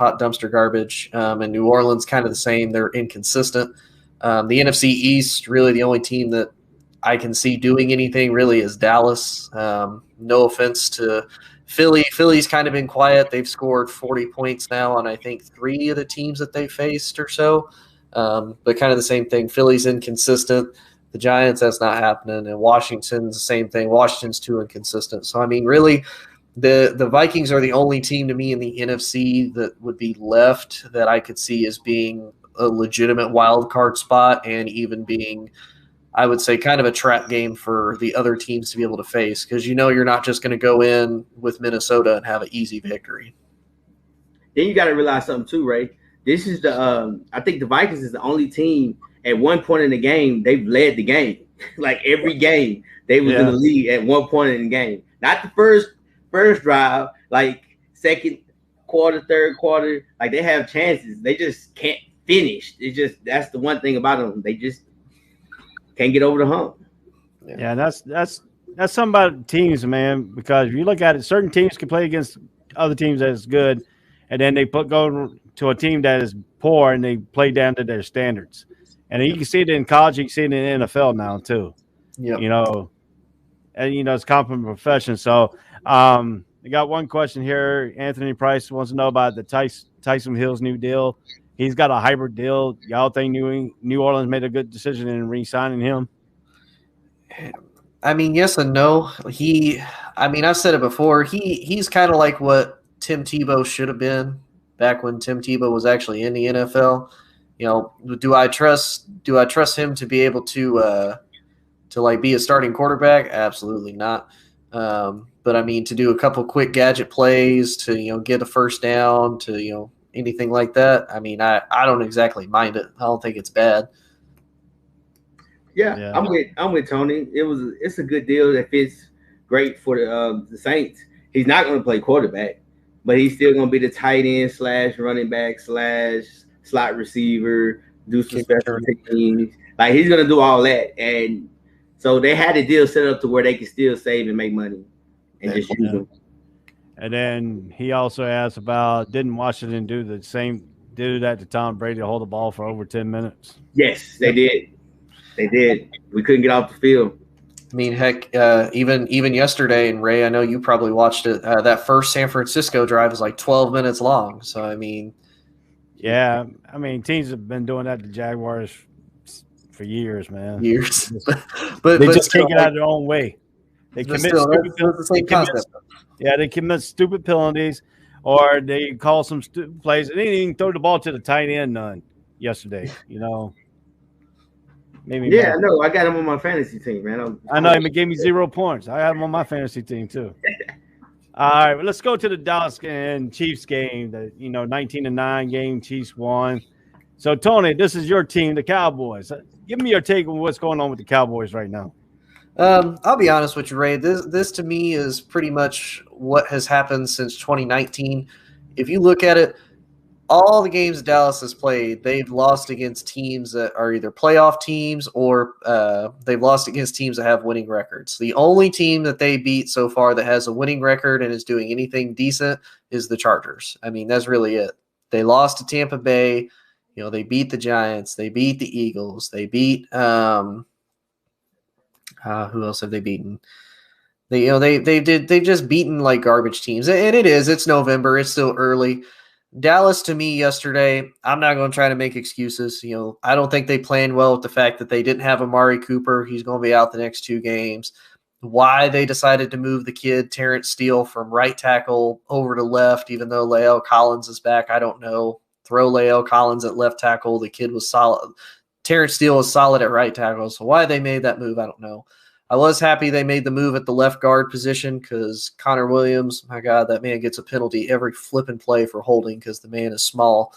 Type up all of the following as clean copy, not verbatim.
hot dumpster garbage. And New Orleans kind of the same. They're inconsistent. The NFC East, really the only team that I can see doing anything really is Dallas. No offense to Philly. Philly's kind of been quiet. They've scored 40 points now on I think 3 of the teams that they faced or so. But kind of the same thing. Philly's inconsistent. The Giants, that's not happening. And Washington's the same thing. Washington's too inconsistent. So, I mean, really, the Vikings are the only team to me in the NFC that would be left that I could see as being a legitimate wild card spot and even being, I would say, kind of a trap game for the other teams to be able to face because you're not just going to go in with Minnesota and have an easy victory. Then you got to realize something too, Ray. This is I think the Vikings is the only team at one point in the game they've led the game. Like every game they was in the lead at one point in the game. Not the first drive, like second quarter, third quarter. Like they have chances, they just can't finish. That's the one thing about them. They just can't get over the hump. Yeah, that's something about teams, man. Because if you look at it, certain teams can play against other teams that is good, and then they go to a team that is poor and they play down to their standards. And you can see it in college, you can see it in the NFL now too. Yeah, and it's common profession. So, I got one question here. Anthony Price wants to know about the Taysom Hill's new deal. He's got a hybrid deal. Y'all think New Orleans made a good decision in re-signing him? I mean, yes and no. I've said it before. He's kind of like what Tim Tebow should have been back when Tim Tebow was actually in the NFL. Do I trust him to be able to be a starting quarterback? Absolutely not. But I mean, to do a couple quick gadget plays, to get a first down, to anything like that. I mean, I don't exactly mind it. I don't think it's bad. Yeah. I'm with Tony. It's a good deal that fits great for the Saints. He's not going to play quarterback, but he's still going to be the tight end / running back / slot receiver, do some special teams. Like he's going to do all that, and so they had a deal set up to where they can still save and make money and just use them. And then he also asked about didn't Washington do that to Tom Brady to hold the ball for over 10 minutes? Yes, they did. They did. We couldn't get off the field. I mean, heck, even yesterday, and Ray, I know you probably watched it. That first San Francisco drive was like 12 minutes long. So, I mean. Yeah, I mean, teams have been doing that to Jaguars for years, man. Years. but they just can't get out of their own way. They commit stupid penalties. They commit stupid penalties, or they call some stupid plays. They didn't even throw the ball to the tight end none yesterday, Maybe. Yeah, I know. I got him on my fantasy team, man. I know he gave me 0 points. I have him on my fantasy team too. All right, well, let's go to the Dallas and Chiefs game. The 19-9 game, Chiefs won. So Tony, this is your team, the Cowboys. Give me your take on what's going on with the Cowboys right now. I'll be honest with you, Ray. This to me is pretty much what has happened since 2019. If you look at it, all the games Dallas has played, they've lost against teams that are either playoff teams or they've lost against teams that have winning records. The only team that they beat so far that has a winning record and is doing anything decent is the Chargers. I mean, that's really it. They lost to Tampa Bay. They beat the Giants. They beat the Eagles. They beat who else have they beaten? They just beaten like garbage teams. And it's November. It's still early. Dallas, to me, yesterday, I'm not going to try to make excuses. I don't think they planned well with the fact that they didn't have Amari Cooper. He's going to be out the next 2 games. Why they decided to move the kid, Terrence Steele, from right tackle over to left, even though Lael Collins is back, I don't know. Throw Lael Collins at left tackle. The kid was solid. Terrence Steele was solid at right tackle. So why they made that move, I don't know. I was happy they made the move at the left guard position because Connor Williams, my God, that man gets a penalty every flipping play for holding because the man is small,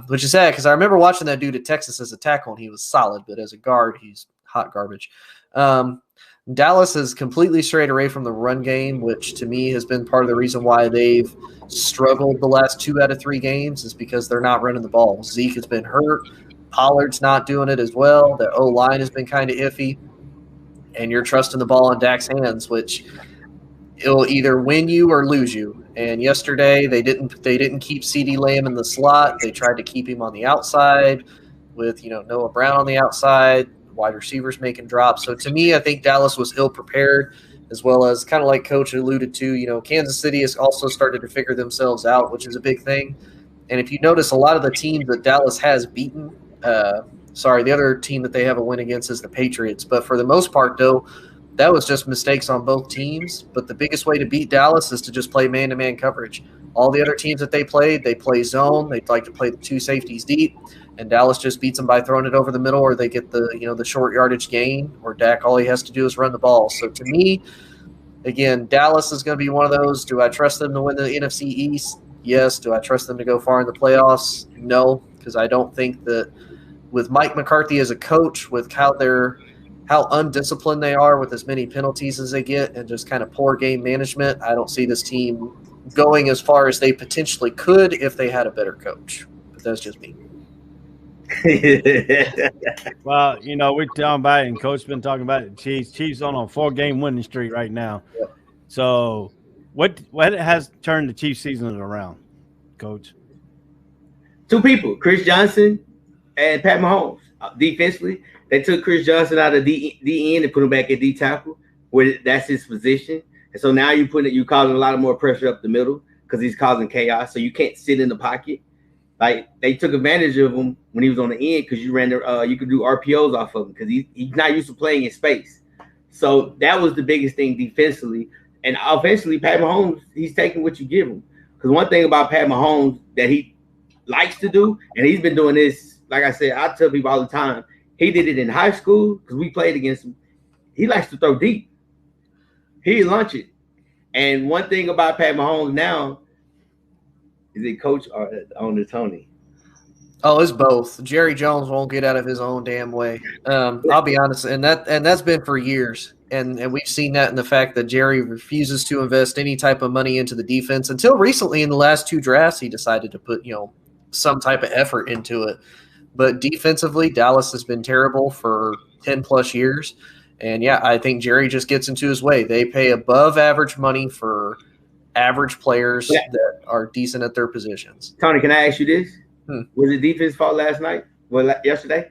which is sad because I remember watching that dude at Texas as a tackle and he was solid, but as a guard, he's hot garbage. Dallas has completely strayed away from the run game, which to me has been part of the reason why they've struggled the last 2 out of 3 games is because they're not running the ball. Zeke has been hurt. Pollard's not doing it as well. The O-line has been kind of iffy. And you're trusting the ball in Dak's hands, which it'll either win you or lose you. And yesterday they didn't keep CeeDee Lamb in the slot. They tried to keep him on the outside with Noah Brown on the outside, wide receivers making drops. So to me, I think Dallas was ill prepared, as well as kind of like Coach alluded to. Kansas City has also started to figure themselves out, which is a big thing. And if you notice, a lot of the teams that Dallas has beaten, the other team that they have a win against is the Patriots. But for the most part, though, that was just mistakes on both teams. But the biggest way to beat Dallas is to just play man-to-man coverage. All the other teams that they play zone. They like to play the two safeties deep, and Dallas just beats them by throwing it over the middle, or they get the short yardage gain, or Dak, all he has to do is run the ball. So to me, again, Dallas is going to be one of those. Do I trust them to win the NFC East? Yes. Do I trust them to go far in the playoffs? No, because I don't think that with Mike McCarthy as a coach, with how undisciplined they are with as many penalties as they get and just kind of poor game management, I don't see this team going as far as they potentially could if they had a better coach. But that's just me. Well, we're talking about it, and Coach's been talking about it. Chiefs on a 4-game winning streak right now. Yep. So what has turned the Chiefs season around, Coach? Two people, Chris Johnson and Pat Mahomes. Defensively, they took Chris Johnson out of D end and put him back at D tackle, where that's his position. And so now you're causing a lot of more pressure up the middle because he's causing chaos. So you can't sit in the pocket. Like, they took advantage of him when he was on the end because you could do RPOs off of him because he's not used to playing in space. So that was the biggest thing defensively. And offensively, Pat Mahomes, he's taking what you give him. Because one thing about Pat Mahomes that he likes to do, and he's been doing this, like I said, I tell people all the time, he did it in high school because we played against him. He likes to throw deep. He launch it. And one thing about Pat Mahomes now, is it coach or owner Tony? Oh, it's both. Jerry Jones won't get out of his own damn way. I'll be honest, and that's been for years. And we've seen that in the fact that Jerry refuses to invest any type of money into the defense. Until recently, in the last 2 drafts, he decided to put some type of effort into it. But defensively, Dallas has been terrible for 10+ years. And yeah, I think Jerry just gets into his way. They pay above average money for average players that are decent at their positions. Tony, can I ask you this? Was the defense fault last night? Well, yesterday?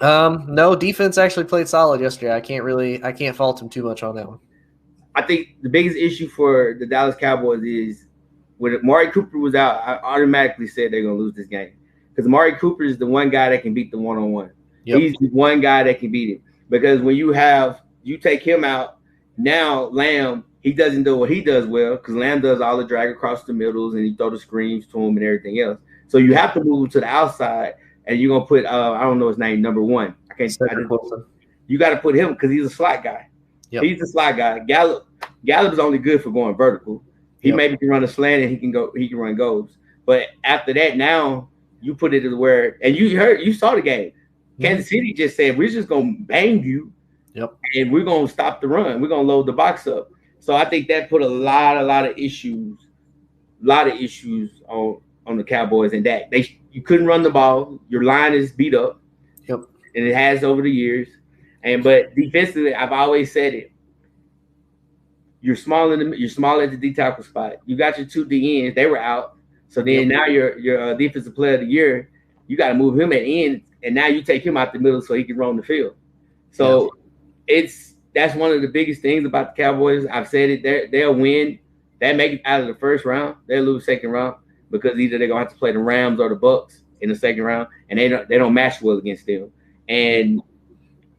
No, defense actually played solid yesterday. I can't fault him too much on that one. I think the biggest issue for the Dallas Cowboys is when Amari Cooper was out, I automatically said they're going to lose this game. Because Amari Cooper is the one guy that can beat the one-on-one. Yep. He's the one guy that can beat him. Because when you take him out, now Lamb, he doesn't do what he does well because Lamb does all the drag across the middles and he throw the screens to him and everything else. So you have to move him to the outside, and you're going to put, I don't know his name, number 1. You got to put him because he's a slot guy. Yep. He's a slot guy. Gallup is only good for going vertical. He maybe can run a slant and he can run goals. But after that, now you put it to where, and you saw the game. Kansas City just said, we're just going to bang you. Yep. And we're going to stop the run. We're going to load the box up. So I think that put a lot of issues on the Cowboys and Dak. You couldn't run the ball. Your line is beat up. Yep. And it has over the years. But defensively, I've always said it. You're small at the D tackle spot. You got your 2 D ends. They were out. So then now your defensive player of the year, you got to move him at end, and now you take him out the middle so he can roam the field. So that's one of the biggest things about the Cowboys. I've said it. They'll win. They make it out of the first round. They'll lose second round because either they're gonna have to play the Rams or the Bucks in the second round, and they don't match well against them. And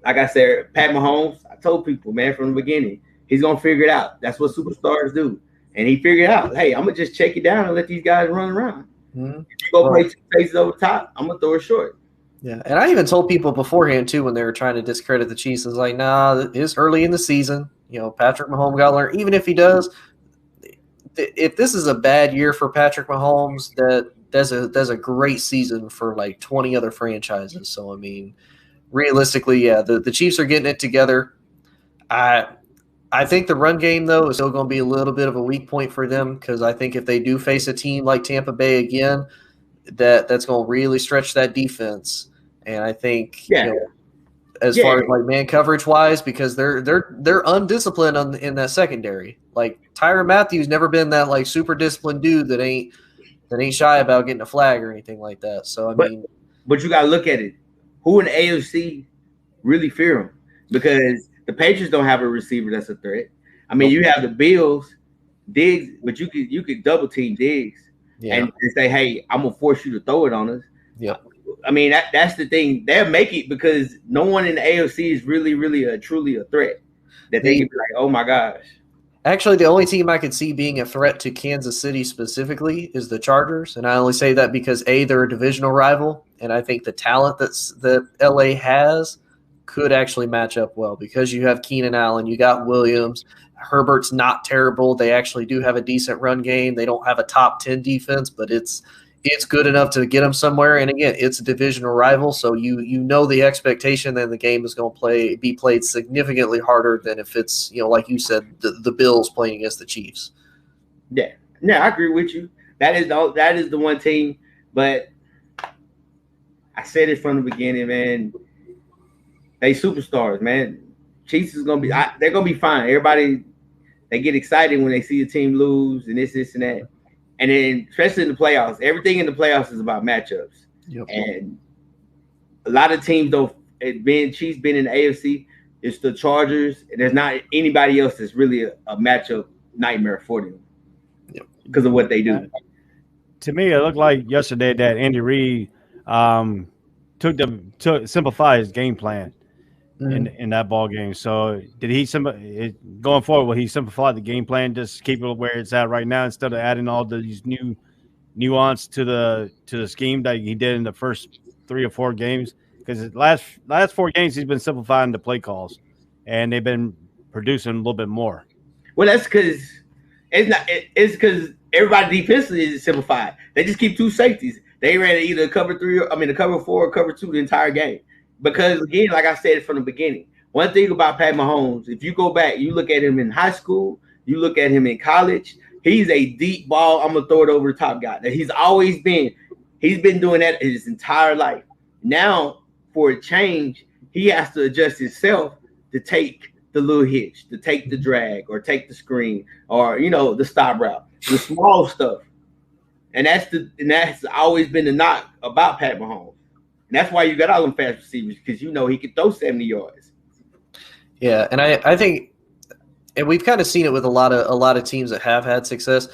like I said, Pat Mahomes, I told people, man, from the beginning, he's gonna figure it out. That's what superstars do. And he figured out, hey, I'm gonna just check it down and let these guys run around. Mm-hmm. If you go play 2 faces over top, I'm gonna throw it short. Yeah, and I even told people beforehand too when they were trying to discredit the Chiefs. I was like, nah, it's early in the season. Patrick Mahomes got to learn. Even if he does, if this is a bad year for Patrick Mahomes, that's a great season for like 20 other franchises. So I mean, realistically, yeah, the Chiefs are getting it together. I think the run game, though, is still going to be a little bit of a weak point for them because I think if they do face a team like Tampa Bay again, that's going to really stretch that defense. And I think as far as like man coverage wise, because they're undisciplined in that secondary. Like Tyrann Mathieu never been that like super disciplined dude that ain't shy about getting a flag or anything like that. So I mean, but you gotta look at it. Who in the AFC really fear him? Because the Patriots don't have a receiver that's a threat. I mean, you have the Bills, Diggs, but you could double team Diggs and say, hey, I'm gonna force you to throw it on us. Yeah. I mean, that's the thing. They'll make it because no one in the AFC is really, really truly a threat that they can be like, oh my gosh. Actually, the only team I could see being a threat to Kansas City specifically is the Chargers, and I only say that because they're a divisional rival, and I think the talent that LA has could actually match up well because you have Keenan Allen, you got Williams, Herbert's not terrible. They actually do have a decent run game. They don't have a top 10 defense, but it's good enough to get them somewhere. And again, it's a divisional rival, so you know the expectation that the game is going to be played significantly harder than if it's, like you said, the Bills playing against the Chiefs. Yeah, I agree with you. That is the one team, but I said it from the beginning, man. They superstars, man. Chiefs is they're gonna be fine. Everybody, they get excited when they see a team lose and this and that. And then, especially in the playoffs, everything in the playoffs is about matchups. Yep. And a lot of teams don't. Chiefs been in the AFC. It's the Chargers. And there's not anybody else that's really a matchup nightmare for them because of what they do. To me, it looked like yesterday that Andy Reid took simplify his game plan in that ball game. So did he going forward? Will he simplify the game plan, just keep it where it's at right now instead of adding all these new nuance to the scheme that he did in the first 3 or 4 games? Because last 4 games he's been simplifying the play calls, and they've been producing a little bit more. Well, that's because it's because everybody defensively is simplified. They just keep 2 safeties. They ran either cover 4 or cover 2 the entire game. Because, again, like I said from the beginning, one thing about Pat Mahomes, if you go back, you look at him in high school, you look at him in college, he's a deep ball, I'm going to throw it over the top guy. He's been doing that his entire life. Now, for a change, he has to adjust himself to take the little hitch, to take the drag, or take the screen, or, the stop route, the small stuff. And that's always been the knock about Pat Mahomes. And that's why you got all them fast receivers, because he can throw 70 yards. Yeah, and I think, and we've kind of seen it with a lot of teams that have had success.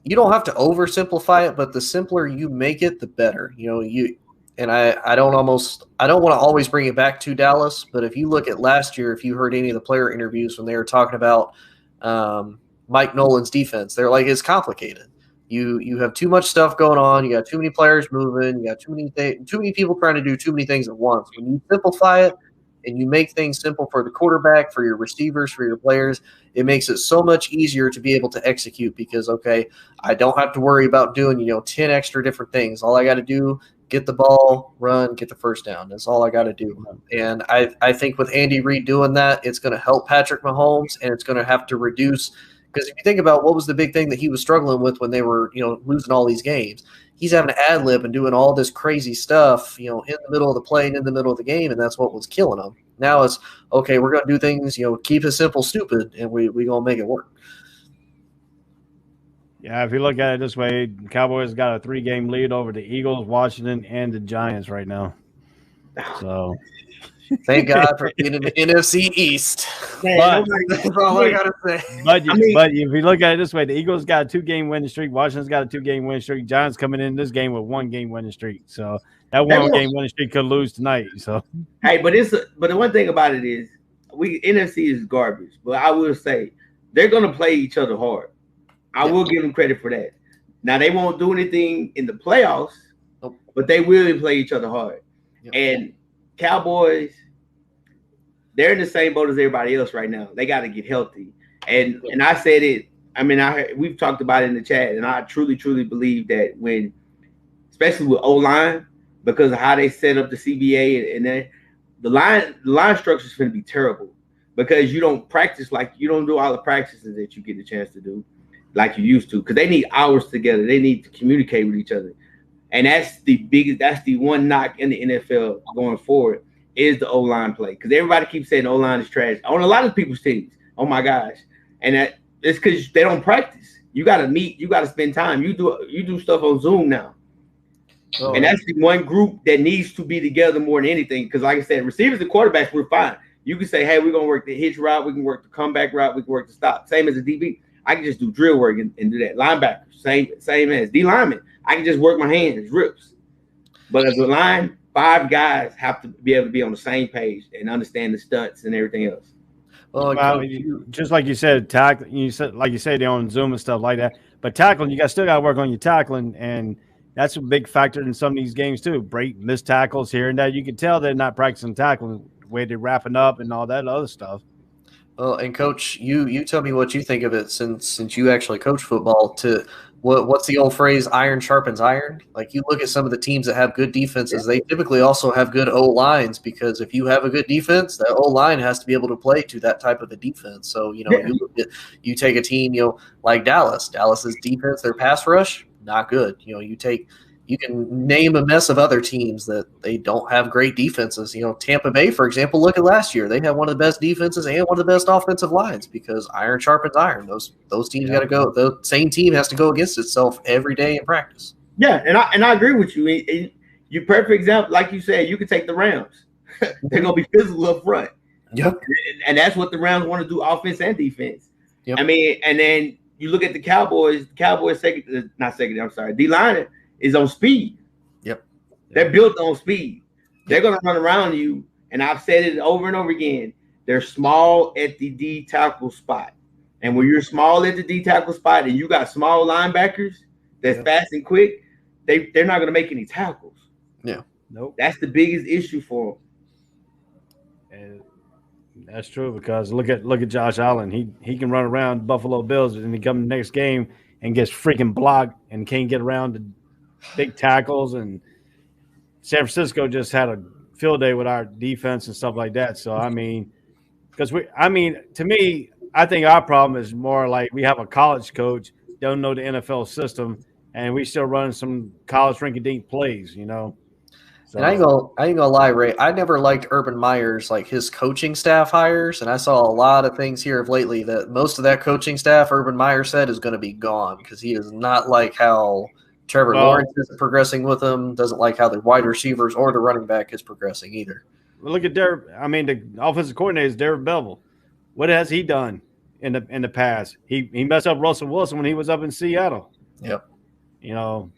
You don't have to oversimplify it, but the simpler you make it, the better. I don't want to always bring it back to Dallas, but if you look at last year, if you heard any of the player interviews when they were talking about Mike Nolan's defense, they're like, it's complicated. You have too much stuff going on. You got too many players moving. You got too many people trying to do too many things at once. When you simplify it and you make things simple for the quarterback, for your receivers, for your players, it makes it so much easier to be able to execute because, okay, I don't have to worry about doing 10 extra different things. All I got to do, get the ball, run, get the first down. That's all I got to do. And I think with Andy Reid doing that, it's going to help Patrick Mahomes, and it's going to have to reduce. Because if you think about what was the big thing that he was struggling with when they were, losing all these games, he's having to ad lib and doing all this crazy stuff, in the middle of the play and in the middle of the game, and that's what was killing him. Now it's okay. We're going to do things, keep it simple, stupid, and we gonna make it work. Yeah, if you look at it this way, the Cowboys got a 3-game lead over the Eagles, Washington, and the Giants right now. So. Thank God for being in the NFC East. Man, that's all I gotta say. But if you look at it this way, the Eagles got a 2-game winning streak. Washington's got a 2-game winning streak. Giants coming in this game with 1-game winning streak. So that 1-game winning streak could lose tonight. So hey, but the one thing about it is NFC is garbage. But I will say they're gonna play each other hard. I will give them credit for that. Now they won't do anything in the playoffs, but they will play each other hard. And Cowboys, they're in the same boat as everybody else right now. They got to get healthy. And I said it. I mean, we've talked about it in the chat, and I truly, truly believe that when, especially with O-line, because of how they set up the CBA and then the line structure is going to be terrible because you don't practice you don't do all the practices that you get the chance to do like you used to because they need hours together. They need to communicate with each other. And that's the one knock in the NFL going forward. is the O-line play. Because everybody keeps saying O-line is trash on a lot of people's teams. Oh my gosh. And that it's because they don't practice. You gotta meet, you gotta spend time. You do stuff on Zoom now. Oh, and that's the one group that needs to be together more than anything. Because like I said, receivers and quarterbacks, we're fine. You can say, hey, we're gonna work the hitch route, we can work the comeback route, we can work the stop. Same as a DB. I can just do drill work and do that. Linebackers, same as D lineman. I can just work my hands, rips. But as a line, 5 guys have to be able to be on the same page and understand the stunts and everything else. Well, just like you said, tackle. You said, like you said, they're on Zoom and stuff like that. But tackling, you still got to work on your tackling, and that's a big factor in some of these games too. Break missed tackles here and there. You can tell they're not practicing tackling, the way they're wrapping up and all that other stuff. Well, and Coach, you tell me what you think of it since you actually coach football. What's the old phrase? Iron sharpens iron. Like you look at some of the teams that have good defenses, they typically also have good O lines because if you have a good defense, that O line has to be able to play to that type of a defense. So you take a team like Dallas. Dallas's defense, their pass rush, not good. You can name a mess of other teams that they don't have great defenses. Tampa Bay, for example, look at last year. They had one of the best defenses and one of the best offensive lines because iron sharpens iron. Those teams got to go. The same team has to go against itself every day in practice. Yeah, and I agree with you. You perfect example, like you said, you can take the Rams. They're going to be physical up front. Yep. And that's what the Rams want to do, offense and defense. Yep. I mean, and then you look at the Cowboys. D-line is on speed. Yep. They're built on speed. They're going to run around you. And I've said it over and over again. They're small at the D tackle spot. And when you're small at the D tackle spot and you got small linebackers that's fast and quick, they're not going to make any tackles. Yeah. Nope. That's the biggest issue for them. And that's true because look at Josh Allen. He can run around Buffalo Bills and he comes the next game and gets freaking blocked and can't get around the big tackles, and San Francisco just had a field day with our defense and stuff like that. So, to me, I think our problem is more like we have a college coach, don't know the NFL system, and we still running some college rinky-dink plays, So. And I ain't gonna lie, Ray. I never liked Urban Meyer's his coaching staff hires, and I saw a lot of things here of lately that most of that coaching staff Urban Meyer said is going to be gone because he is not like how Trevor Lawrence isn't progressing with him. Doesn't like how the wide receivers or the running back is progressing either. Well, look at the offensive coordinator is Darrell Bevell. What has he done in the past? He messed up Russell Wilson when he was up in Seattle. Yep. To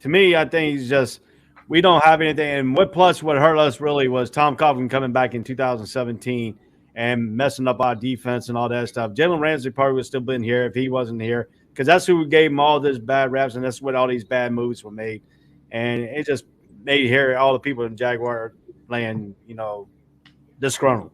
me, I think he's just we don't have anything. And what hurt us really was Tom Coughlin coming back in 2017 and messing up our defense and all that stuff. Jalen Ramsey probably would still been here if he wasn't here. Because that's who gave him all this bad raps, and that's what all these bad moves were made. And it just made here all the people in Jaguar land, disgruntled.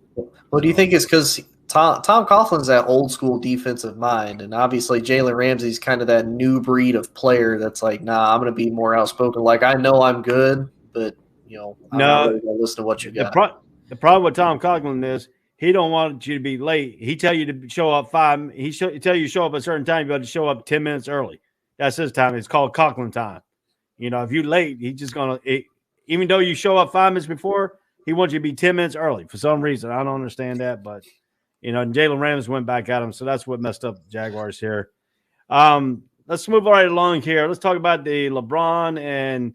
Well, do you think it's because Tom Coughlin's that old school defensive mind, and obviously Jalen Ramsey's kind of that new breed of player that's like, nah, I'm going to be more outspoken. Like, I know I'm good, but, I'm not really going to listen to what you got. The problem with Tom Coughlin is he don't want you to be late. He tell you to show up 5. He tell you to show up at a certain time. You got to show up 10 minutes early. That's his time. It's called Coughlin time. If you're late, he's just gonna. Even though you show up 5 minutes before, he wants you to be 10 minutes early for some reason. I don't understand that, but and Jalen Ramsey went back at him, so that's what messed up the Jaguars here. Let's move right along here. Let's talk about the LeBron's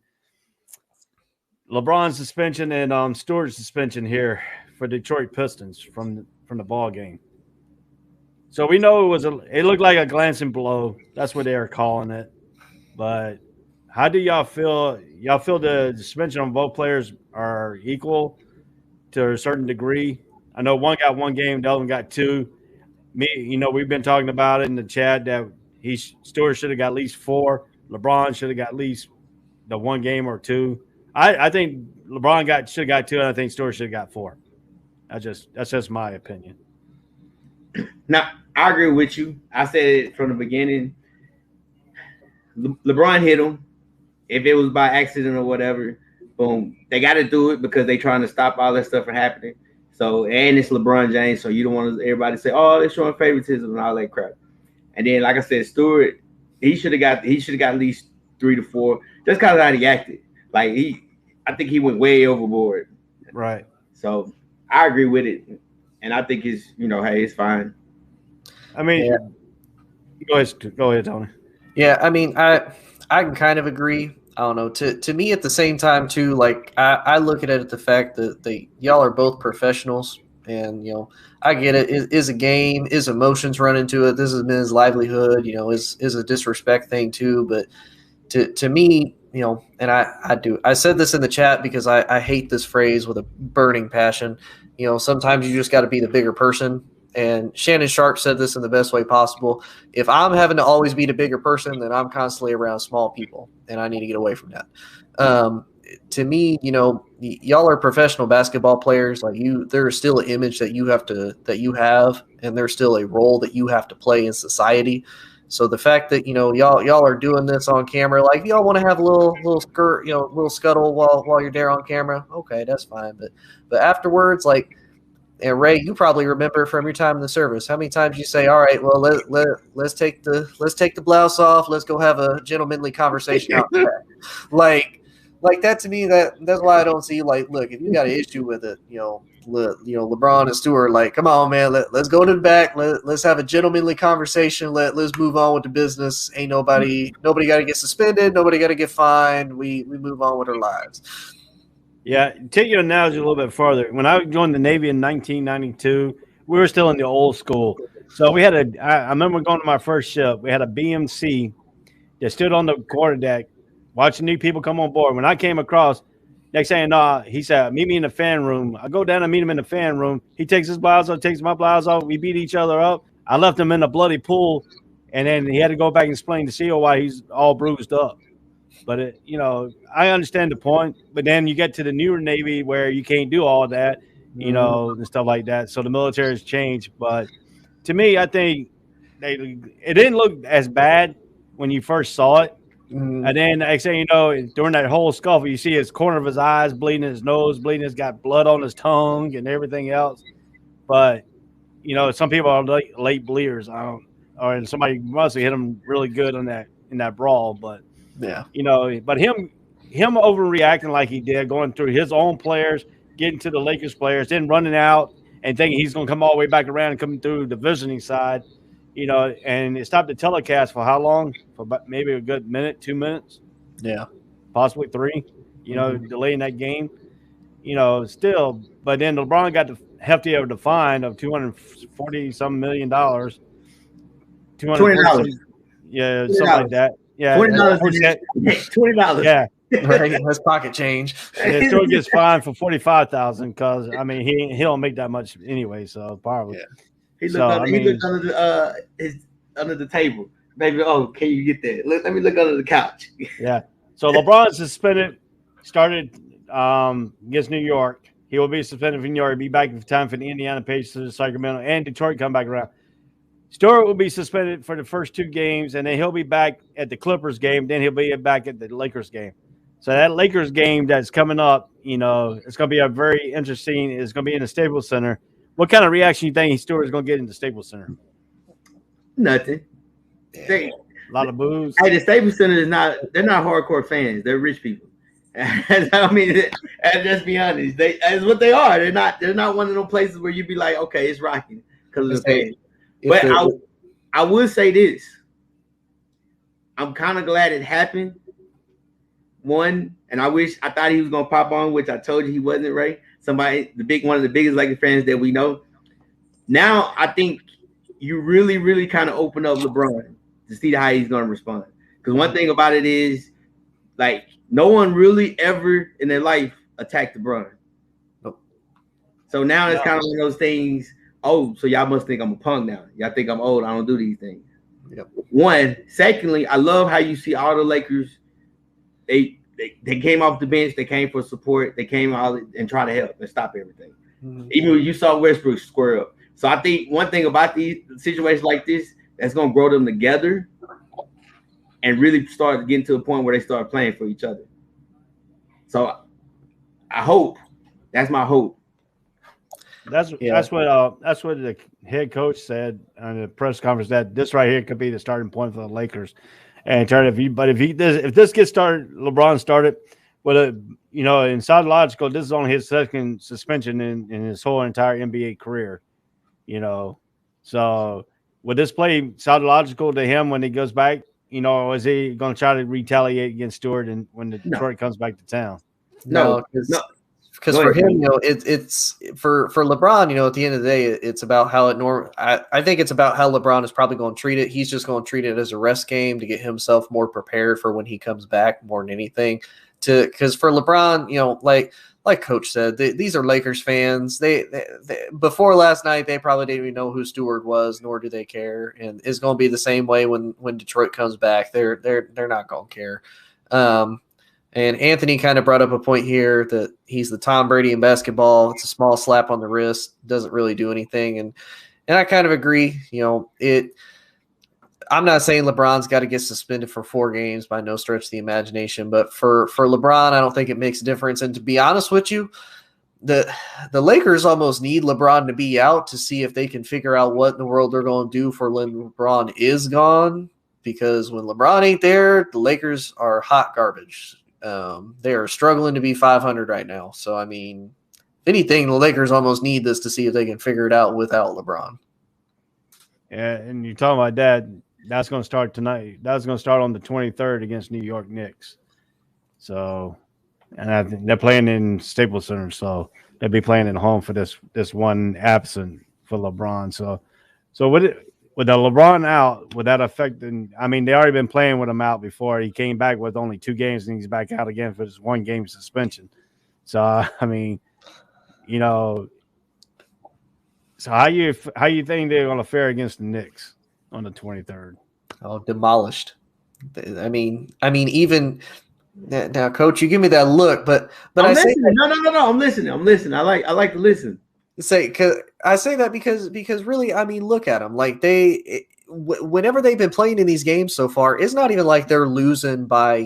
suspension and Stewart's suspension here for Detroit Pistons from the ball game. So we know it looked like a glancing blow. That's what they are calling it. But how do y'all feel? Y'all feel the suspension on both players are equal to a certain degree? I know one got 1 game, the other one got 2. We've been talking about it in the chat that Stewart should have got at least 4. LeBron should have got at least the 1 game or 2. I think LeBron should have got 2, and I think Stewart should have got 4. That's just my opinion. Now, I agree with you. I said it from the beginning. LeBron hit him. If it was by accident or whatever, boom. They got to do it because they're trying to stop all that stuff from happening. So, and it's LeBron James, so you don't want everybody to say, oh, they're showing favoritism and all that crap. And then, like I said, Stewart, he should have got at least 3 to 4. Just kind of how he acted. I think he went way overboard. Right. So I agree with it, and I think it's hey, it's fine. I mean, go ahead, Tony. Yeah, I mean, I can kind of agree. I don't know. To me, at the same time, too, like I look at it at the fact that y'all are both professionals, and I get it. It is a game, is emotions run into it. This is his livelihood. Is a disrespect thing too. But to me, and I said this in the chat because I hate this phrase with a burning passion. Sometimes you just got to be the bigger person. And Shannon Sharp said this in the best way possible. If I'm having to always be the bigger person, then I'm constantly around small people, and I need to get away from that. To me, y'all are professional basketball players. Like there's still an image that you have, and there's still a role that you have to play in society. So the fact that y'all are doing this on camera, like if y'all want to have a little skirt, little scuttle while you're there on camera, okay, that's fine. But afterwards, like. And Ray, you probably remember from your time in the service how many times you say, "All right, well let's take the blouse off. Let's go have a gentlemanly conversation out there." Like that to me, that's why I don't see like, look, if you got an issue with it, LeBron and Stewart, like, come on, man, let's go to the back. Let's have a gentlemanly conversation. Let's move on with the business. Ain't nobody got to get suspended. Nobody got to get fined. We move on with our lives. Yeah, take your analogy a little bit further. When I joined the Navy in 1992, we were still in the old school. So we had I remember going to my first ship. We had a BMC that stood on the quarterdeck watching new people come on board. When I came across, next thing he said, meet me in the fan room. I go down and meet him in the fan room. He takes his blouse off, takes my blouse off. We beat each other up. I left him in a bloody pool, and then he had to go back and explain to CEO why he's all bruised up. But, I understand the point. But then you get to the newer Navy where you can't do all that, and stuff like that. So the military has changed. But to me, I think it didn't look as bad when you first saw it. Mm-hmm. And then I say, during that whole scuffle, you see his corner of his eyes bleeding, his nose bleeding, he's got blood on his tongue and everything else. But, some people are late bleeders. Or somebody must have hit him really good in that brawl. But yeah, but him overreacting like he did, going through his own players, getting to the Lakers players, then running out and thinking he's going to come all the way back around and come through the visiting side, and it stopped the telecast for how long? For about maybe a good minute, 2 minutes. Yeah. Possibly 3, delaying that game, still. But then LeBron got the hefty of the fine of $240-some million. $240. Yeah, something like that. Yeah, $20. Yeah, right. That's pocket change. Yeah, so he gets fined for $45,000 because he don't make that much anyway. So probably. Yeah. He looked under the table. Baby, can you get that? Let me look under the couch. Yeah. So LeBron's suspended. Started against New York. He will be suspended from New York. He'll be back in time for the Indiana Pacers, Sacramento, and Detroit come back around. Stewart will be suspended for the first 2 games, and then he'll be back at the Clippers game. Then he'll be back at the Lakers game. So that Lakers game that's coming up, it's going to be a very interesting. It's going to be in the Staples Center. What kind of reaction you think Stewart is going to get in the Staples Center? Nothing. A lot of boos. Hey, the Staples Center is not. They're not hardcore fans. They're rich people. Let's be honest. That's what they are. They're not one of those places where you'd be like, okay, it's rocking because of the fans. But I would say this. I'm kind of glad it happened. One, and I thought he was gonna pop on, which I told you he wasn't, Ray. One of the biggest Lakers fans that we know. Now I think you really, really kind of open up LeBron to see how he's gonna respond. Because one thing about it is, like, no one really ever in their life attacked LeBron. Nope. So now it's kind of one of those things. Oh, so y'all must think I'm a punk now. Y'all think I'm old. I don't do these things. Yep. One. Secondly, I love how you see all the Lakers. They came off the bench. They came for support. They came out and try to help and stop everything. Mm-hmm. Even when you saw Westbrook square up. So I think one thing about these situations like this that's going to grow them together and really start getting to a point where they start playing for each other. So I hope. That's my hope. That's what the head coach said on the press conference, that this right here could be the starting point for the Lakers. And if this gets started, LeBron started Well, in psychological, this is only his second suspension in his whole entire NBA career. So would this play psychological to him when he goes back? Is he going to try to retaliate against Stewart and when the Detroit comes back to town? No, because for him, it's for LeBron. At the end of the day, it's about how it I think it's about how LeBron is probably going to treat it. He's just going to treat it as a rest game to get himself more prepared for when he comes back more than anything. Because for LeBron, like Coach said, these are Lakers fans. They before last night, they probably didn't even know who Stewart was, nor do they care. And it's going to be the same way when Detroit comes back. They're not going to care. And Anthony kind of brought up a point here that he's the Tom Brady in basketball. It's a small slap on the wrist, doesn't really do anything. And I kind of agree. I'm not saying LeBron's got to get suspended for 4 games by no stretch of the imagination, but for LeBron, I don't think it makes a difference. And to be honest with you, the Lakers almost need LeBron to be out to see if they can figure out what in the world they're going to do for when LeBron is gone. Because when LeBron ain't there, the Lakers are hot garbage. They are struggling to be 500 right now. So, I mean, if anything, the Lakers almost need this to see if they can figure it out without LeBron. Yeah, and you're talking about that. That's going to start tonight. That's going to start on the 23rd against New York Knicks. So, and I think they're playing in Staples Center, so they'll be playing at home for this one absent for LeBron. So with the LeBron out, would that affect? I mean, they already been playing with him out before. He came back with only 2 games, and he's back out again for this 1 game suspension. So, I mean, so how you think they're going to fare against the Knicks on the 23rd? Oh, demolished. I mean, even now, Coach, you give me that look, but I'm listening. No. I'm listening. I like to listen. Because I say that because really, I mean, look at them. Like whenever they've been playing in these games so far, it's not even like they're losing by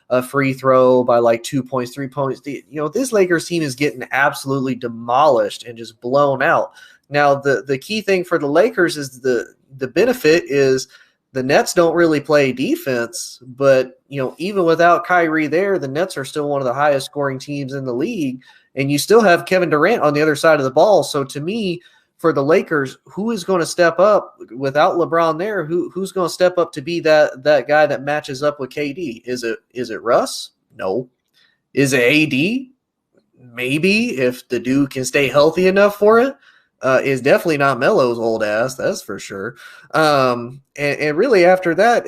a free throw by like 2 points, 3 points. This Lakers team is getting absolutely demolished and just blown out. Now, the key thing for the Lakers is the benefit is the Nets don't really play defense, but even without Kyrie there, the Nets are still one of the highest scoring teams in the league, and you still have Kevin Durant on the other side of the ball. So to me, for the Lakers, who is going to step up without LeBron there? Who's going to step up to be that guy that matches up with KD? Is it Russ? No. Is it AD? Maybe, if the dude can stay healthy enough for it. Is definitely not Melo's old ass, that's for sure. And really after that,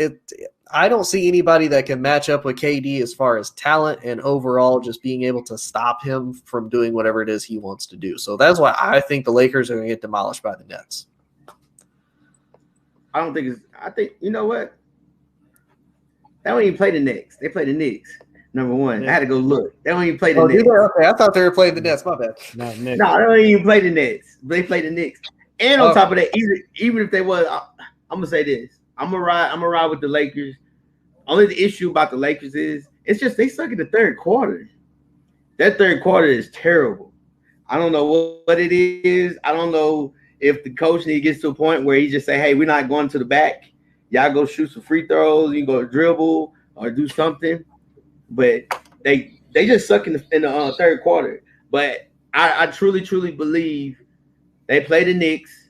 I don't see anybody that can match up with KD as far as talent and overall just being able to stop him from doing whatever it is he wants to do. So that's why I think the Lakers are going to get demolished by the Nets. I think you know what? They don't even play the Knicks. They play the Knicks. Number one, yeah. I had to go look. They don't even play the Nets. Okay, I thought they were playing the Nets. My bad. No, they don't even play the Nets. They play the Knicks. And on top of that, even if they was, I'm gonna say this: I'm gonna ride with the Lakers. Only the issue about the Lakers is it's just they suck in the third quarter. That third quarter is terrible. I don't know what it is. I don't know if the coach gets to a point where he just say, "Hey, we're not going to the back. Y'all go shoot some free throws. You go dribble or do something." But they just suck in the third quarter. But I truly believe they play the Knicks.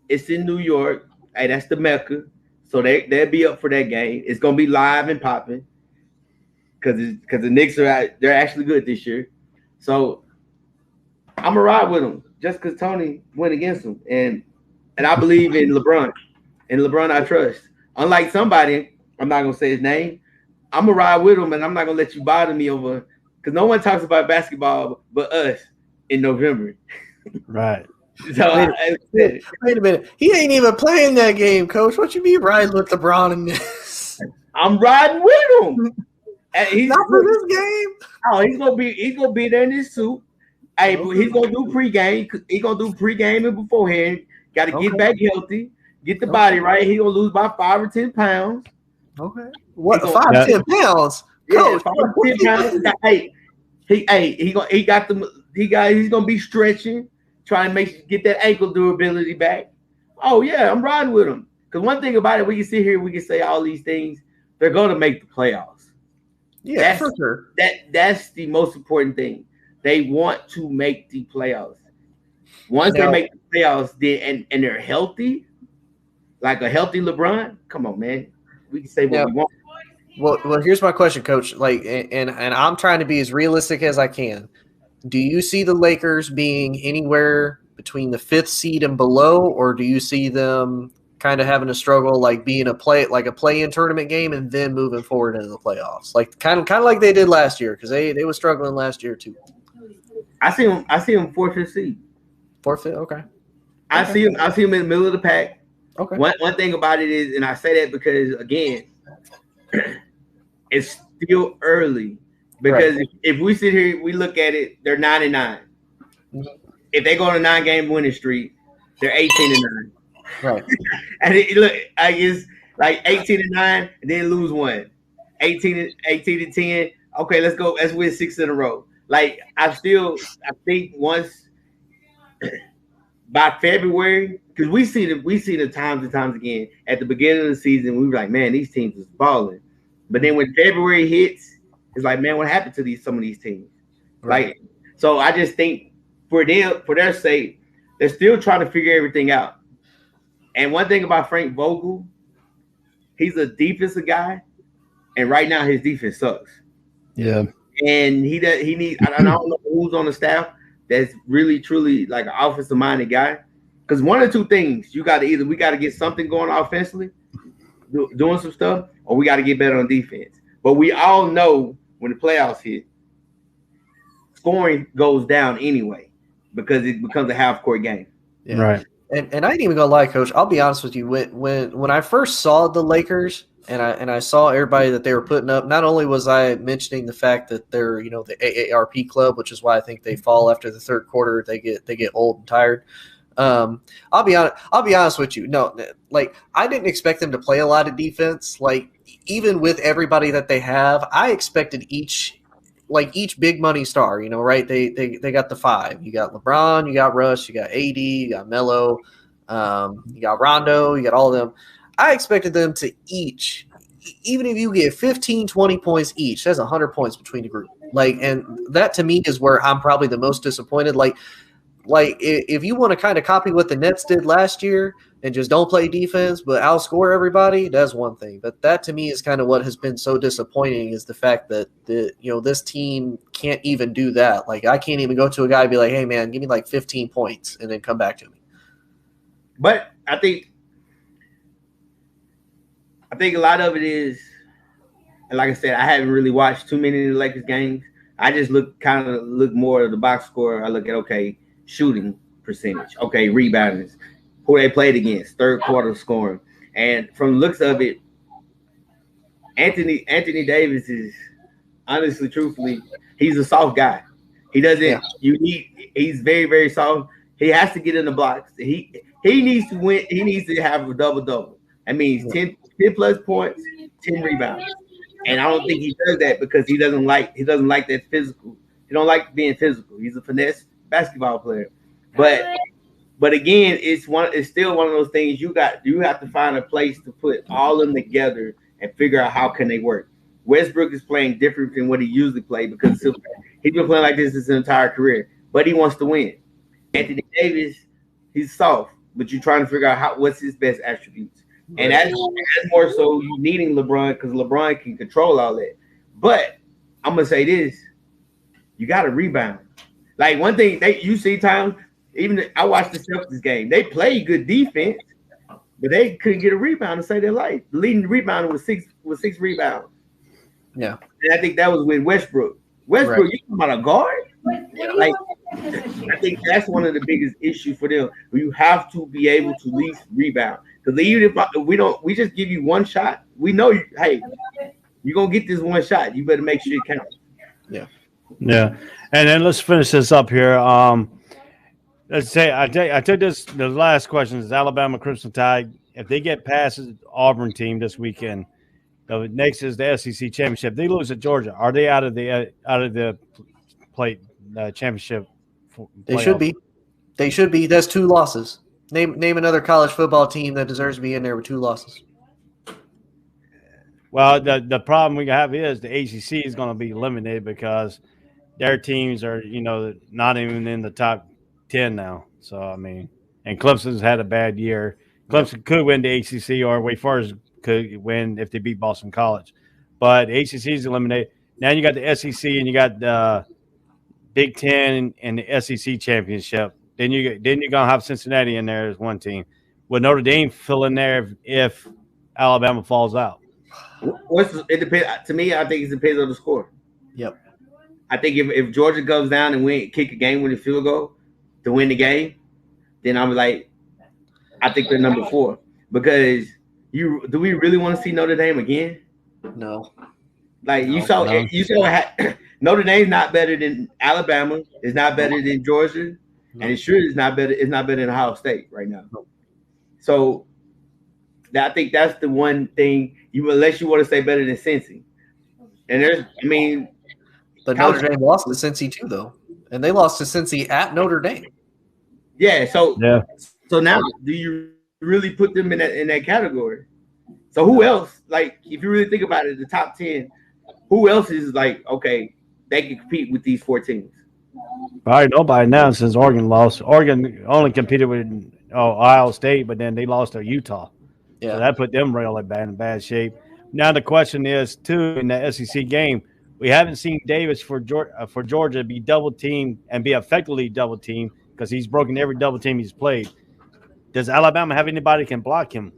It's in New York. Hey, that's the Mecca. So they'll be up for that game. It's gonna be live and popping because the Knicks they're actually good this year. So I'm gonna ride with them just because Tony went against them, and I believe in LeBron. And LeBron I trust. Unlike somebody, I'm not gonna say his name. I'm gonna ride with him, and I'm not gonna let you bother me over because no one talks about basketball but us in November. Right. So wait a minute. He ain't even playing that game, Coach. What you mean riding with LeBron in this? I'm riding with him. He's not for this game. Oh, he's gonna be there in his suit. Hey, okay. He's gonna do pregame. He's gonna do pregame and beforehand. Got to get back healthy, get the body right. He's gonna lose about 5 or 10 pounds. Okay. What 5 or 10 pounds? Coach, 5 or 10 pounds. He's gonna be stretching, trying to get that ankle durability back. Oh yeah, I'm riding with him. Because one thing about it, we can sit here, we can say all these things. They're gonna make the playoffs. Yeah, for sure. That's the most important thing. They want to make the playoffs. Once they make the playoffs, and they're healthy, like a healthy LeBron, come on, man. We can say what we want. Well, here's my question, Coach. Like, and I'm trying to be as realistic as I can. Do you see the Lakers being anywhere between the 5th seed and below, or do you see them kind of having a struggle, like being a play-in tournament game and then moving forward into the playoffs, like kind of like they did last year, because they were struggling last year too. I see them 4th, 5th seed. 4th, 5th, okay. I see them in the middle of the pack. Okay. One thing about it is, and I say that because again, it's still early. Because if we sit here, we look at it, they're 9-9. Mm-hmm. If they go on a 9-game winning streak, they're 18-9. Right. And look, I guess like 18-9, and then lose one. 18-10. Okay, let's go. Let's win 6 in a row. Like I think once by February, because we see the times and times again at the beginning of the season, we were like, man, these teams is balling. But then when February hits, it's like, man, what happened to some of these teams? Right. Like, so I just think for their sake, they're still trying to figure everything out. And one thing about Frank Vogel, he's a defensive guy, and right now his defense sucks. Yeah. And he needs. I don't know who's on the staff that's really truly like an offensive minded guy. Because one or two things, we got to get something going offensively, doing some stuff, or we got to get better on defense. But we all know when the playoffs hit, scoring goes down anyway because it becomes a half-court game. Yeah. Right. And I ain't even gonna lie, Coach. I'll be honest with you. When I first saw the Lakers and I saw everybody that they were putting up, not only was I mentioning the fact that they're the AARP club, which is why I think they fall after the third quarter. They get old and tired. I'll be honest with you. No, like I didn't expect them to play a lot of defense. Like even with everybody that they have, I expected each big money star, right? They got the 5. You got LeBron, you got Russ, you got AD, you got Melo, you got Rondo, you got all of them. I expected them to each, even if you get 15, 20 points each, that's 100 points between the group. Like, and that to me is where I'm probably the most disappointed. Like if you want to kind of copy what the Nets did last year and just don't play defense but outscore everybody, that's one thing. But that to me is kind of what has been so disappointing, is the fact that this team can't even do that. Like I can't even go to a guy and be like, hey man, give me like 15 points and then come back to me. But I think a lot of it is, and like I said, I haven't really watched too many of the Lakers games. I just look more at the box score. I look at shooting percentage, rebounding, who they played against, third quarter scoring. And from the looks of it, Anthony Davis is honestly, truthfully, he's a soft guy. He doesn't he's very, very soft. He has to get in the blocks. He needs to win. He needs to have a double-double. That means 10 plus points, 10 rebounds. And I don't think he does that because he doesn't like that physical. He don't like being physical. He's a finesse basketball player. But again, it's still one of those things you have to find a place to put all of them together and figure out how can they work. Westbrook is playing different than what he usually played because he's been playing like this his entire career, but he wants to win. Anthony Davis, he's soft, but you're trying to figure out what's his best attributes. And that's more so you needing LeBron because LeBron can control all that. But I'm gonna say this: you got to rebound. Like one thing you see times, even I watched the Celtics game. They played good defense, but they couldn't get a rebound to save their life. The leading rebounder was six rebounds. Yeah, and I think that was with Westbrook. Right. You talking about a guard? Like I think that's one of the biggest issues for them. You have to be able to at least rebound. Because even if we just give you one shot, we know you're gonna get this one shot. You better make sure it counts. Yeah. Yeah. And then let's finish this up here. Let's say I took this. The last question is Alabama Crimson Tide. If they get past the Auburn team this weekend, the next is the SEC championship. They lose at Georgia. Are they out of the championship? They should be. They should be. That's 2 losses. Name another college football team that deserves to be in there with 2 losses. Well, the problem we have is the ACC is going to be limited because their teams are, not even in the top 10 now. So, I mean, and Clemson's had a bad year. Clemson could win the ACC, or Wake Forest could win if they beat Boston College. But the ACC is eliminated. Now you got the SEC and you got the Big Ten and the SEC championship. Then you're gonna have Cincinnati in there as one team, with Notre Dame fill in there if Alabama falls out. It depends. To me, I think it depends on the score. Yep. I think if Georgia goes down and kick a game-winning field goal to win the game, then I'm like, I think they're number 4. Because do we really want to see Notre Dame again? No. Like you saw Notre Dame's not better than Alabama. It's not better than Georgia, and it sure is not better. It's not better than Ohio State right now. So I think that's the one thing unless you want to say better than Cincy. And but Notre Dame lost to Cincy too, though, and they lost to Cincy at Notre Dame. Yeah. So now, do you really put them in that category? So who else? Like, if you really think about it, the top 10, who else is like, okay, they can compete with these 4 teams? Probably nobody now since Oregon lost. Oregon only competed with Ohio State, but then they lost to Utah. Yeah, so that put them really in bad shape. Now the question is, too, in the SEC game, we haven't seen Davis for Georgia be double teamed and be effectively double teamed because he's broken every double team he's played. Does Alabama have anybody who can block him?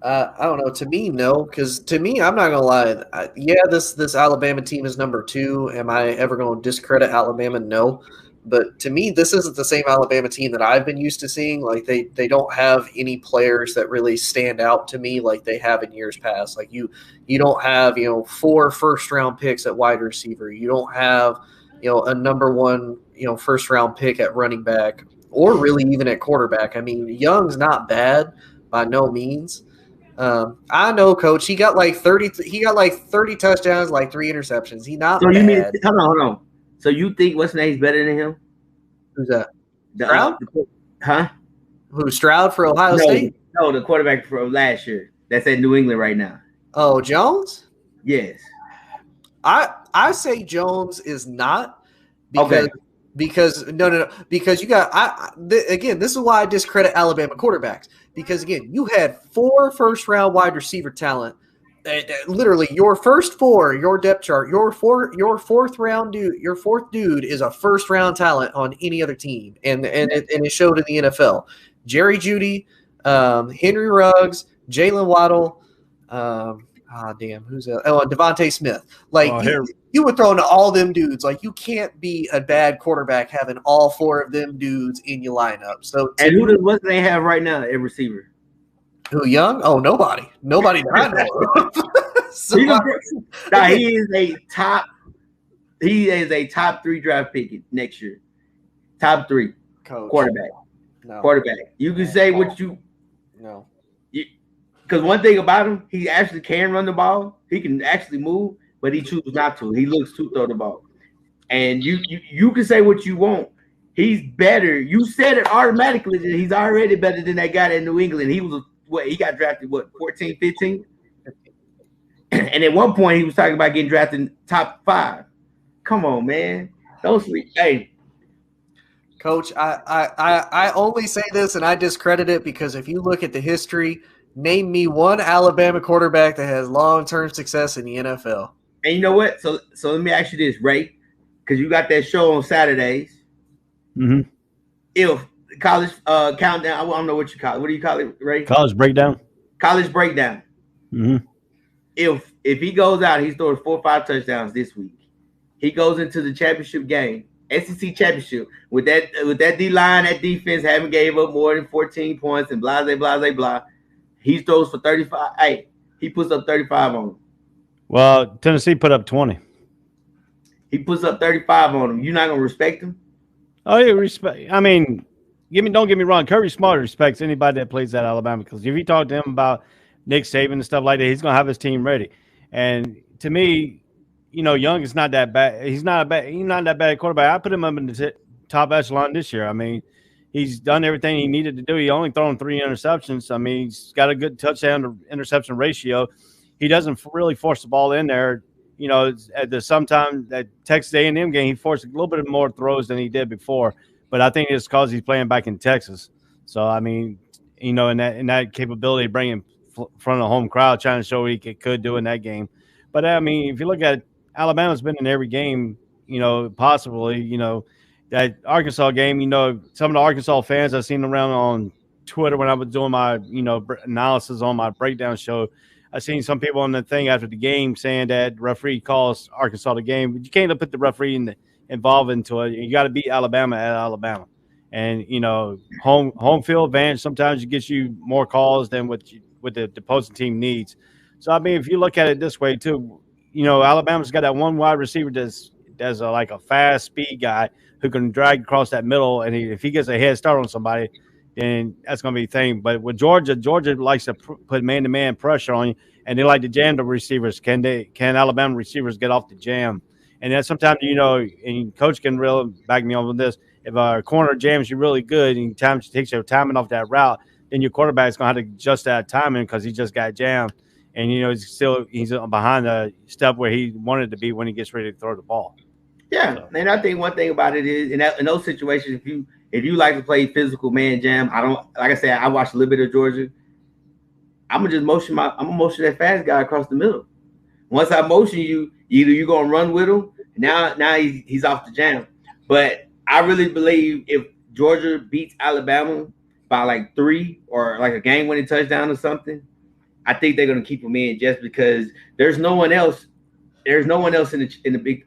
I don't know. To me, no, because to me, I'm not gonna lie. This Alabama team is number 2. Am I ever going to discredit Alabama? No, but to me, this isn't the same Alabama team that I've been used to seeing. Like they don't have any players that really stand out to me like they have in years past. Like you don't have 4 first-round picks at wide receiver. You don't have a number 1 first-round pick at running back, or really even at quarterback. I mean, Young's not bad by no means. I know, Coach. He got like 30. He got like 30 touchdowns, like 3 interceptions. He not. So bad. You mean? Hold on. So you think what's name's better than him? Who's that? Stroud? Huh? Who? Stroud for Ohio State? No, the quarterback from last year. That's at New England right now. Oh, Jones? Yes. I say Jones is not because no because you got again, this is why I discredit Alabama quarterbacks, because again, you had 4 first-round wide receiver talent. Literally your first 4, your depth chart, your fourth dude is a first-round talent on any other team, and it showed in the NFL. Jerry Jeudy, Henry Ruggs, Jalen Waddle, who's that? Oh, Devontae Smith. Like you were throwing to all them dudes. Like you can't be a bad quarterback having all 4 of them dudes in your lineup. So what do they have right now at receiver? Who, Young? Oh, nobody that I know of. He is a top 3 draft pick next year. Top 3 Coach. Quarterback. No. Quarterback. You can say what you no. Because one thing about him, he actually can run the ball. He can actually move, but he chooses not to. He looks to throw the ball. And you can say what you want. He's better. You said it automatically that he's already better than that guy in New England. He was he got drafted 14, 15? And at one point he was talking about getting drafted top 5. Come on, man. Don't sleep. Hey. Coach, I only say this and I discredit it because if you look at the history, name me one Alabama quarterback that has long-term success in the NFL. And you know what? So let me ask you this, Ray, because you got that show on Saturdays. Mm-hmm. If college countdown, I don't know what you call it. What do you call it, Ray? College breakdown. College breakdown. Mm-hmm. If he goes out, he's throwing 4 or 5 touchdowns this week. He goes into the championship game, SEC championship, with that D-line, that defense haven't gave up more than 14 points and blah, blah, blah, blah. He throws for 35. Hey, he puts up 35 on him. Well, Tennessee put up 20. He puts up 35 on him. You're not gonna respect him? Oh, yeah, respect. I mean, don't get me wrong. Kirby Smart respects anybody that plays at Alabama, because if you talk to him about Nick Saban and stuff like that, he's gonna have his team ready. And to me, Young is not that bad. He's not that bad quarterback. I put him up in the top echelon this year. I mean, he's done everything he needed to do. He only thrown 3 interceptions. I mean, he's got a good touchdown to interception ratio. He doesn't really force the ball in there. You know, at the sometime that Texas A&M game, he forced a little bit more throws than he did before. But I think it's because he's playing back in Texas. So I mean, you know, in that capability of bringing front of the home crowd, trying to show what he could do in that game. But I mean, if you look at it, Alabama's been in every game, you know, possibly, you know, that Arkansas game, you know, some of the Arkansas fans I've seen around on Twitter when I was doing my, you know, analysis on my breakdown show. I seen some people on the thing after the game saying that referee calls Arkansas the game, but you can't put the referee involved into it. You got to beat Alabama at Alabama, and you know, home field advantage sometimes it gets you more calls than what the opposing team needs. So I mean, if you look at it this way too, you know, Alabama's got that one wide receiver that's like a fast speed guy who can drag across that middle, and if he gets a head start on somebody, then that's going to be the thing. But with Georgia likes to put man-to-man pressure on you, and they like to jam the receivers. Can Alabama receivers get off the jam? And then sometimes, you know, and Coach can really back me up on this, if a corner jams you really good and takes your timing off that route, then your quarterback's going to have to adjust that timing because he just got jammed. And, you know, he's behind the step where he wanted to be when he gets ready to throw the ball. Yeah, so. And I think one thing about it is in those situations, if you like to play physical man jam, like I said, I watched a little bit of Georgia. I'm gonna motion that fast guy across the middle. Once I motion you, either you're gonna run with him. Now he's off the jam. But I really believe if Georgia beats Alabama by like 3 or like a game-winning touchdown or something, I think they're gonna keep him in just because there's no one else. There's no one else in the big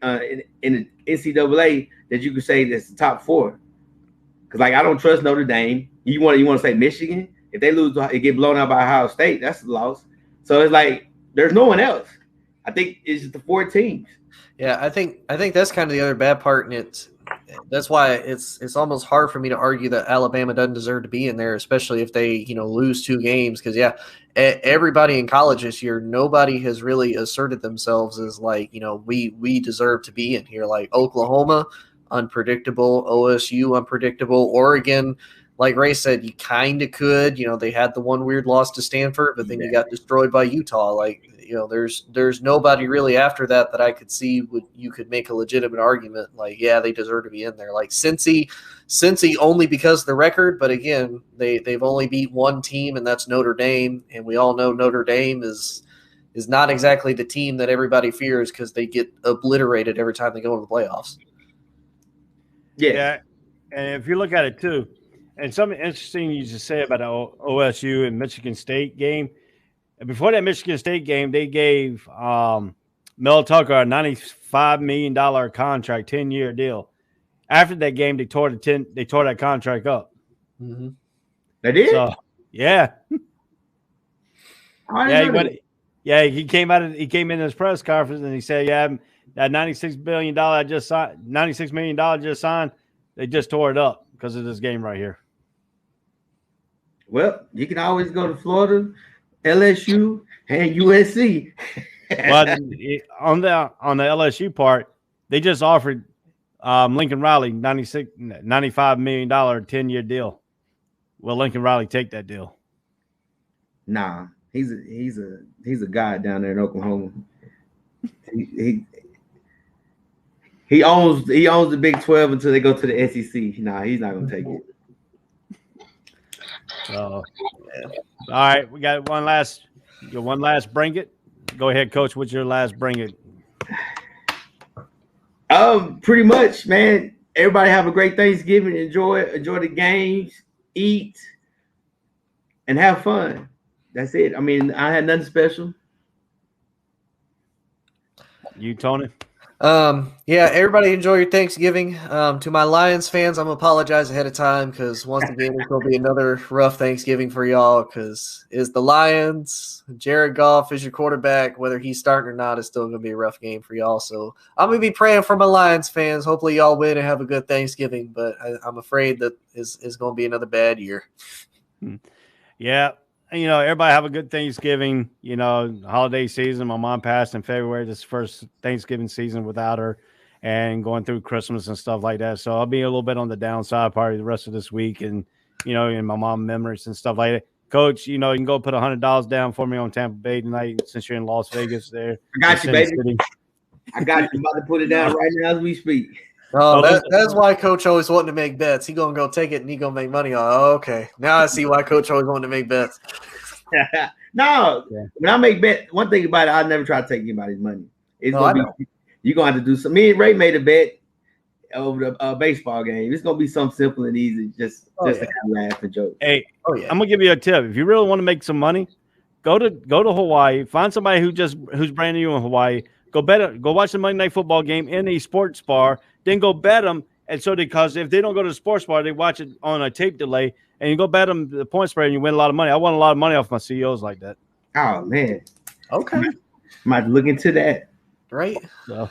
in the NCAA that you could say that's the top 4. Because like I don't trust Notre Dame. You want to say Michigan? If they lose, they get blown out by Ohio State. That's a loss. So it's like there's no one else. I think it's just the 4 teams. Yeah, I think that's kind of the other bad part, and that's why it's almost hard for me to argue that Alabama doesn't deserve to be in there, especially if they lose 2 games. Because everybody in college this year, nobody has really asserted themselves as like we deserve to be in here. Like Oklahoma, unpredictable. OSU, unpredictable. Oregon, like Ray said, you kind of could. They had the one weird loss to Stanford, but then you got destroyed by Utah. Like, there's nobody really after that I could see you could make a legitimate argument. Like, yeah, they deserve to be in there. Like Cincy only because of the record, but again, they've only beat one team, and that's Notre Dame, and we all know Notre Dame is not exactly the team that everybody fears because they get obliterated every time they go into the playoffs. Yeah, and if you look at it too, and something interesting you just say about the OSU and Michigan State game. Before that Michigan State game, they gave Mel Tucker a $95 million contract, 10-year deal. After that game, they tore that contract up. Mm-hmm. They did? So, yeah. He came in his press conference and he said, "Yeah, that $96 million I just signed, they just tore it up because of this game right here." Well, you can always go to Florida, LSU, and USC. But on the LSU part, they just offered Lincoln Riley $95 million 10-year deal. Will Lincoln Riley take that deal? Nah, he's a guy down there in Oklahoma. He owns the Big 12 until they go to the SEC. Nah, he's not gonna take it. So, all right, we got one last bring it. Go ahead, Coach. What's your last bring it? Pretty much, man. Everybody have a great Thanksgiving. Enjoy the games, eat, and have fun. That's it. I mean, I had nothing special. You, Tony? Yeah, everybody enjoy your Thanksgiving. To my Lions fans, I'm gonna apologize ahead of time because once again, it's gonna be another rough Thanksgiving for y'all because it's the Lions. Jared Goff is your quarterback. Whether he's starting or not, it's still gonna be a rough game for y'all. So I'm gonna be praying for my Lions fans. Hopefully y'all win and have a good Thanksgiving, but I'm afraid that is gonna be another bad year. Yeah. Everybody have a good Thanksgiving. Holiday season. My mom passed in February. This is the first Thanksgiving season without her. and going through Christmas and stuff like that. So I'll be a little bit on the downside probably the rest of this week, and in my mom memories and stuff like that. Coach, you can go put $100 down for me on Tampa Bay tonight since you're in Las Vegas. There, I got you, baby. City. I got you. I'm about to put it down right now as we speak. Oh, that's why Coach always wanting to make bets. He gonna go take it and he gonna make money on. Oh, okay, now I see why Coach always wanted to make bets. No, when I make bet, one thing about it, I never try to take anybody's money. It's gonna be you're gonna have to do some. Me and Ray made a bet over the baseball game. It's gonna be something simple and easy, just to kind of laugh and joke. Hey, I'm gonna give you a tip. If you really want to make some money, go to Hawaii. Find somebody who's brand new in Hawaii. Go watch the Monday Night Football game in a sports bar. Then go bet them. And so because if they don't go to the sports bar, they watch it on a tape delay. And you go bet them the point spread and you win a lot of money. I won a lot of money off my CEOs like that. Oh, man. Okay. I might look into that. Right. So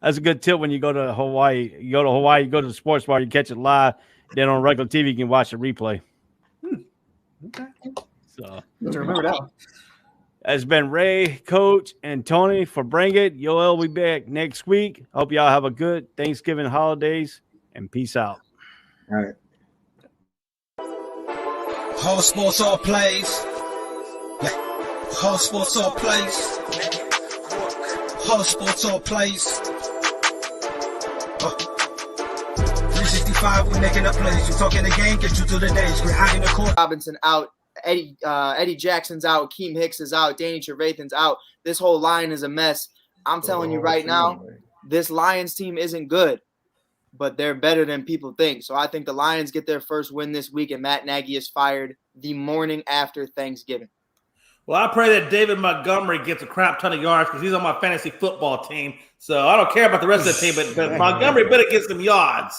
that's a good tip when you go to Hawaii. You go to the sports bar, you catch it live. Then on regular TV, you can watch the replay. Okay. So remember that. Has been Ray, Coach, and Tony for Bring It. Yoel will be back next week. Hope y'all have a good Thanksgiving holidays, and peace out. All right. Whole sports all plays. Whole sports all plays. Whole sports all plays. 365, we making up plays. You talking the game, get you to the days. We're high in the court. Robinson out. Eddie Jackson's out. Keem Hicks is out. Danny Trevathan's out. This whole line is a mess. I'm telling you right now, this Lions team isn't good, but they're better than people think. So I think the Lions get their first win this week, and Matt Nagy is fired the morning after Thanksgiving. Well, I pray that David Montgomery gets a crap ton of yards because he's on my fantasy football team. So I don't care about the rest of the team, but Montgomery better get some yards.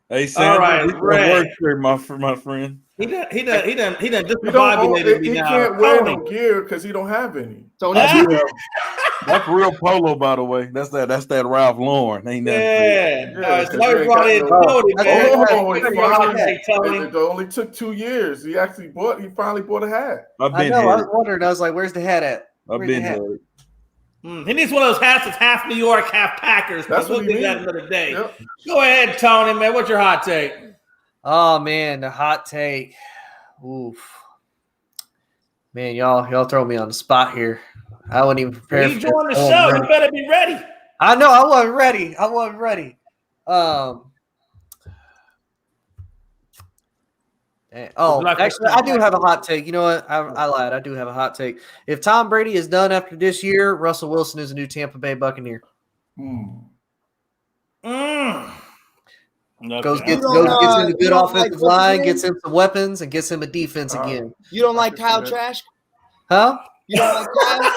Hey, Sam, all right, work here, my friend. He done discombobulated me now. He can't wear no gear because he don't have any. So that's real polo, by the way. That's that Ralph Lauren. Ain't that? So we brought in Tony, man. It only took 2 years. He finally bought a hat. I know. I was wondering. I was like, "Where's the hat at?" I've been here. He needs one of those hats that's half New York, half Packers. That's what we'll do that another day. Yep. Go ahead, Tony, man. What's your hot take? Oh man, the hot take. Oof. Man, y'all throw me on the spot here. I wasn't even prepared. You join the show. You better be ready. I know. I wasn't ready. Actually, I do have a hot take. You know what? I lied. I do have a hot take. If Tom Brady is done after this year, Russell Wilson is a new Tampa Bay Buccaneer. Goes gets him a good offensive line, gets him some weapons, and gets him a defense again. You don't like Kyle Trask? Huh? You don't like Kyle?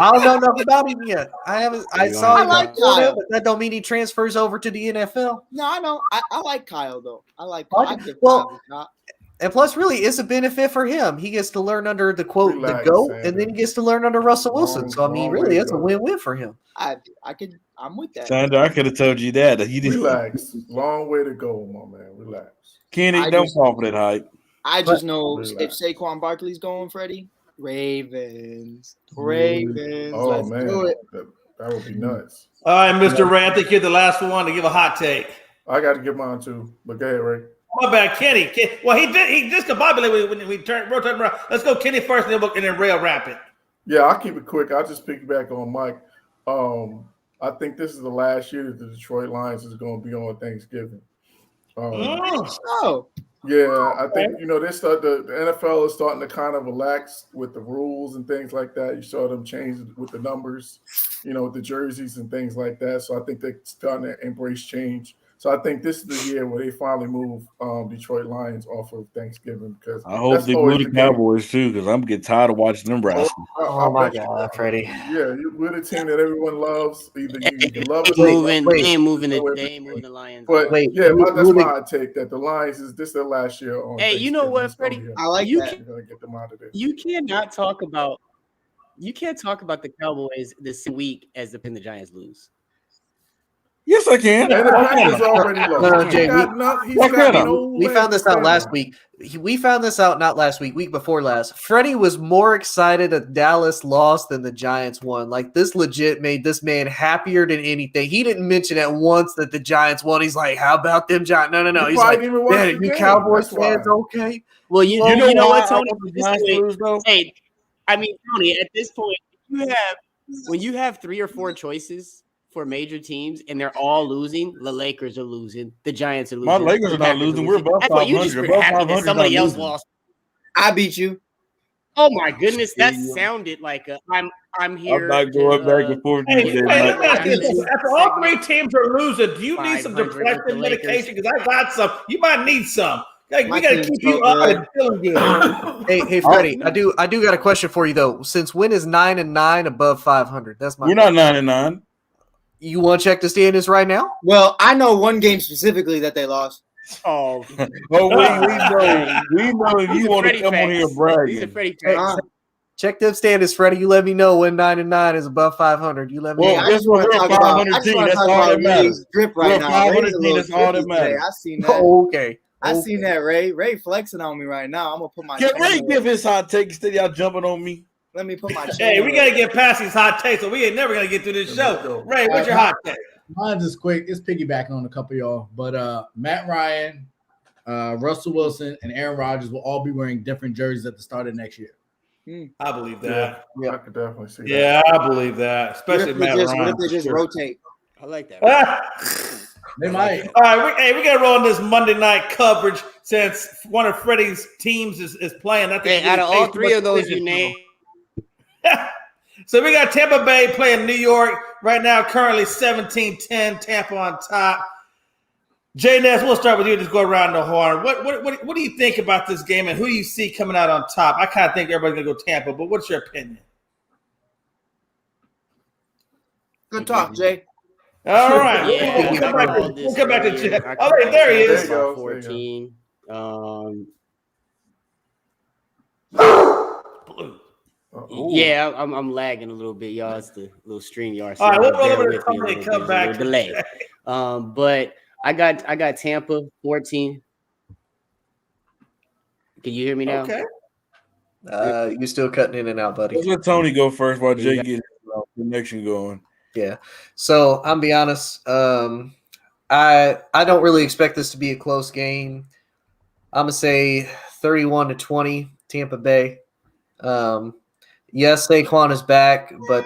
I don't know enough about him yet. I saw him like Kyle, but that don't mean he transfers over to the NFL. No, I know. I like Kyle though. I like Kyle. And plus, really, it's a benefit for him. He gets to learn under the quote, the GOAT, and then he gets to learn under Russell Wilson. So, I mean, really, it's a win-win for him. I'm with that. Sandra, I could have told you that. He didn't. Relax. Long way to go, my man. Relax. Kenny, don't fall for that hype. I just know if Saquon Barkley's going, Freddie, Ravens. Oh, Let's do it. That would be nuts. All right, Mr. Ray, I think you're the last one to give a hot take. I got to give mine too. But go ahead, Ray. My bad, Kenny. Well, he discombobulated when we rotated around. Let's go Kenny first, and then Ray will wrap it. Yeah, I'll keep it quick. I'll just piggyback on Mike. I think this is the last year that the Detroit Lions is going to be on Thanksgiving. Yeah, I think, the NFL is starting to kind of relax with the rules and things like that. You saw them change with the numbers, with the jerseys and things like that. So I think they're starting to embrace change. So I think this is the year where they finally move Detroit Lions off of Thanksgiving. Because I hope they move the Cowboys too, because I'm getting tired of watching them wrestle. Oh my God, Freddie! Yeah, we're the team that everyone loves. Either you can love it. They ain't moving the Lions. But that's my hot take that the Lions is their last year on. Hey, you know what, Freddie? I like you. That. Get them out of there. You can't talk about the Cowboys this week as the Giants lose. Yes, I can. And the Why can't Packers I? already No, lost. Jay, He's Why got can't I? no we leg found to this out stand last on. week. We found this out not last week, week before last. Freddie was more excited that Dallas lost than the Giants won. Like, this legit made this man happier than anything. He didn't mention at once that the Giants won. He's like, how about them Giants? No. He He's probably like, didn't even watch man, the you game. Cowboys That's why. fans okay? Well, you You know know what, why I Tony? want the At this Giants to point- lose, though? Hey, I mean, Tony, at this point, when you have 3 or 4 choices for major teams and they're all losing, the Lakers are losing, the Giants are losing. My Lakers the are not Packers losing. We're above That's why you just 500. were Above happy 500 that is somebody not else losing. lost. I beat you. Oh my goodness, that Yeah. sounded like I'm here. I'm not going back and forth. Hey, with hey, you, let Mike. me ask you this. After all 3 teams are losing, do you need some 500 with the depression Lakers. medication? Because I got some. You might need some. Like, we My got to team's keep you so up good. and feeling good. Hey, Freddie, I do got a question for you though. Since when is 9-9 above 500? That's my We're not 9-9. You want to check the standings right now? Well, I know one game specifically that they lost. Oh, Oh, we know if These you are want to Freddie come on here facts. These are bragging. Freddie Hey, facts. check them standings, Freddie. You let me know when 9-9 is above 500. You let me Well, know. I just want to talk about. I just want to talk about Ray's drip right We're a now. 500 Ray's a team, little that's all that drippy today. matters. I seen that. Okay. I seen that, Ray. Ray flexing on me right now. I'm gonna put my. Can chain Ray away. give his hot take instead of y'all jumping on me? Let me put my. Chain Hey, we away. got to get past these hot takes, or we ain't never going to get through this show. Ray, what's your hot take? Mine's is quick. It's piggybacking on a couple of y'all, but Matt Ryan, Russell Wilson, and Aaron Rodgers will all be wearing different jerseys at the start of next year. I believe that. Yeah, I could definitely see that. Yeah, I believe that. Especially Matt What Ryan. if they just rotate? I like that. They might. All right, we got to roll on this Monday night coverage since one of Freddie's teams is playing. I think Hey, out of all 3 of those you named, so we got Tampa Bay playing New York right now, currently 17-10, Tampa on top. Jay Ness, we'll start with you. Just go around the horn. What do you think about this game, and who do you see coming out on top? I kind of think everybody's gonna go Tampa, but what's your opinion? Good talk, Jay. All right, yeah, we'll come I back called to this Jay. earlier. All right, there he is. There you go. 14. Yeah, I'm lagging a little bit, y'all. It's the little stream yard. All right, we'll roll bear over with to me a Tony little and come bit. There's a back. little delay. But I got Tampa 14. Can you hear me now? Okay. You still cutting in and out, buddy. Let's let Tony go first while Jay gets his connection going. Yeah. So I'm be honest. I don't really expect this to be a close game. I'm gonna say 31-20, Tampa Bay. Yes, Saquon is back, but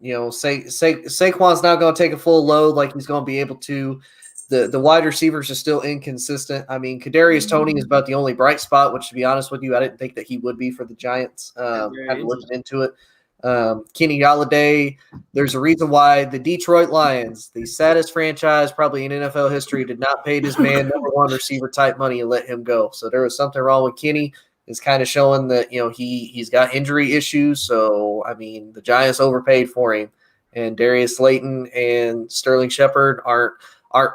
Saquon's not going to take a full load like he's going to be able to. The wide receivers are still inconsistent. I mean, Kadarius Toney is about the only bright spot, which, to be honest with you, I didn't think that he would be for the Giants. After looking into it, Kenny Golladay. There's a reason why the Detroit Lions, the saddest franchise probably in NFL history, did not pay this man number 1 receiver type money and let him go. So there was something wrong with Kenny. It's kind of showing that he's got injury issues. So I mean, the Giants overpaid for him, and Darius Slayton and Sterling Shepard aren't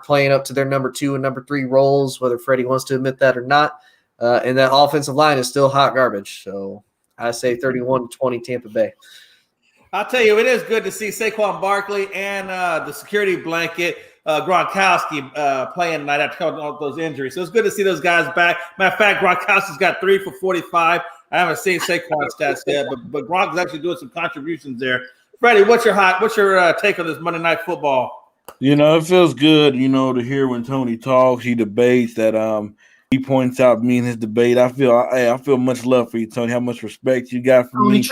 playing up to their number 2 and number 3 roles, whether Freddie wants to admit that or not. And that offensive line is still hot garbage. So I say 31-20 Tampa Bay. I'll tell you, it is good to see Saquon Barkley and the security blanket Gronkowski playing tonight after coming off those injuries. So it's good to see those guys back. Matter of fact, Gronkowski's got 3 for 45. I haven't seen Saquon's stats yet, but Gronk is actually doing some contributions there. Freddie, what's your take on this Monday Night Football? It feels good, to hear when Tony talks, he debates that he points out me in his debate. I feel much love for you, Tony, how much respect you got for me.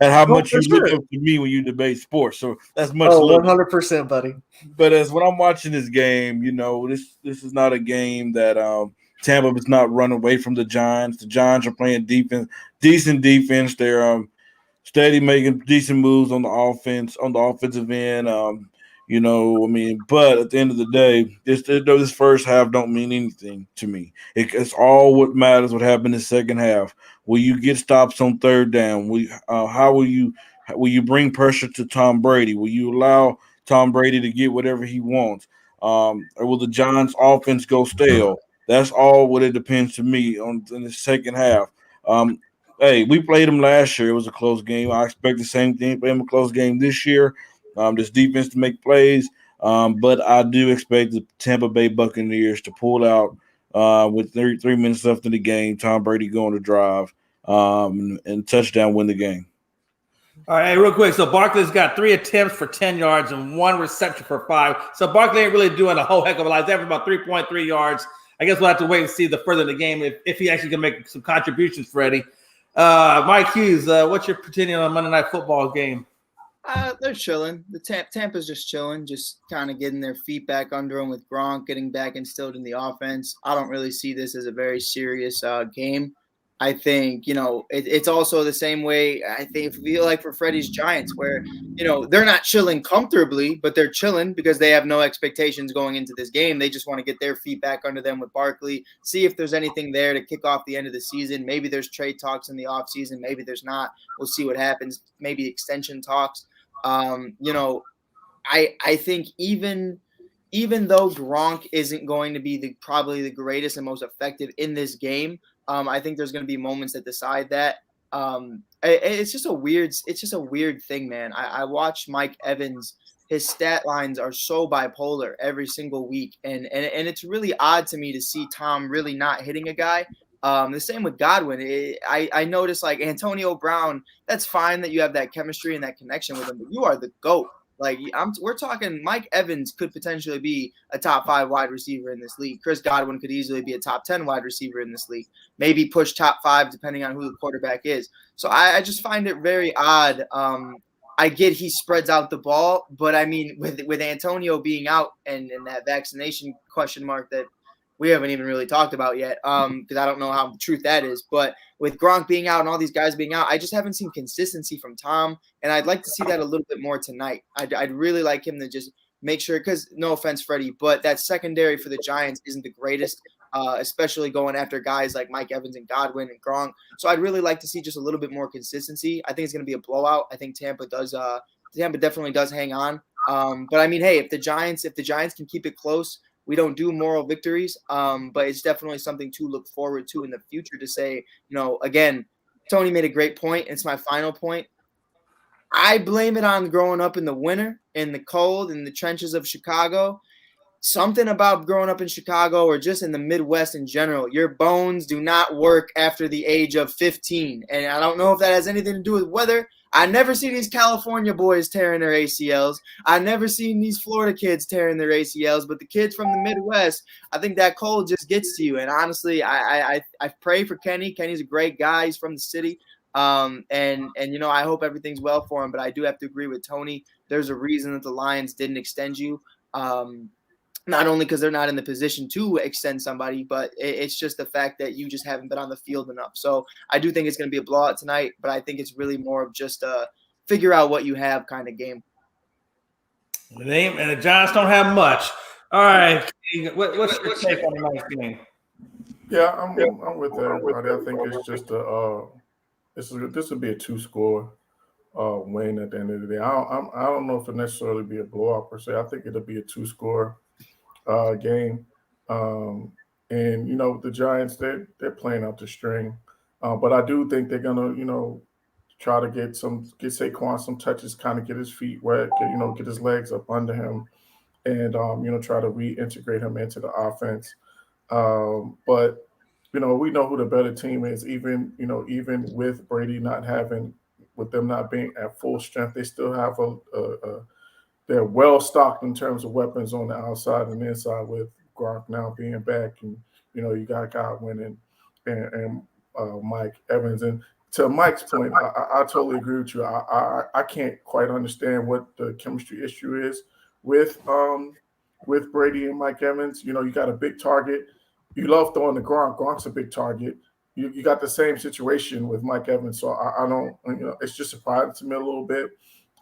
And how much you look up to me when you debate sports. So that's much love. 100%, buddy. But as when I'm watching this game, this is not a game that Tampa is not running away from the Giants. The Giants are playing decent defense. They're steady making decent moves on the offensive end. But at the end of the day, this first half don't mean anything to me. It's all what matters. What happened in the second half? Will you get stops on third down? How will you bring pressure to Tom Brady? Will you allow Tom Brady to get whatever he wants? Or will the Giants' offense go stale? That's all what it depends to me in the second half. Hey, we played them last year. It was a close game. I expect the same thing. Play them a close game this year. This defense to make plays. But I do expect the Tampa Bay Buccaneers to pull out with 3 minutes left in the game. Tom Brady going to drive and touchdown win the game. All right, real quick. So Barkley's got 3 attempts for 10 yards and 1 reception for 5. So Barkley ain't really doing a whole heck of a lot. He's averaging about 3.3 yards. I guess we'll have to wait and see the further in the game if he actually can make some contributions, Freddie. Mike Hughes, what's your opinion on Monday Night Football game? They're chilling. The Tampa's just chilling, just kind of getting their feet back under them with Gronk getting back instilled in the offense. I don't really see this as a very serious game. I think, it's also the same way I feel like for Freddie's Giants where, they're not chilling comfortably, but they're chilling because they have no expectations going into this game. They just want to get their feet back under them with Barkley, see if there's anything there to kick off the end of the season. Maybe there's trade talks in the offseason. Maybe there's not. We'll see what happens. Maybe extension talks. I think even though Gronk isn't going to be probably the greatest and most effective in this game, I think there's going to be moments that decide that. It's just a weird thing, man. I watch Mike Evans. His stat lines are so bipolar every single week, and it's really odd to me to see Tom really not hitting a guy. The same with Godwin. I noticed like Antonio Brown. That's fine that you have that chemistry and that connection with him, but you are the GOAT. Like we're talking, Mike Evans could potentially be a top 5 wide receiver in this league. Chris Godwin could easily be a top 10 wide receiver in this league. Maybe push top 5 depending on who the quarterback is. So I just find it very odd. I get he spreads out the ball, but I mean with Antonio being out and that vaccination question mark that we haven't even really talked about yet, because I don't know how true that is. But with Gronk being out and all these guys being out, I just haven't seen consistency from Tom, and I'd like to see that a little bit more tonight. I'd really like him to just make sure, because no offense, Freddie, but that secondary for the Giants isn't the greatest, especially going after guys like Mike Evans and Godwin and Gronk. So I'd really like to see just a little bit more consistency. I think it's going to be a blowout. I think Tampa definitely does hang on. But I mean, hey, if the Giants can keep it close, we don't do moral victories, but it's definitely something to look forward to in the future to say, again, Tony made a great point. It's my final point. I blame it on growing up in the winter, in the cold, in the trenches of Chicago. Something about growing up in Chicago or just in the Midwest in general, your bones do not work after the age of 15. And I don't know if that has anything to do with weather. I never see these California boys tearing their ACLs. I never seen these Florida kids tearing their ACLs, but the kids from the Midwest, I think that cold just gets to you. And honestly, I pray for Kenny. Kenny's a great guy. He's from the city. And I hope everything's well for him, but I do have to agree with Tony. There's a reason that the Lions didn't extend you. Not only because they're not in the position to extend somebody, but it's just the fact that you just haven't been on the field enough. So I do think it's going to be a blowout tonight, but I think it's really more of just a figure out what you have kind of game. And the Giants don't have much. All right. What's your take on the next game? Yeah, I'm with everybody. I think it's just this would be a 2-score win at the end of the day. I don't know if it'll necessarily be a blowout per se. I think it'll be a 2-score game. And the Giants, they're playing out the string. But I do think they're gonna, try to get Saquon some touches, kind of get his feet wet, get his legs up under him, and try to reintegrate him into the offense. But we know who the better team is. Even with Brady with them not being at full strength, they still have they're well stocked in terms of weapons on the outside and inside with Gronk now being back, and you got Godwin and Mike Evans. And to Mike's point, I totally agree with you. I can't quite understand what the chemistry issue is with Brady and Mike Evans. You got a big target. You love throwing the Gronk. Gronk's a big target. You got the same situation with Mike Evans, so I don't. It's just surprising to me a little bit.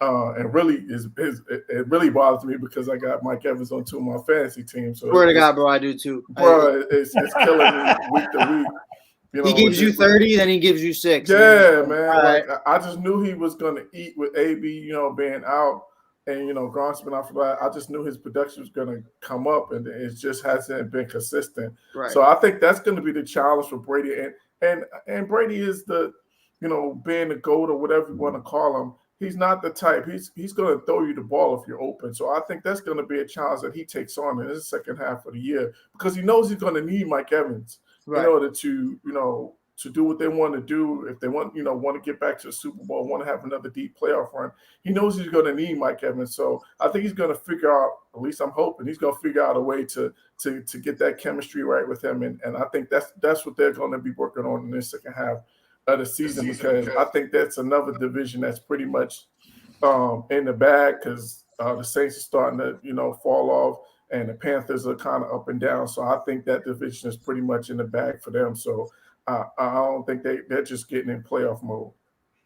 And really it really bothers me because I got Mike Evans on 2 of my fantasy teams. So swear to God, bro, I do too. Bro, it's killing me week to week. He gives you 30, then he gives you 6. Yeah, man. Like I just knew he was gonna eat with AB, being out, and Gronk's been out for that. I just knew his production was gonna come up, and it just hasn't been consistent. Right. So I think that's gonna be the challenge for Brady, and Brady is the, being the GOAT or whatever you want to call him. He's not the type. He's going to throw you the ball if you're open. So I think that's going to be a challenge that he takes on in the second half of the year because he knows he's going to need Mike Evans in order to, to do what they want to do. If they want to get back to the Super Bowl, want to have another deep playoff run, he knows he's going to need Mike Evans. So I think he's going to figure out, at least I'm hoping, he's going to figure out a way to get that chemistry right with him. And I think that's what they're going to be working on in this second half of the season because I think that's another division that's pretty much in the bag because the Saints are starting to, fall off and the Panthers are kind of up and down. So I think that division is pretty much in the bag for them. So I don't think they're just getting in playoff mode.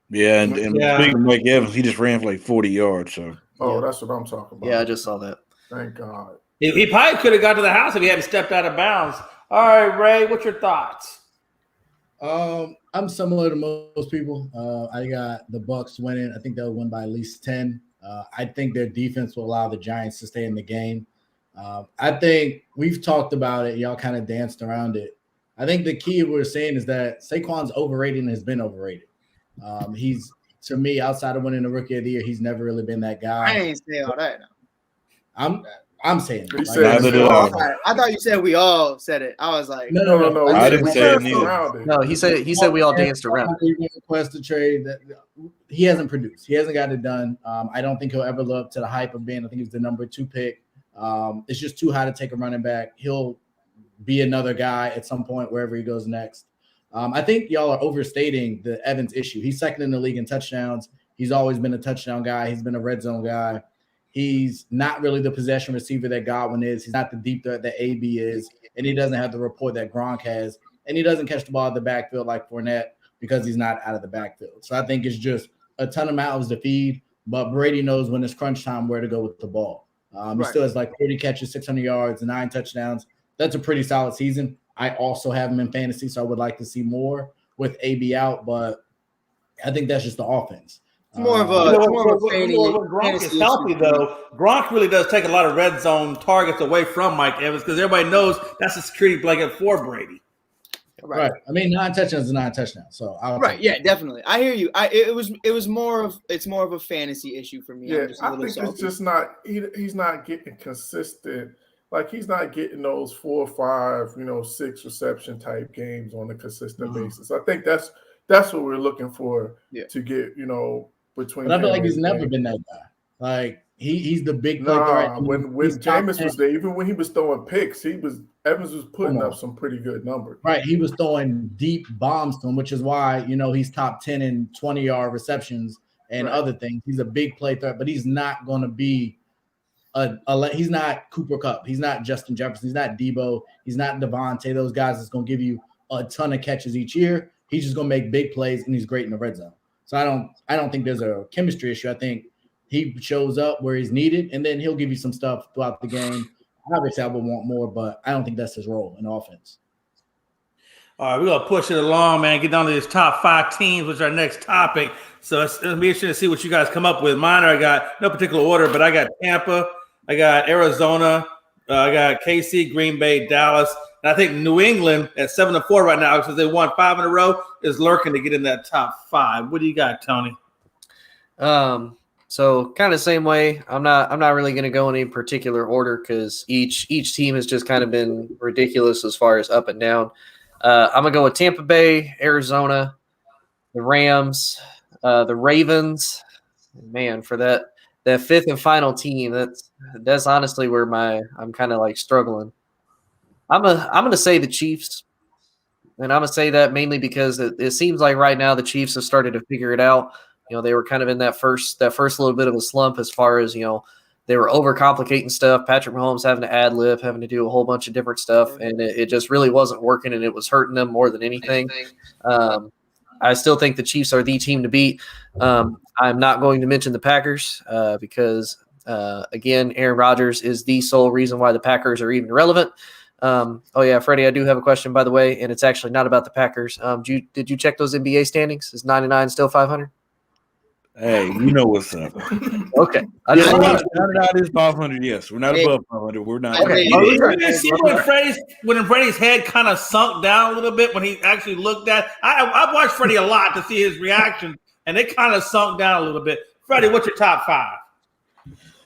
Yeah, and speaking of Mike Evans, he just ran for like 40 yards. So that's what I'm talking about. Yeah, I just saw that. Thank God. He probably could have got to the house if he hadn't stepped out of bounds. All right, Ray, what's your thoughts? I'm similar to most people. I got the Bucs winning. I think they'll win by at least 10. I think their defense will allow the Giants to stay in the game. I think we've talked about it. Y'all kind of danced around it. I think the key we're saying is that Saquon's overrated and has been overrated. He's, to me, outside of winning the Rookie of the Year, he's never really been that guy. I ain't saying all that. I'm saying it. I thought you said we all said it. I was like, no. I didn't say it neither. No, he said we all danced around. Request a trade that he hasn't produced. He hasn't got it done. I don't think he'll ever live up to the hype of being. I think he's the number 2 pick. It's just too high to take a running back. He'll be another guy at some point wherever he goes next. I think y'all are overstating the Evans issue. He's second in the league in touchdowns. He's always been a touchdown guy. He's been a red zone guy. He's not really the possession receiver that Godwin is. He's not the deep threat that AB is. And he doesn't have the rapport that Gronk has. And he doesn't catch the ball at the backfield like Fournette because he's not out of the backfield. So I think it's just a ton of mouths to feed. But Brady knows when it's crunch time where to go with the ball. He still has like 30 catches, 600 yards, 9 touchdowns. That's a pretty solid season. I also have him in fantasy, so I would like to see more with AB out. But I think that's just the offense. It's more of a Gronk is healthy, though. Gronk really does take a lot of red zone targets away from Mike Evans because everybody knows that's a security blanket for Brady. Right. I mean, 9 touchdowns is 9 touchdowns. So yeah, definitely. I hear you. It's more of a fantasy issue for me. Yeah, I think it's just not. He's not getting consistent. Like he's not getting those 4 or 5, 6 reception type games on a consistent basis. I think that's what we're looking for to get. Between. But I feel like he's never been that guy. Like he's the big play. When Jameis was there, even when he was throwing picks, Evans was putting up some pretty good numbers. Right, he was throwing deep bombs to him, which is why he's top 10 in 20-yard receptions and other things. He's a big play threat, but he's not going to be he's not Cooper Kupp. He's not Justin Jefferson. He's not Debo. He's not Devontae. Those guys that's going to give you a ton of catches each year. He's just going to make big plays, and he's great in the red zone. So I don't think there's a chemistry issue. I think he shows up where he's needed, and then he'll give you some stuff throughout the game. Obviously, I would want more, but I don't think that's his role in offense. All right, we're going to push it along, man. Get down to these top 5 teams, which is our next topic. So it's going to be interesting to see what you guys come up with. Mine I got no particular order, but I got Tampa, I got Arizona, I got KC, Green Bay, Dallas. And I think New England at 7-4 right now, because they won 5 in a row, is lurking to get in that top 5. What do you got, Tony? So kind of same way. I'm not really going to go in any particular order because each team has just kind of been ridiculous as far as up and down. I'm gonna go with Tampa Bay, Arizona, the Rams, the Ravens. Man, for that 5th and final team, that's honestly where I'm kind of like struggling. I'm gonna say the Chiefs, and I'm gonna say that mainly because it seems like right now the Chiefs have started to figure it out. They were kind of in that first little bit of a slump as far as they were overcomplicating stuff. Patrick Mahomes having to ad-lib, having to do a whole bunch of different stuff, and it just really wasn't working, and it was hurting them more than anything. I still think the Chiefs are the team to beat. I'm not going to mention the Packers because, again, Aaron Rodgers is the sole reason why the Packers are even relevant. Oh, yeah, Freddie, I do have a question, by the way, and it's actually not about the Packers. Did you check those NBA standings? Is 99 still 500? Hey, you know what's up. Okay. 99 is 500, yes. We're not above 500. We're not. Okay. You see when Freddie's head kind of sunk down a little bit when he actually looked at – I've watched Freddie a lot to see his reaction, and it kind of sunk down a little bit. Freddie, what's your top 5?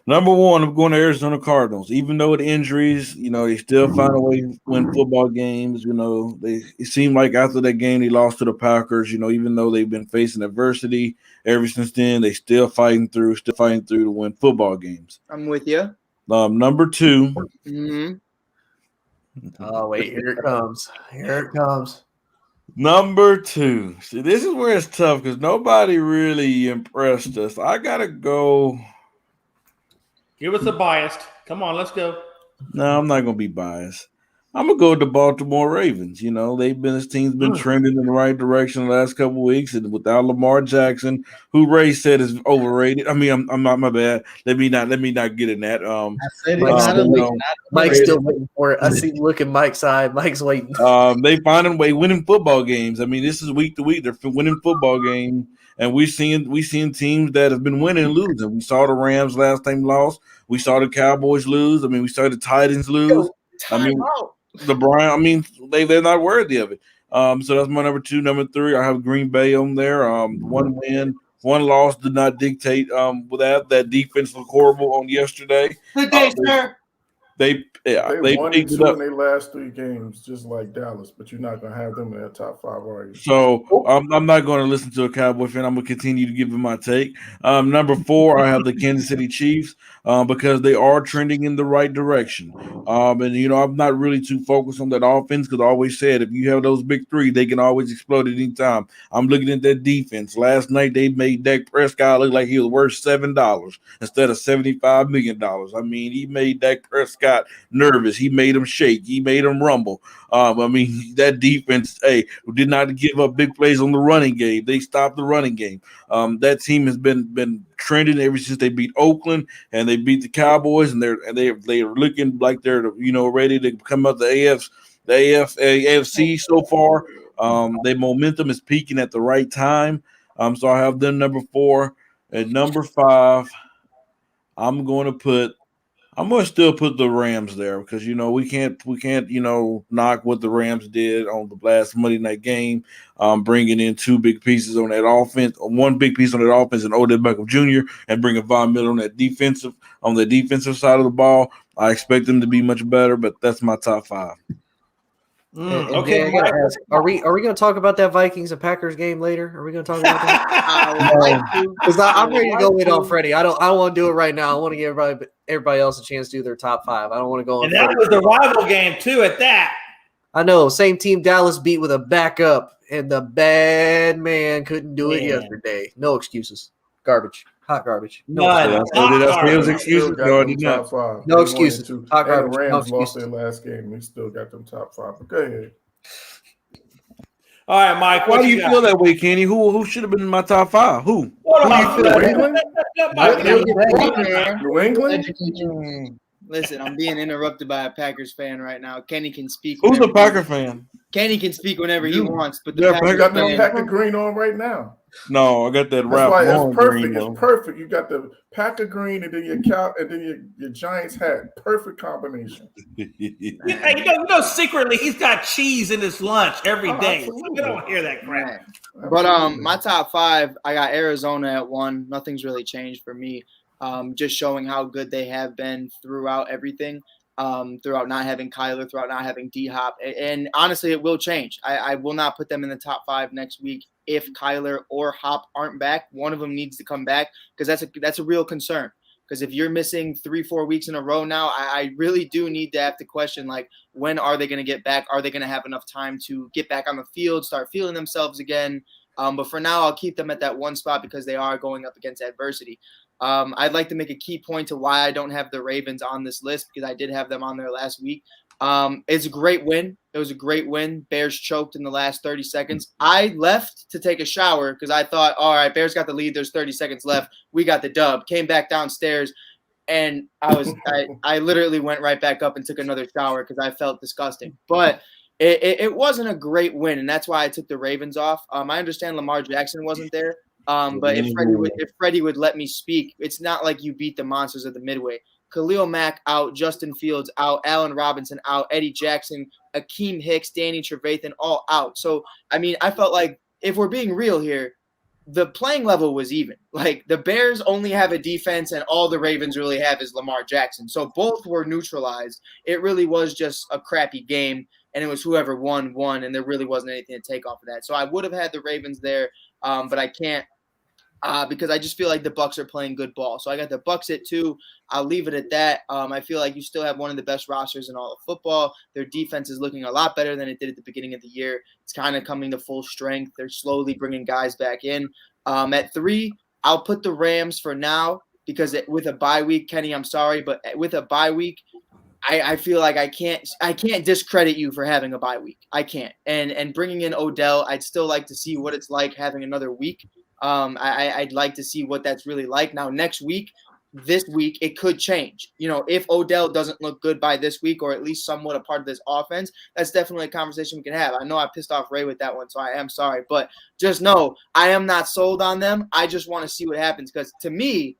Number 1, I'm going to Arizona Cardinals. Even though with injuries, they still find a way to win football games. It seemed like after that game they lost to the Packers. Even though they've been facing adversity ever since then, they still fighting through to win football games. I'm with you. Number 2. Mm-hmm. Oh wait, here it comes. Here it comes. Number 2. See, this is where it's tough because nobody really impressed us. I gotta go. Give us a biased. Come on, let's go. No, I'm not gonna be biased. I'm gonna go with the Baltimore Ravens. This team's been trending in the right direction the last couple of weeks, and without Lamar Jackson, who Ray said is overrated. I mean, I'm not my bad. Let me not get in that. I said it's Mike's still waiting for it. I see look at Mike's eye. Mike's waiting. They find a way winning football games. I mean, this is week to week. They're winning football games, and we seeing teams that have been winning and losing. We saw the Rams last time lost. We saw the Cowboys lose. I mean, we saw the Titans lose. They're not worthy of it. So that's my number 2. Number 3, I have Green Bay on there. 1 win, 1 loss did not dictate with that defense looked horrible on yesterday. Good day, sir. They won 2 in their last 3 games, just like Dallas, but you're not going to have them in their top 5, are you? So I'm not going to listen to a Cowboy fan. I'm going to continue to give him my take. Number 4, I have the Kansas City Chiefs because they are trending in the right direction. And I'm not really too focused on that offense because I always said if you have those big 3, they can always explode at any time. I'm looking at that defense. Last night they made Dak Prescott look like he was worth $7 instead of $75 million. I mean, he made Dak Prescott nervous. He made him shake. He made him rumble. That defense, did not give up big plays on the running game. They stopped the running game. That team has been trending ever since they beat Oakland and they beat the Cowboys, and they're looking like they're ready to come out the AFC so far. Their momentum is peaking at the right time. So I have them number 4. At number 5, I'm going to still put the Rams there because we can't knock what the Rams did on the last Monday night game, bringing in 2 big pieces on that offense, 1 big piece on that offense, and Odell Beckham Jr. and bringing Von Miller on the defensive side of the ball. I expect them to be much better, but that's my top 5. Okay, I gotta ask, are we going to talk about that Vikings and Packers game later? Are we going to talk about that? Because I'm ready to go in on Freddie. I don't want to do it right now. I want to give everybody else a chance to do their top 5. I don't want to go on. And that was the rival game too. At that, I know. Same team Dallas beat with a backup, and the bad man couldn't do it yesterday. No excuses. Garbage. Hot garbage. No excuses. No excuses. Hot garbage. The Rams no lost excuses. their last game. We still got them top 5. But go ahead. All right, Mike. Why do you feel that way, Kenny? Who should have been in my top 5? Who? New England? Listen, I'm being interrupted by a Packers fan right now. Kenny can speak. Who's a Packer fan? Kenny can speak whenever he wants, but you got the Packer green on right now. No, I got that That's why it's perfect. Green, it's perfect. You got the Packer green and then your cow and then your Giants hat. Perfect combination. Secretly he's got cheese in his lunch every day. Absolutely. You don't hear that crap. But my top 5, I got Arizona at 1. Nothing's really changed for me. Just showing how good they have been throughout everything. Throughout not having Kyler, throughout not having D-Hop. And honestly, it will change. I will not put them in the top 5 next week if Kyler or Hop aren't back. One of them needs to come back because that's a real concern. Because if you're missing 3-4 weeks in a row now, I really do need to have to question, like, when are they going to get back? Are they going to have enough time to get back on the field, start feeling themselves again? But for now, I'll keep them at that 1 spot because they are going up against adversity. I'd like to make a key point to why I don't have the Ravens on this list because I did have them on there last week. It's a great win. It was a great win. Bears choked in the last 30 seconds. I left to take a shower because I thought, all right, Bears got the lead. There's 30 seconds left. We got the dub. Came back downstairs, and I literally went right back up and took another shower because I felt disgusting. But it wasn't a great win, and that's why I took the Ravens off. I understand Lamar Jackson wasn't there. But if Freddie would let me speak, it's not like you beat the monsters of the Midway. Khalil Mack out, Justin Fields out, Allen Robinson out, Eddie Jackson, Akeem Hicks, Danny Trevathan all out. So, I mean, I felt like if we're being real here, the playing level was even. Like the Bears only have a defense and all the Ravens really have is Lamar Jackson. So both were neutralized. It really was just a crappy game, and it was whoever won, and there really wasn't anything to take off of that. So I would have had the Ravens there, but I can't because I just feel like the Bucs are playing good ball. So I got the Bucs at 2. I'll leave it at that. I feel like you still have one of the best rosters in all of football. Their defense is looking a lot better than it did at the beginning of the year. It's kind of coming to full strength. They're slowly bringing guys back in. At 3, I'll put the Rams for now because with a bye week, Kenny, I'm sorry, but with a bye week, I feel like I can't discredit you for having a bye week. I can't. And bringing in Odell, I'd still like to see what it's like having another week. I'd like to see what that's really like. Now, this week, it could change. If Odell doesn't look good by this week or at least somewhat a part of this offense, that's definitely a conversation we can have. I know I pissed off Ray with that one, so I am sorry. But just know I am not sold on them. I just want to see what happens because to me,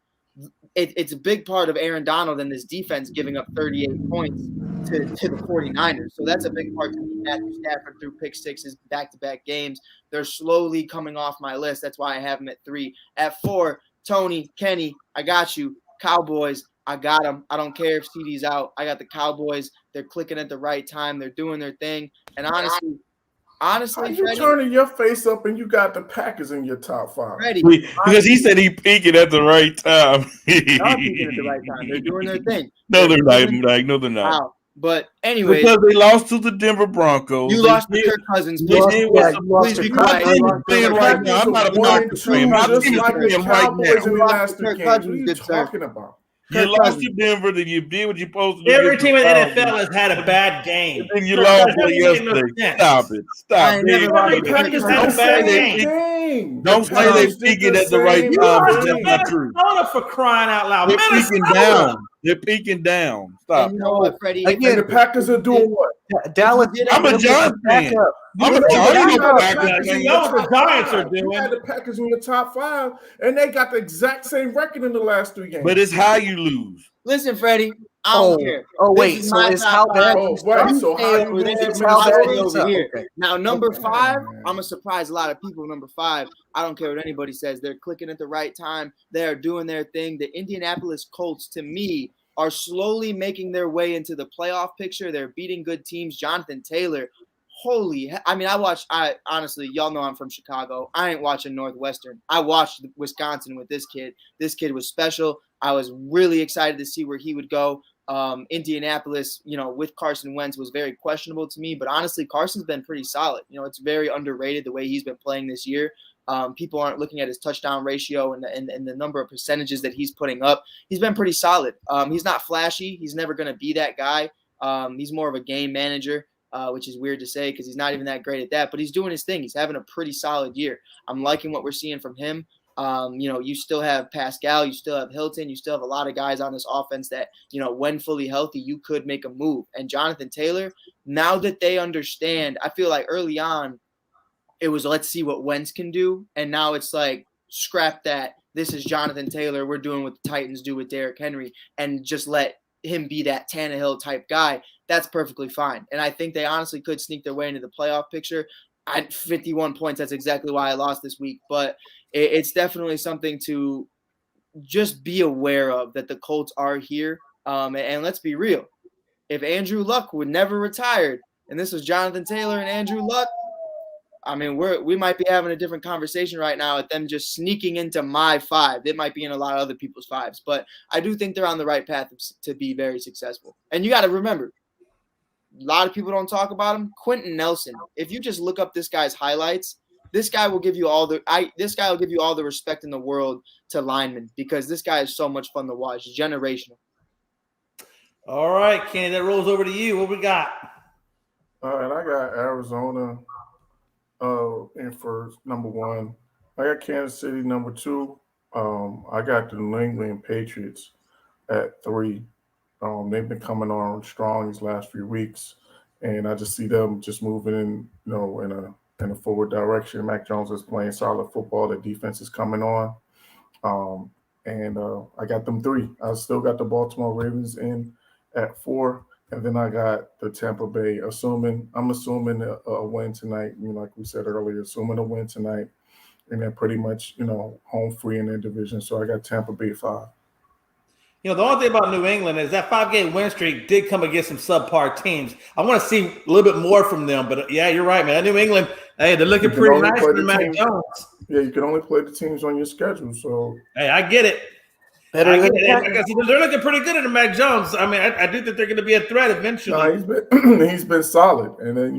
it's a big part of Aaron Donald and this defense giving up 38 points to the 49ers. So that's a big part to me. Matthew Stafford threw pick sixes back-to-back games. They're slowly coming off my list. That's why I have them at 3. At 4, Tony, Kenny, I got you. Cowboys, I got them. I don't care if CD's out. I got the Cowboys. They're clicking at the right time. They're doing their thing. And honestly, how you turning your face up and you got the Packers in your top 5? Ready. Because he said he peaking at the right time. Y'all peaking at the right time. They're doing their thing. No, they're not. Like, no, they're not. Wow. But anyway, because they lost to the Denver Broncos. You lost to Kirk Cousins. Please be quiet. Right now. I'm not a Broncos fan. I'm just like the Cowboys in the last 2 games. What are you talking about? You lost to Denver, then you did what you're supposed to do. Every team in the NFL has had a bad game. And you lost yesterday. Stop it. Stop it. Packers had a bad game. Don't say they're peaking at the right time. That's not true. For crying out loud. They're peaking down. They're peaking down. Stop. You know what, Freddie? Again, the Packers are doing what? Dallas. I'm a Giants fan. I'm a Giants fan. You know what the Giants are doing. You had the Packers in your top 5, and they got the exact same record in the last 3 games. But it's how you lose. Listen, Freddie. I don't care. Oh, wait. So it's how bad. So how you lose over here. Okay. Now, number 5, I'm going to surprise a lot of people. Number 5, I don't care what anybody says. They're clicking at the right time. They're doing their thing. The Indianapolis Colts, to me, are slowly making their way into the playoff picture. They're beating good teams. Jonathan Taylor, I honestly, y'all know I'm from Chicago. I ain't watching Northwestern. I watched Wisconsin with this kid. This kid was special. I was really excited to see where he would go. Indianapolis, with Carson Wentz was very questionable to me, but honestly, Carson's been pretty solid. It's very underrated the way he's been playing this year. People aren't looking at his touchdown ratio and the number of percentages that he's putting up. He's been pretty solid. He's not flashy. He's never going to be that guy. He's more of a game manager, which is weird to say because he's not even that great at that. But he's doing his thing. He's having a pretty solid year. I'm liking what we're seeing from him. You still have Pascal. You still have Hilton. You still have a lot of guys on this offense that, when fully healthy, you could make a move. And Jonathan Taylor, now that they understand, I feel like early on, it was let's see what Wentz can do. And now it's like, scrap that. This is Jonathan Taylor. We're doing what the Titans do with Derrick Henry and just let him be that Tannehill type guy. That's perfectly fine. And I think they honestly could sneak their way into the playoff picture. At 51 points, that's exactly why I lost this week. But it's definitely something to just be aware of that the Colts are here. And let's be real. If Andrew Luck would never retired and this was Jonathan Taylor and Andrew Luck, I mean, we might be having a different conversation right now at them just sneaking into my 5. It might be in a lot of other people's 5s, but I do think they're on the right path to be very successful. And you got to remember, a lot of people don't talk about him. Quentin Nelson. If you just look up this guy's highlights, this guy will give you all the respect in the world to linemen because this guy is so much fun to watch. Generational. All right, Kenny, that rolls over to you. What we got? All right, I got Arizona in for number 1. I got Kansas City number 2. I got the New England Patriots at 3. They've been coming on strong these last few weeks, and I just see them just moving in, in a forward direction. Mac Jones is playing solid football. The defense is coming on, and I got them 3. I still got the Baltimore Ravens in at 4. And then I got the Tampa Bay, I'm assuming a win tonight. Like we said earlier, assuming a win tonight and they're pretty much, home free in their division. So I got Tampa Bay 5. The only thing about New England is that 5-game win streak did come against some subpar teams. I want to see a little bit more from them, but yeah, you're right, man. New England, hey, they're looking pretty nice with Mac Jones. Yeah, you can only play the teams on your schedule. So hey, I get it. They're looking pretty good at Mac Jones. I mean, I do think they're going to be a threat eventually. No, he's been solid, and then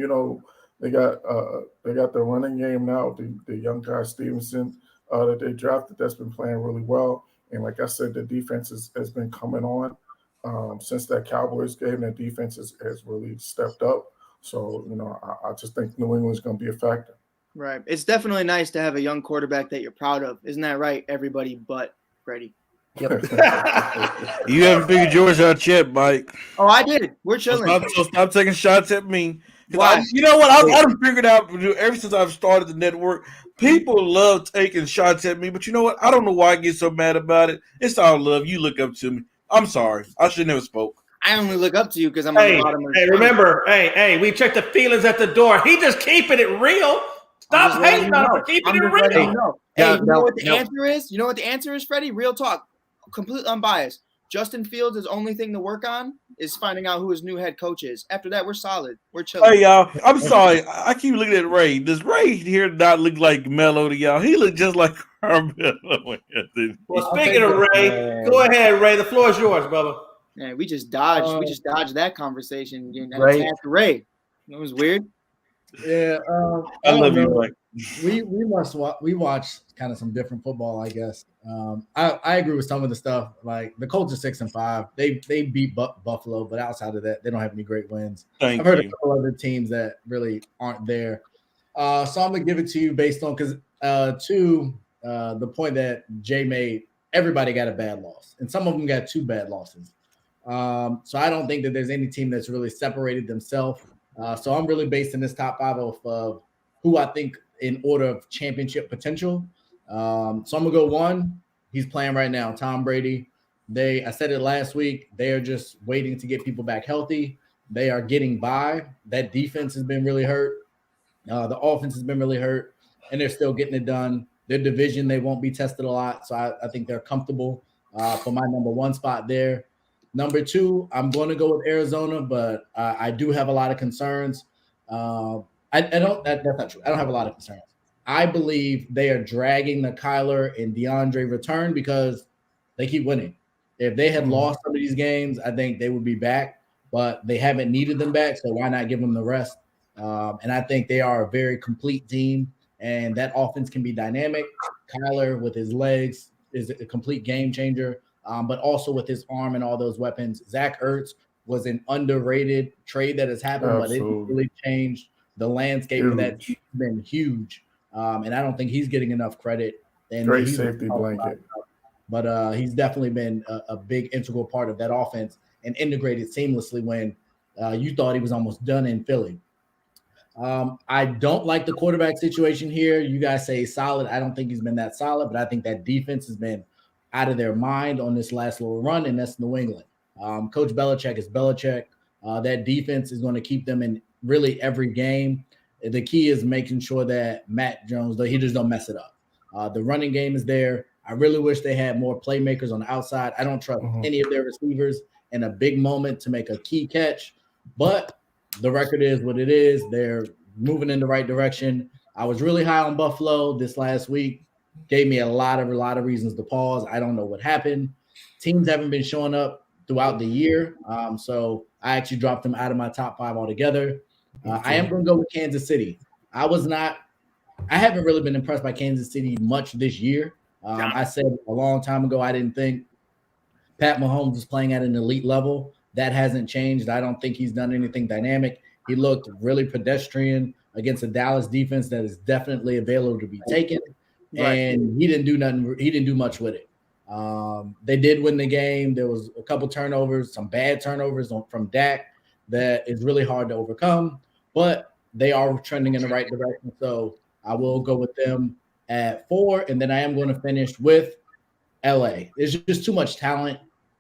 they got the running game now. The young guy Stevenson that they drafted that's been playing really well. And like I said, the defense has been coming on since that Cowboys game. That defense has really stepped up. So, I just think New England's going to be a factor. Right. It's definitely nice to have a young quarterback that you're proud of. Isn't that right, everybody but Freddie? Yep. You haven't figured yours out yet, Mike. Oh, I did. We're chilling. So stop taking shots at me. Why? You know what? I've figured out ever since I've started the network, people love taking shots at me. But you know what? I don't know why I get so mad about it. It's all love. You look up to me. I'm sorry. I should never spoke. I only look up to you because I'm on the bottom of the remember, we checked the feelings at the door. He just keeping it real. Stop hating on him for keeping it real. Hey, you know what the answer is? You know what the answer is, Freddie? Real talk. Completely unbiased. Justin Fields' his only thing to work on is finding out who his new head coach is. After that, we're solid. We're chilling. Hey, y'all. I'm sorry. I keep looking at Ray. Does Ray here not look like Melo to y'all? He look just like Carmelo. Well, speaking of Ray, go ahead, Ray. The floor is yours, brother. Yeah, we just dodged. We just dodged that conversation. Ray. Ray. It was weird. Yeah, I love you, Ray. We watch kind of some different football, I guess. I agree with some of the stuff. Like the Colts are 6-5. They beat Buffalo, but outside of that, they don't have any great wins. I've heard a couple other teams that really aren't there. So I'm gonna give it to you based on the point that Jay made. Everybody got a bad loss, and some of them got 2 bad losses. So I don't think that there's any team that's really separated themselves. So I'm really basing this top 5 off of who I think in order of championship potential. So I'm gonna go 1. He's playing right now, Tom Brady. I said it last week. They are just waiting to get people back healthy. They are getting by. That defense has been really hurt. The offense has been really hurt, and they're still getting it done. Their division, they won't be tested a lot, so I think they're comfortable for my number 1 spot there. Number 2, I'm going to go with Arizona, but I do have a lot of concerns. That's not true. I don't have a lot of concerns. I believe they are dragging the Kyler and DeAndre return because they keep winning. If they had lost some of these games, I think they would be back, but they haven't needed them back, so why not give them the rest? And I think they are a very complete team, and that offense can be dynamic. Kyler with his legs is a complete game changer, but also with his arm and all those weapons. Zach Ertz was an underrated trade that has happened, but it really changed the landscape for that team. Has been huge, and I don't think he's getting enough credit. And great safety blanket. But he's definitely been a big integral part of that offense and integrated seamlessly when you thought he was almost done in Philly. I don't like the quarterback situation here. You guys say solid. I don't think he's been that solid, but I think that defense has been out of their mind on this last little run, and that's New England. Coach Belichick is Belichick. That defense is going to keep them in really every game. The key is making sure that Matt Jones, he just don't mess it up. The running game is there. I really wish they had more playmakers on the outside. I don't trust any of their receivers in a big moment to make a key catch, but the record is what it is. They're moving in the right direction. I was really high on Buffalo this last week. Gave me a lot of reasons to pause. I don't know what happened. Teams haven't been showing up throughout the year, so I actually dropped them out of my top 5 altogether. I am going to go with Kansas City. I haven't really been impressed by Kansas City much this year. I said a long time ago I didn't think Pat Mahomes is playing at an elite level. That hasn't changed. I don't think he's done anything dynamic. He looked really pedestrian against a Dallas defense that is definitely available to be taken. Right. And he didn't do nothing. He didn't do much with it. They did win the game. There was a couple turnovers, some bad turnovers from Dak that is really hard to overcome, but they are trending in the right direction. So I will go with them at 4, and then I am going to finish with LA. There's just too much talent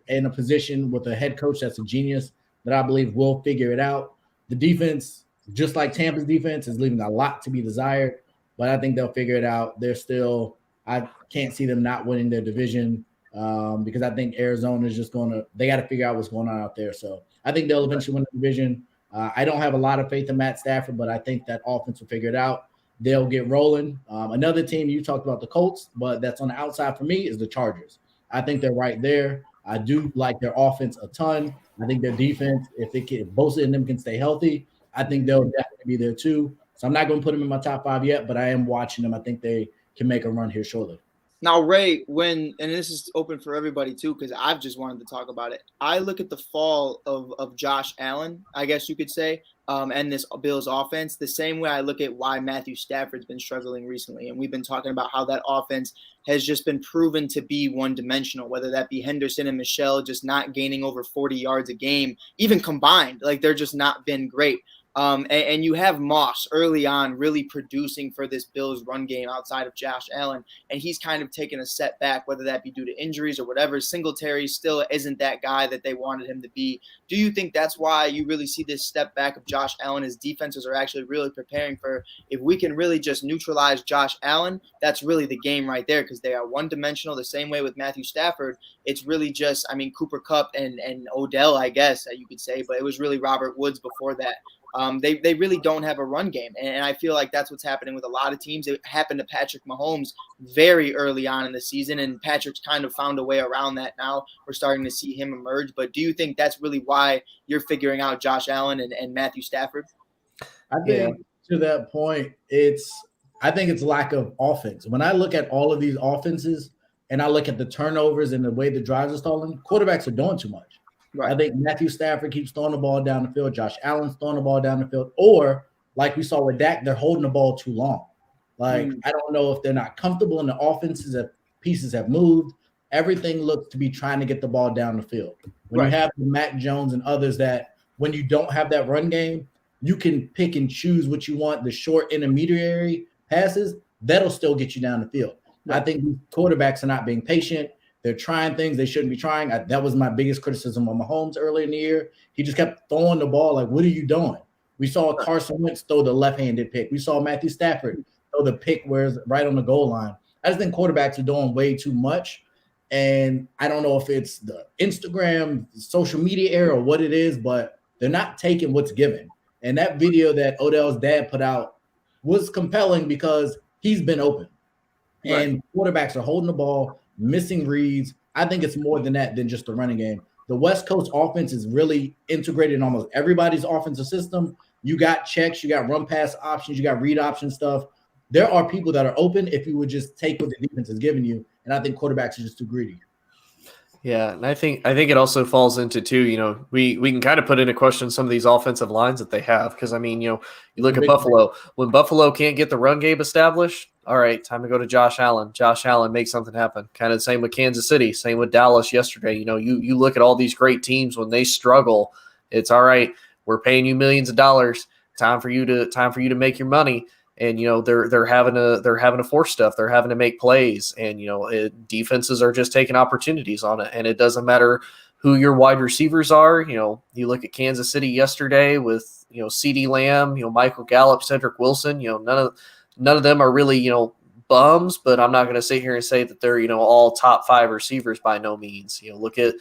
in a position with a head coach that's a genius that I believe will figure it out. The defense, just like Tampa's defense, is leaving a lot to be desired, but I think they'll figure it out. I can't see them not winning their division because I think Arizona is just they got to figure out what's going on out there. So I think they'll eventually win the division. I don't have a lot of faith in Matt Stafford, but I think that offense will figure it out. They'll get rolling. Another team, you talked about the Colts, but that's on the outside for me is the Chargers. I think they're right there. I do like their offense a ton. I think their defense, if both of them can stay healthy, I think they'll definitely be there too. So I'm not going to put them in my top 5 yet, but I am watching them. I think they can make a run here shortly. Now, Ray, and this is open for everybody too, because I've just wanted to talk about it. I look at the fall of Josh Allen, I guess you could say, and this Bills offense the same way I look at why Matthew Stafford's been struggling recently. And we've been talking about how that offense has just been proven to be one-dimensional, whether that be Henderson and Michelle just not gaining over 40 yards a game, even combined. Like, they're just not been great. And you have Moss early on really producing for this Bills run game outside of Josh Allen, and he's kind of taken a step back, whether that be due to injuries or whatever. Singletary still isn't that guy that they wanted him to be. Do you think that's why you really see this step back of Josh Allen? His defenses are actually really preparing for, if we can really just neutralize Josh Allen, that's really the game right there, because they are one-dimensional the same way with Matthew Stafford. It's really just, Cooper Kupp and Odell, I guess you could say, but it was really Robert Woods before that. They really don't have a run game, and I feel like that's what's happening with a lot of teams. It happened to Patrick Mahomes very early on in the season, and Patrick's kind of found a way around that now. We're starting to see him emerge, but do you think that's really why you're figuring out Josh Allen and Matthew Stafford? I think to that point, I think it's lack of offense. When I look at all of these offenses and I look at the turnovers and the way the drives are stalling, quarterbacks are doing too much. Right. I think Matthew Stafford keeps throwing the ball down the field. Josh Allen's throwing the ball down the field. Or, like we saw with Dak, they're holding the ball too long. I don't know if they're not comfortable in the offenses, that pieces have moved. Everything looks to be trying to get the ball down the field. When you have Mac Jones and others that when you don't have that run game, you can pick and choose what you want. The short intermediary passes, that'll still get you down the field. Right. I think quarterbacks are not being patient. They're trying things they shouldn't be trying. That was my biggest criticism on Mahomes earlier in the year. He just kept throwing the ball like, what are you doing? We saw Carson Wentz throw the left-handed pick. We saw Matthew Stafford throw the pick where it's right on the goal line. I just think quarterbacks are doing way too much. And I don't know if it's the Instagram, social media era or what it is, but they're not taking what's given. And that video that Odell's dad put out was compelling because he's been open. And quarterbacks are holding the ball, missing reads. I think it's more than that than just the running game. The West Coast offense is really integrated in almost everybody's offensive system. You got checks, you got run pass options, you got read option stuff. There are people that are open if you would just take what the defense is giving you. And I think quarterbacks are just too greedy. Yeah, and I think it also falls into too, we can kind of put into question some of these offensive lines that they have. Because you look at Buffalo. When Buffalo can't get the run game established, all right, time to go to Josh Allen. Josh Allen makes something happen. Kind of the same with Kansas City, same with Dallas yesterday. You look at all these great teams when they struggle, it's all right. We're paying you millions of dollars. Time for you to make your money. And they're having to force stuff. They're having to make plays, and defenses are just taking opportunities on it. And it doesn't matter who your wide receivers are. You look at Kansas City yesterday with CeeDee Lamb, Michael Gallup, Cedric Wilson. None of them are really bums, but I'm not going to sit here and say that they're all top 5 receivers by no means. Look at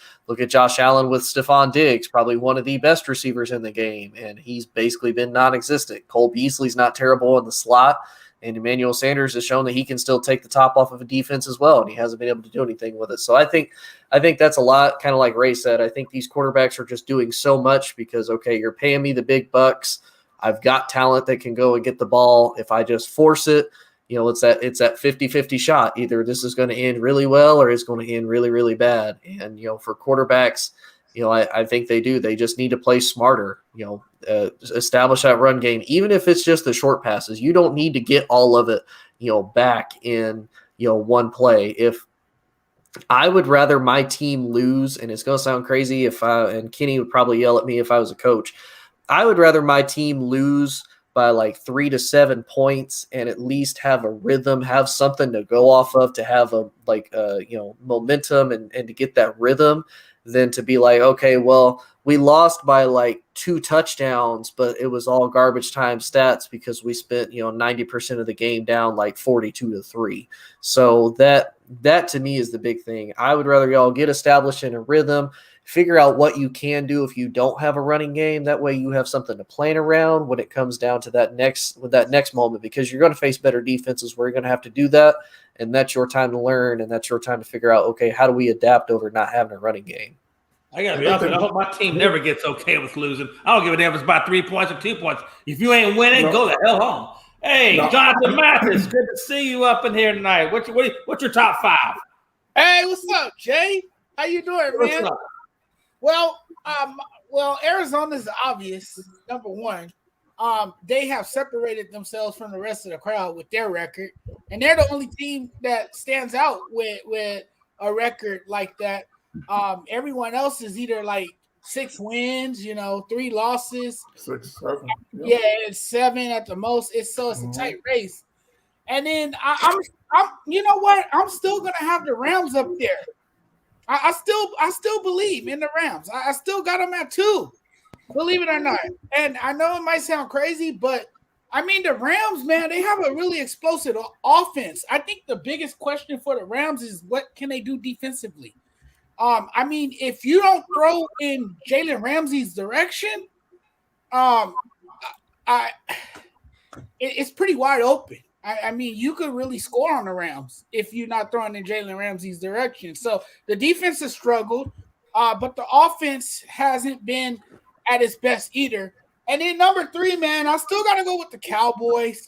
Josh Allen with Stephon Diggs, probably one of the best receivers in the game, and he's basically been non-existent. Cole Beasley's not terrible in the slot, and Emmanuel Sanders has shown that he can still take the top off of a defense as well, and he hasn't been able to do anything with it. So I think that's a lot, kind of like Ray said. I think these quarterbacks are just doing so much because, okay, you're paying me the big bucks. I've got talent that can go and get the ball. If I just force it, it's that 50-50 shot. Either this is going to end really well or it's going to end really, really bad. And, for quarterbacks, I think they do. They just need to play smarter, establish that run game, even if it's just the short passes. You don't need to get all of it, back in, one play. If I would rather my team lose, and it's going to sound crazy and Kenny would probably yell at me if I was a coach, I would rather my team lose by like 3 to 7 points and at least have a rhythm, have something to go off of, to have momentum and to get that rhythm, than to be like, okay, well, we lost by like 2 touchdowns, but it was all garbage time stats because we spent, 90% of the game down like 42-3. So that to me is the big thing. I would rather y'all get established in a rhythm, figure out what you can do if you don't have a running game. That way you have something to plan around when it comes down to that next moment, because you're going to face better defenses where you're going to have to do that. And that's your time to learn, and that's your time to figure out, okay, how do we adapt over not having a running game? I got to be honest with you, I hope my team never gets okay with losing. I don't give a damn if it's by 3 points or 2 points. If you ain't winning, go the hell home. Hey, Jonathan Mathis, good to see you up in here tonight. What's your top 5? Hey, what's up, Jay? How you doing, man? Well, Arizona's obvious, number one. They have separated themselves from the rest of the crowd with their record, and they're the only team that stands out with a record like that. Everyone else is either like 6 wins, 3 losses, 6, 7. Yeah, it's 7 at the most. It's a tight race. And then I'm you know what? I'm still gonna have the Rams up there. I still believe in the Rams. I still got them at 2. Believe it or not. And I know it might sound crazy, but I mean, the Rams, man, they have a really explosive offense. I think the biggest question for the Rams is what can they do defensively? I mean, if you don't throw in Jalen Ramsey's direction, it's pretty wide open. I mean, you could really score on the Rams if you're not throwing in Jalen Ramsey's direction. So the defense has struggled, but the offense hasn't been at its best either. And then number 3, man, I still got to go with the Cowboys,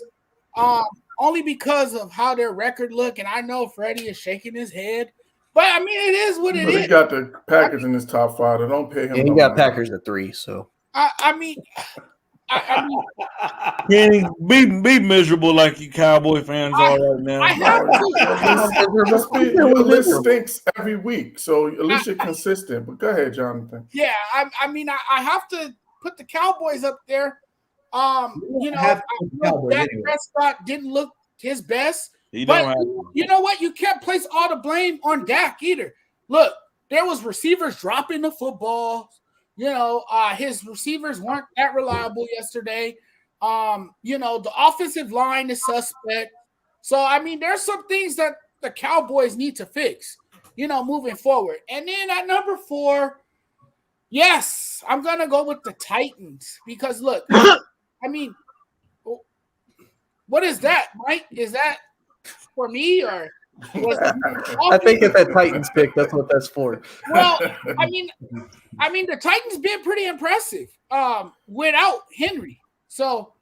only because of how their record look. And I know Freddie is shaking his head, but I mean, it is what it is. He got the Packers in his top 5. They don't pay him. Yeah, he got Packers at 3. So I mean, Kenny, be miserable like you Cowboy fans are right now. I have to. Your list stinks every week, so at least you're consistent. But go ahead, Jonathan. Yeah, I mean, I have to put the Cowboys up there. Dak Prescott didn't look his best. But you know what? You can't place all the blame on Dak either. Look, there was receivers dropping the football. His receivers weren't that reliable yesterday. The offensive line is suspect. So, I mean, there's some things that the Cowboys need to fix, moving forward. And then at number 4, yes, I'm going to go with the Titans because, look, I mean, what is that, Mike? Is that for me or I think if that Titans pick, that's what that's for. Well, I mean, the Titans been pretty impressive without Henry. So,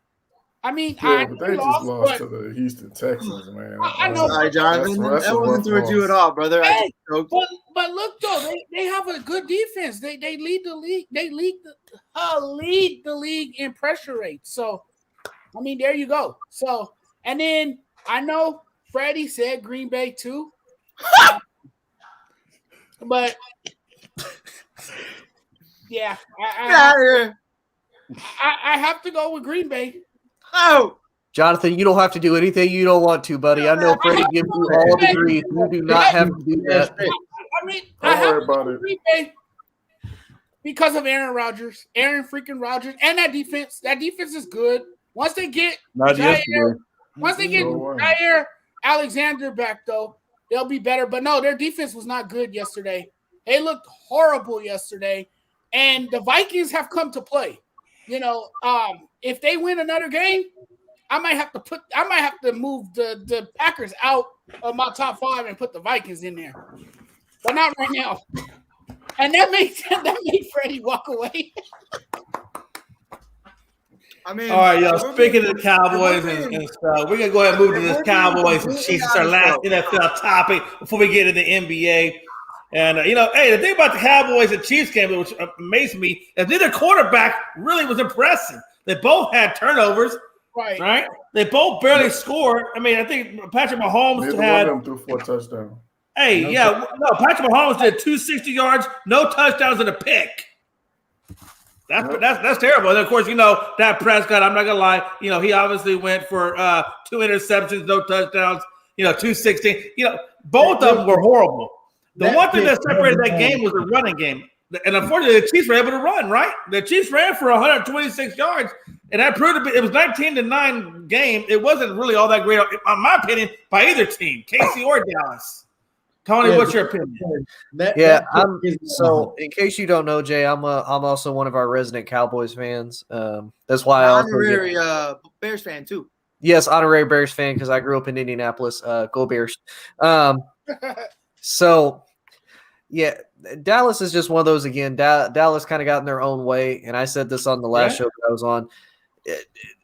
I mean, they just lost to the Houston Texans, man. I know, sorry, Jonathan. That wasn't towards you at all, brother. Hey, but look though, they have a good defense. They lead the league. They lead the league in pressure rate. So, I mean, there you go. So, and then I know Freddie said Green Bay too, but yeah, I have to go with Green Bay. Oh, Jonathan, you don't have to do anything you don't want to, buddy. I know Freddie gives you all the grief. You do not have to do that. I mean, I have to go with Green Bay because of Aaron freaking Rodgers, and that defense. That defense is good. Once they get Jair Alexander back, though, they'll be better. But no, their defense was not good yesterday. They looked horrible yesterday, and the Vikings have come to play. If they win another game, I might have to move the Packers out of my top 5 and put the Vikings in there, but not right now. And that made Freddie walk away. I mean, all right, y'all. Speaking of the Cowboys and stuff, we're gonna go ahead and move to this Cowboys and Chiefs. It's our last NFL topic before we get into the NBA. And the thing about the Cowboys and Chiefs game, which amazed me, is neither quarterback really was impressive. They both had turnovers, right? They both barely scored. I mean, I think Patrick Mahomes had them threw 4 touchdowns. Hey, Patrick Mahomes did 260 yards, no touchdowns, and a pick. That's terrible. And of course, Dak Prescott, I'm not gonna lie, he obviously went for 2 interceptions, no touchdowns, 216. Both of them were horrible. The one thing that separated that game was the running game. And unfortunately, the Chiefs were able to run, right? The Chiefs ran for 126 yards, and that proved to be it was 19-9 game. It wasn't really all that great, in my opinion, by either team, KC or Dallas. Tony, what's your opinion? So in case you don't know, Jay, I'm also one of our resident Cowboys fans. That's why I honorary Bears fan too. Yes, honorary Bears fan because I grew up in Indianapolis. Go Bears. So yeah, Dallas is just one of those again. Dallas kind of got in their own way, and I said this on the last show that I was on.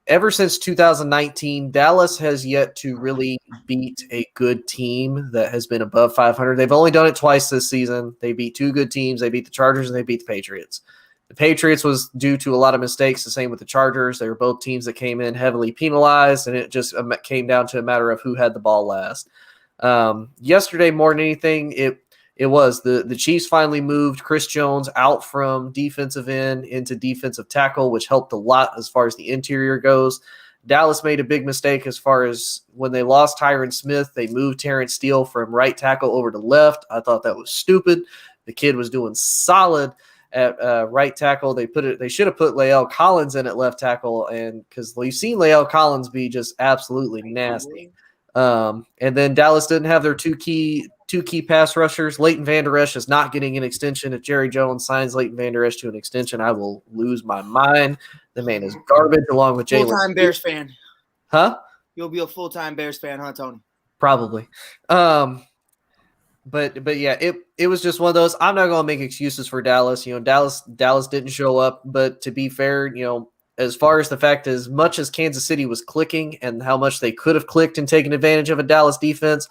Ever since 2019, Dallas has yet to really beat a good team that has been above 500. They've only done it twice this season. They beat two good teams. They beat the Chargers and they beat the Patriots. The Patriots was due to a lot of mistakes. The same with the Chargers. They were both teams that came in heavily penalized, and it just came down to a matter of who had the ball last. Yesterday, more than anything, it was the Chiefs finally moved Chris Jones out from defensive end into defensive tackle, which helped a lot as far as the interior goes. Dallas made a big mistake as far as when they lost Tyron Smith, they moved Terrence Steele from right tackle over to left. I thought that was stupid. The kid was doing solid at right tackle. They should have put Lael Collins in at left tackle, and because you've seen Lael Collins be just absolutely nasty. And then Dallas didn't have their two key pass rushers. Leighton Vander Esch is not getting an extension. If Jerry Jones signs Leighton Vander Esch to an extension, I will lose my mind. The man is garbage along with Jalen. Full-time Bears fan. Huh? You'll be a full-time Bears fan, huh, Tony? Probably. But yeah, it was just one of those. I'm not going to make excuses for Dallas. Dallas didn't show up, but to be fair, as far as the fact as much as Kansas City was clicking and how much they could have clicked and taken advantage of a Dallas defense,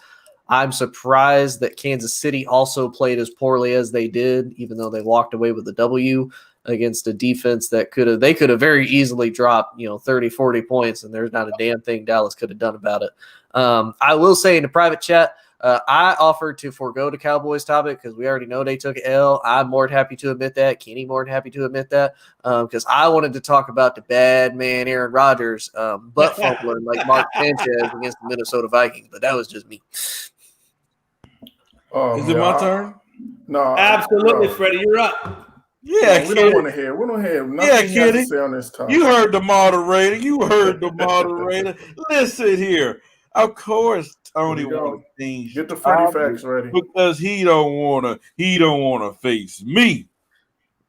I'm surprised that Kansas City also played as poorly as they did, even though they walked away with a W against a defense that they could have very easily dropped, 30, 40 points, and there's not a damn thing Dallas could have done about it. I will say in the private chat, I offered to forego the Cowboys topic because we already know they took an L. I'm more than happy to admit that. Kenny more than happy to admit that because I wanted to talk about the bad man Aaron Rodgers butt fumbling like Mark Sanchez against the Minnesota Vikings, but that was just me. Is it my turn? No, absolutely, Freddie, you're up. Yeah, we don't want to hear. We don't hear nothing he has to say on this topic. You heard the moderator. Listen here. Of course, Tony wants to change. Get the Freddie facts ready because he don't wanna face me.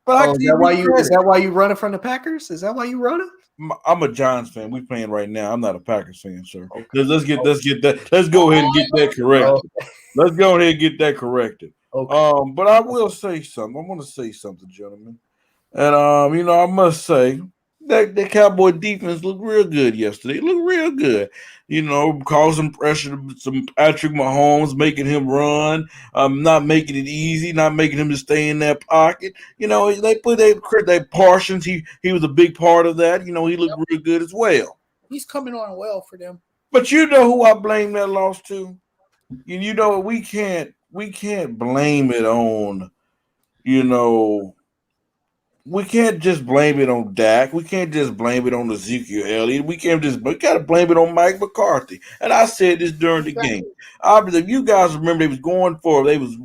But is that why you running from the Packers? Is that why you running? I'm a Giants fan. We playing right now. I'm not a Packers fan, sir. Okay. Let's go ahead and get that corrected. Okay. Let's go ahead and get that corrected. Okay. But I will say something. I want to say something, gentlemen. And I must say that the Cowboy defense looked real good yesterday. It looked real good. Causing pressure to Patrick Mahomes, making him run, not making it easy, not making him to stay in that pocket. They put that Parsons. He was a big part of that. He looked real good as well. He's coming on well for them. But you know who I blame that loss to? We can't blame it on, we can't just blame it on Dak. We can't just blame it on Ezekiel Elliott. We got to blame it on Mike McCarthy. And I said this during the game. If you guys remember, I believe it was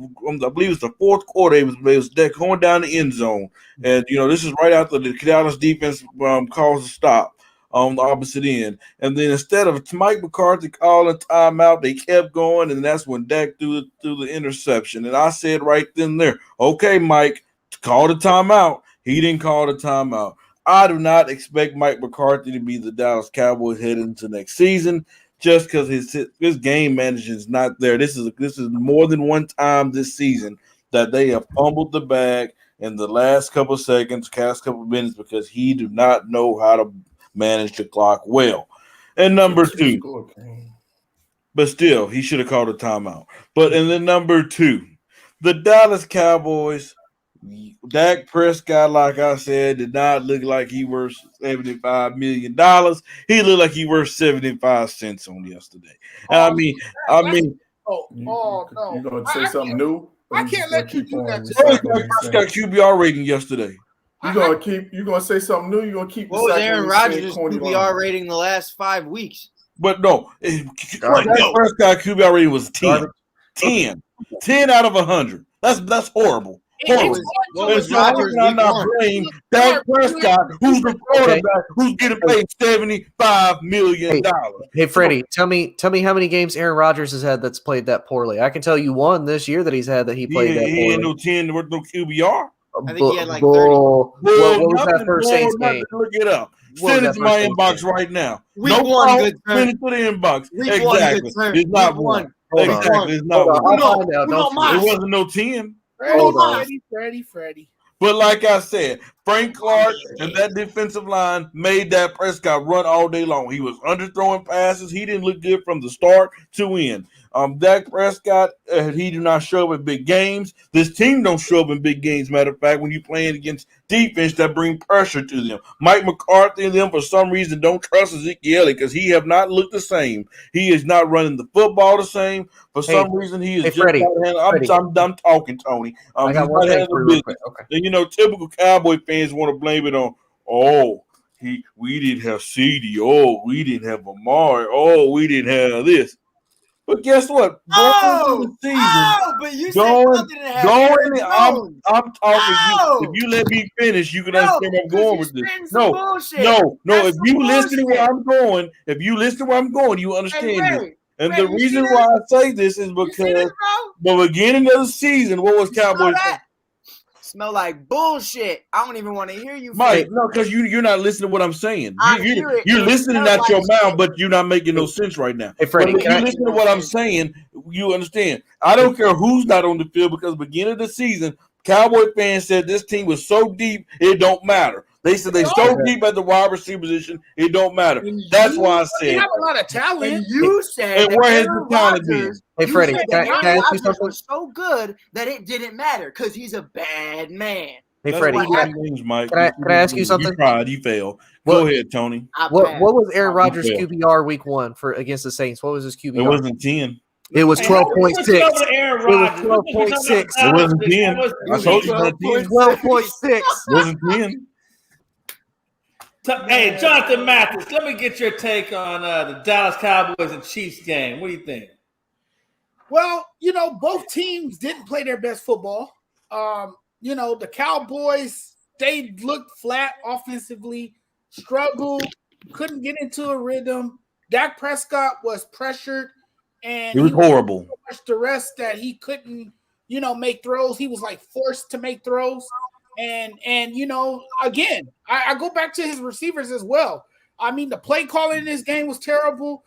the fourth quarter. They was going down the end zone. And, this is right after the Dallas defense calls a stop on the opposite end. And then instead of Mike McCarthy calling timeout, they kept going. And that's when Dak threw the interception. And I said right then and there, okay, Mike, call the timeout. He didn't call the timeout. I do not expect Mike McCarthy to be the Dallas Cowboys heading into next season just because his game management is not there. This is more than one time this season that they have fumbled the bag in the last couple of minutes because he do not know how to manage the clock well. And number two, but still, he should have called a timeout. And then number two, the Dallas Cowboys – Dak Prescott, like I said, did not look like he worth $75 million. He looked like he worth 75 cents on yesterday. No. You gonna say something new? I can't let you do that. Prescott QBR rating yesterday. You gonna say something new? You gonna keep? What was Aaron Rodgers' QBR rating the last 5 weeks? But no, Prescott QBR rating was 10. 10 out of 100. That's horrible. Horrible. I'm not blame Dak Prescott, who's the quarterback who's getting paid $75 million. Hey, Freddie, tell me how many games Aaron Rodgers has had that's played that poorly. I can tell you one this year that he's had that he played that poorly. He had no 10 with no QBR. I think he had like 30. What was that first Saints game? Look it up. Send it to my inbox right now. Week one, good send it to the inbox. Exactly. It's not one. Exactly. It's not one. It wasn't no 10. Freddie. But like I said, Frank Clark and that defensive line made Dak Prescott run all day long. He was underthrowing passes. He didn't look good from the start to end. Dak Prescott, he did not show up in big games. This team don't show up in big games. Matter of fact, when you're playing against defense that bring pressure to them. Mike McCarthy and them, for some reason, don't trust Ezekiel Elliott because he have not looked the same. He is not running the football the same. For some reason, he is just Freddie, I'm talking, Tony. I got one thing for you. Okay. And, typical Cowboy fans want to blame it on, we didn't have CD. We didn't have Amari. We didn't have this. But guess what? But you said nothing to have. I'm talking. If you let me finish, you can understand where I'm going with this. No. If you listen to where I'm going, you understand this. And the reason why I say this is because the beginning of the season, what was Cowboys? Smell like bullshit. I don't even want to hear you, Mike. No, because you're not listening to what I'm saying. You're listening out your mouth, but you're not making no sense right now. Hey, Freddie, if you listen to what I'm saying, you understand. I don't care who's not on the field because beginning of the season, Cowboy fans said this team was so deep, it don't matter. They said they're so deep at the wide receiver position, it don't matter. That's why I said. You have a lot of talent. And you said where has the talent been? Hey, Freddie, can I ask you something? Was so good that it didn't matter because he's a bad man. Hey, Freddie, Mike. Can I ask you something? You tried. You failed. Go ahead, Tony. What was Aaron Rodgers' QBR week 1 against the Saints? What was his QBR? It wasn't 10. It was 12.6. It was 12.6. It wasn't 10. I told you it was 12.6. It wasn't 10. Hey, Jonathan Mathis, let me get your take on the Dallas Cowboys and Chiefs game. What do you think? Well, both teams didn't play their best football. The Cowboys, they looked flat offensively, struggled, couldn't get into a rhythm. Dak Prescott was pressured, and it was horrible. So much duress that he couldn't, make throws. He was like forced to make throws. And again, I go back to his receivers as well. I mean, the play calling in this game was terrible.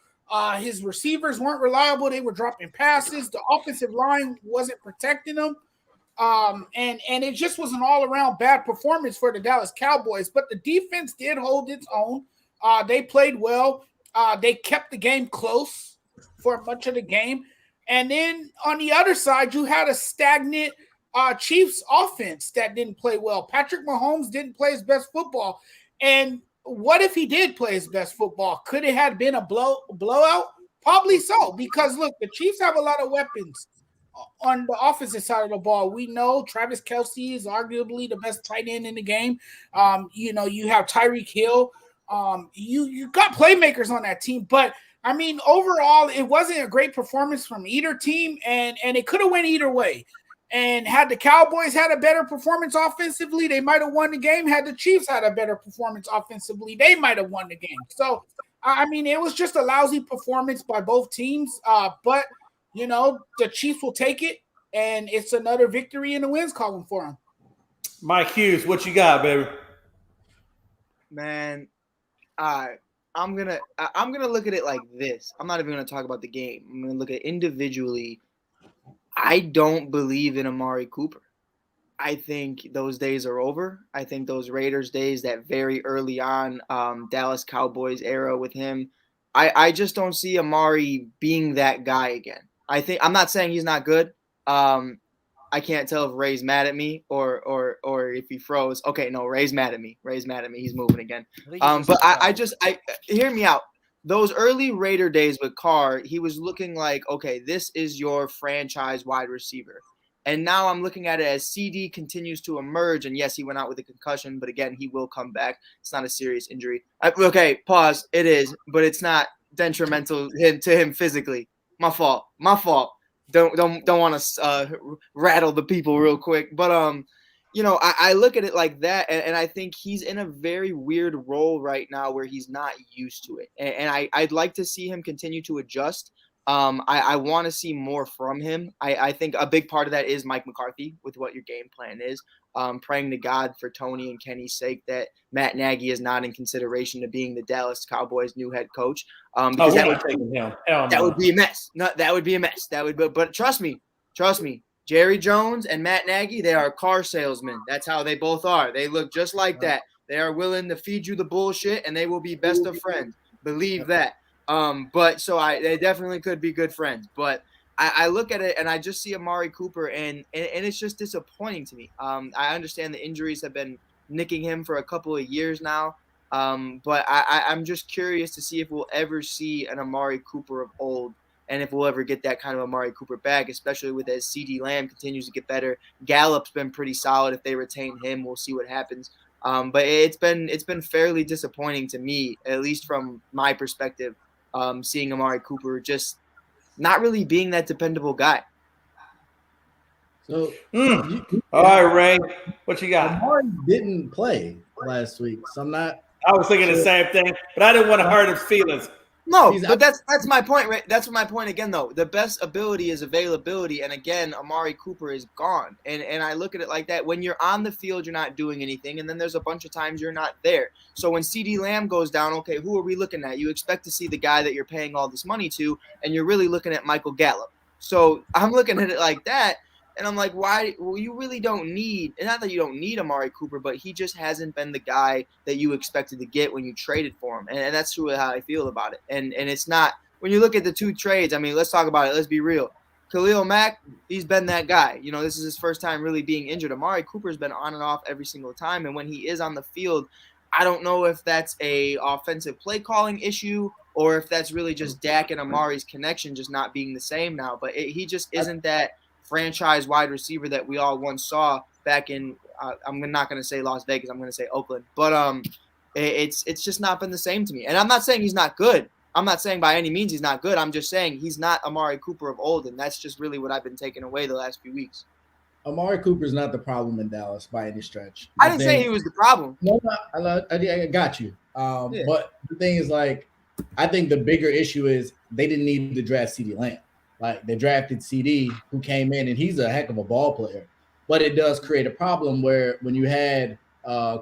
His receivers weren't reliable. They were dropping passes. The offensive line wasn't protecting them. And it just was an all-around bad performance for the Dallas Cowboys. But the defense did hold its own. They played well. They kept the game close for much of the game. And then on the other side, you had a stagnant Chiefs offense that didn't play well. Patrick Mahomes didn't play his best football. And what if he did play his best football? Could it have been a blowout? Probably so, because look, the Chiefs have a lot of weapons on the offensive side of the ball. We know Travis Kelce is arguably the best tight end in the game. You have Tyreek Hill. You got playmakers on that team, but I mean, overall, it wasn't a great performance from either team, and it could have went either way. And had the Cowboys had a better performance offensively, they might have won the game. Had the Chiefs had a better performance offensively, they might have won the game. So, I mean, it was just a lousy performance by both teams. But, the Chiefs will take it, and it's another victory in the wins column for them. Mike Hughes, what you got, baby? Man, I'm gonna look at it like this. I'm not even gonna talk about the game. I'm gonna look at it individually. I don't believe in Amari Cooper. I think those days are over. I think those Raiders days, that very early on Dallas Cowboys era with him, I just don't see Amari being that guy again. I'm not saying he's not good. I can't tell if Ray's mad at me or if he froze. Okay, no, Ray's mad at me. He's moving again. But I hear me out. Those early Raider days with Carr, he was looking like, okay, this is your franchise wide receiver. And now I'm looking at it as CD continues to emerge. And yes, he went out with a concussion, but again, he will come back. It's not a serious injury. Okay, pause. It is, but it's not detrimental to him physically. My fault. don't want to rattle the people real quick, but I look at it like that, and I think he's in a very weird role right now where he's not used to it, and I'd like to see him continue to adjust. I want to see more from him. I think a big part of that is Mike McCarthy with what your game plan is. Praying to God for Tony and Kenny's sake that Matt Nagy is not in consideration to being the Dallas Cowboys' new head coach. Because that would be a mess. No, that would be a mess. But trust me, Jerry Jones and Matt Nagy, they are car salesmen. That's how they both are. They look just like that. They are willing to feed you the bullshit, and they will be best of friends. Believe that. They definitely could be good friends. But I look at it and I just see Amari Cooper and it's just disappointing to me. I understand the injuries have been nicking him for a couple of years now. But I'm just curious to see if we'll ever see an Amari Cooper of old and if we'll ever get that kind of Amari Cooper back, especially with as CeeDee Lamb continues to get better. Gallup's been pretty solid. If they retain him, we'll see what happens. But it's been fairly disappointing to me, at least from my perspective, seeing Amari Cooper just not really being that dependable guy. So, all right, Ray, what you got? Amari didn't play last week, so I'm not. I was thinking the same thing, but I didn't want to hurt his feelings. No, but that's my point, right? That's my point again, though. The best ability is availability, and again, Amari Cooper is gone. And I look at it like that. When you're on the field, you're not doing anything, and then there's a bunch of times you're not there. So when CeeDee Lamb goes down, okay, who are we looking at? You expect to see the guy that you're paying all this money to, and you're really looking at Michael Gallup. So I'm looking at it like that, and I'm like, why? Well, you really don't need – not that you don't need Amari Cooper, but he just hasn't been the guy that you expected to get when you traded for him. And that's really how I feel about it. And it's not – when you look at the two trades, I mean, let's talk about it. Let's be real. Khalil Mack, he's been that guy. You know, this is his first time really being injured. Amari Cooper's been on and off every single time. And when he is on the field, I don't know if that's a offensive play calling issue or if that's really just Dak and Amari's connection just not being the same now. But he just isn't that – franchise wide receiver that we all once saw back in I'm not going to say Las Vegas, I'm going to say Oakland, but it's just not been the same to me. And I'm not saying he's not good. I'm not saying by any means he's not good. I'm just saying he's not Amari Cooper of old, and that's just really what I've been taking away the last few weeks. Amari Cooper's not the problem in Dallas by any stretch. I didn't say he was the problem. No, I got you. Yeah. But the thing is, like, I think the bigger issue is they didn't need to draft CeeDee Lamb. Like, they drafted CD, who came in, and he's a heck of a ball player. But it does create a problem where when you had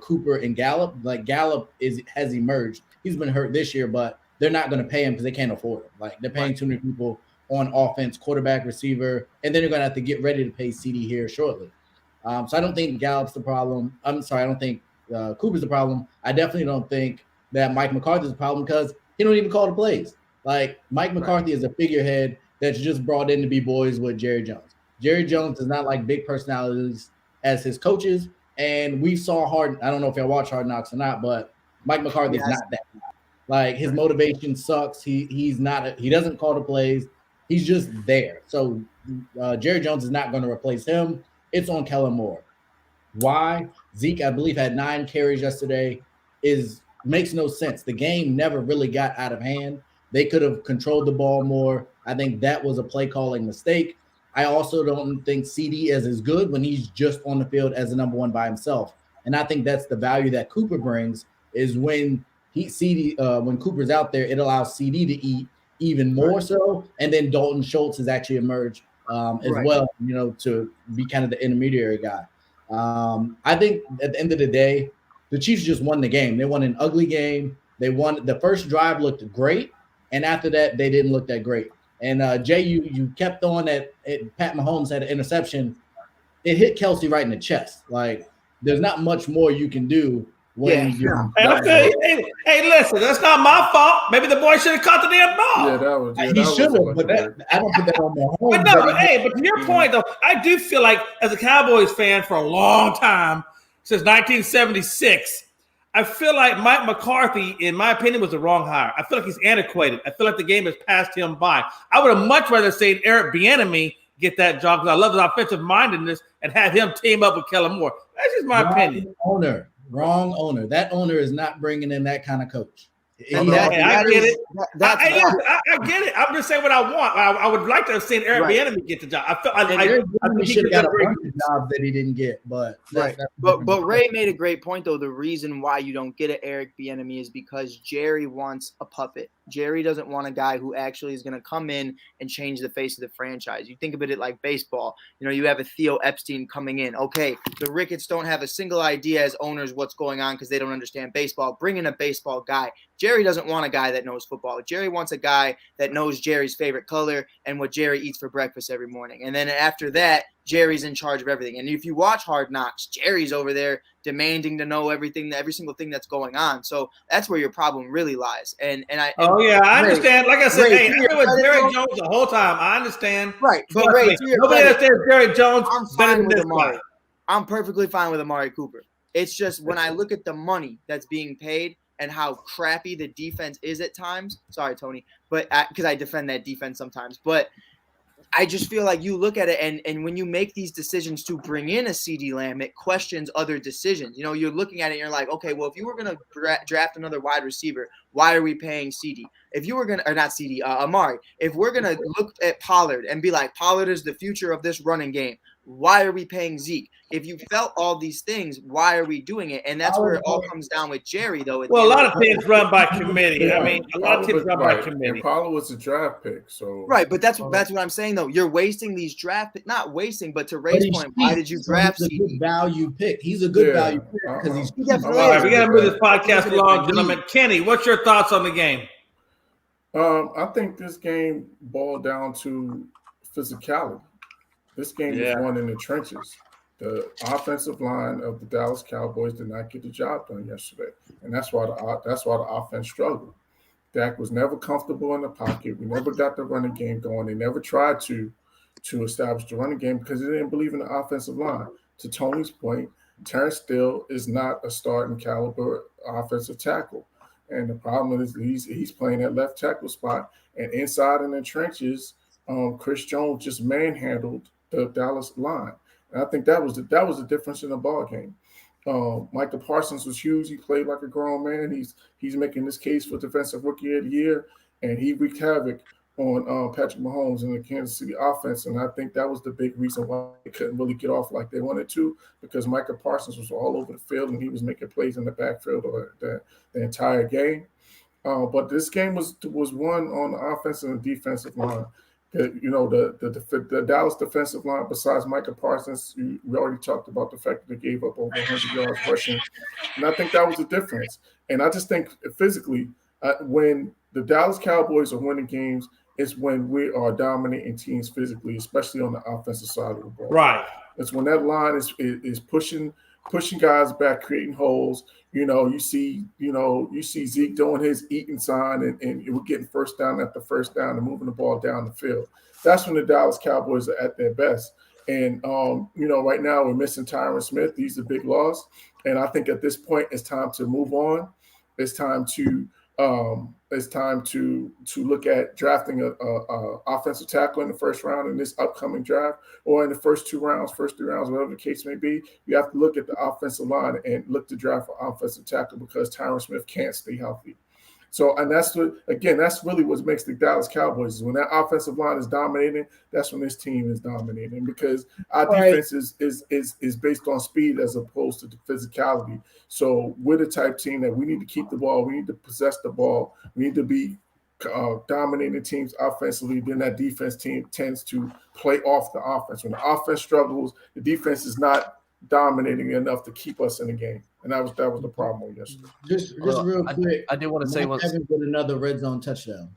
Cooper and Gallup, like Gallup has emerged. He's been hurt this year, but they're not going to pay him because they can't afford him. Like, they're paying too many people on offense, quarterback, receiver, and then they're going to have to get ready to pay CD here shortly. So I don't think Gallup's the problem. I'm sorry, I don't think Cooper's the problem. I definitely don't think that Mike McCarthy's the problem because he don't even call the plays. Like, Mike McCarthy is a figurehead that's just brought in to be boys with Jerry Jones. Jerry Jones does not like big personalities as his coaches, and we saw I don't know if y'all watch Hard Knocks or not, but Mike McCarthy is not that guy. Like, his motivation sucks. He doesn't call the plays. He's just there. So Jerry Jones is not going to replace him. It's on Kellen Moore. Why? Zeke, I believe, had 9 carries yesterday. Makes no sense. The game never really got out of hand. They could have controlled the ball more. I think that was a play calling mistake. I also don't think CD is as good when he's just on the field as the number one by himself. And I think that's the value that Cooper brings is when when Cooper's out there, it allows CD to eat even more so. And then Dalton Schultz has actually emerged as well, you know, to be kind of the intermediary guy. I think at the end of the day, the Chiefs just won the game. They won an ugly game. They won. The first drive looked great. And after that, they didn't look that great. And Jay, you kept on that Pat Mahomes had an interception. It hit Kelsey right in the chest. Like, there's not much more you can do when you're. Hey, listen, that's not my fault. Maybe the boy should have caught the damn ball. Yeah, that was. He should have, but I don't put that on Mahomes. But to your point, though, I do feel like as a Cowboys fan for a long time, since 1976. I feel like Mike McCarthy, in my opinion, was the wrong hire. I feel like he's antiquated. I feel like the game has passed him by. I would have much rather seen Eric Bieniemy get that job because I love his offensive mindedness and have him team up with Kellen Moore. That's just my opinion. Wrong owner. That owner is not bringing in that kind of coach. I get it. I get it. I'm just saying what I want. I would like to have seen Eric Bieniemy get the job. I think he should have got a bunch of jobs that he didn't get. But but Ray made a great point though. The reason why you don't get an Eric Bieniemy is because Jerry wants a puppet. Jerry doesn't want a guy who actually is going to come in and change the face of the franchise. You think about it like baseball. You know, you have a Theo Epstein coming in. Okay, the Ricketts don't have a single idea as owners what's going on because they don't understand baseball. Bring in a baseball guy. Jerry doesn't want a guy that knows football. Jerry wants a guy that knows Jerry's favorite color and what Jerry eats for breakfast every morning. And then after that, Jerry's in charge of everything. And if you watch Hard Knocks, Jerry's over there demanding to know every single thing that's going on. So that's where your problem really lies. I understand. Like I said, I've been with Jerry Jones the whole time. I understand. Right. But Ray, nobody understands Jerry Jones. I'm fine with Amari. I'm perfectly fine with Amari Cooper. It's just when I look at the money that's being paid and how crappy the defense is at times. Sorry, Tony, but because I defend that defense sometimes, but I just feel like you look at it and when you make these decisions to bring in a CeeDee Lamb, it questions other decisions. You know, you're looking at it and you're like, okay, well, if you were going to draft another wide receiver, why are we paying CeeDee? If you were going to, or not CeeDee, Amari, if we're going to look at Pollard and be like, Pollard is the future of this running game, why are we paying Zeke? If you felt all these things, why are we doing it? And that's where it all comes down with Jerry, though. Well, a lot of teams run by committee. I mean, a lot of teams run by committee. And Pollard was a draft pick, so right. But that's what I'm saying, though. You're wasting these draft picks, not wasting, but to Ray's point, why did you draft CeeDee? He's a good value pick. He's a good value pick because he's definitely. All right, we got to move this podcast along, gentlemen. Kenny, what's your thoughts on the game? I think this game boiled down to physicality. This game was won in the trenches. The offensive line of the Dallas Cowboys did not get the job done yesterday, and that's why the offense struggled. Dak was never comfortable in the pocket. We never got the running game going. They never tried to establish the running game because they didn't believe in the offensive line. To Tony's point, Terrence Steele is not a starting caliber offensive tackle, and the problem is he's playing that left tackle spot, and inside in the trenches, Chris Jones just manhandled the Dallas line. And I think that was the difference in the ball game. Micah Parsons was huge. He played like a grown man. He's making this case for Defensive Rookie of the Year, and he wreaked havoc on Patrick Mahomes and the Kansas City offense. And I think that was the big reason why they couldn't really get off like they wanted to, because Micah Parsons was all over the field and he was making plays in the backfield the entire game. But this game was won on the offensive and defensive line. The Dallas defensive line, besides Micah Parsons, we already talked about the fact that they gave up over 100 yards rushing. And I think that was the difference. And I just think physically, when the Dallas Cowboys are winning games, it's when we are dominating teams physically, especially on the offensive side of the ball. Right. It's when that line is pushing guys back, creating holes. You see Zeke doing his eating sign and we're getting first down after first down and moving the ball down the field. That's when the Dallas Cowboys are at their best. And, right now we're missing Tyron Smith. He's a big loss. And I think at this point it's time to move on. It's time to look at drafting a offensive tackle in the first round in this upcoming draft, or in the first 3 rounds, whatever the case may be. You have to look at the offensive line and look to draft an offensive tackle because Tyron Smith can't stay healthy. So, and that's really what makes the Dallas Cowboys is when that offensive line is dominating, that's when this team is dominating, because our defense is based on speed as opposed to the physicality. So we're the type team that we need to keep the ball, we need to possess the ball, we need to be dominating teams offensively. Then that defense team tends to play off the offense. When the offense struggles, the defense is not dominating enough to keep us in the game. And that was the problem yesterday. Just real quick. I did want to say one thing with another red zone touchdown.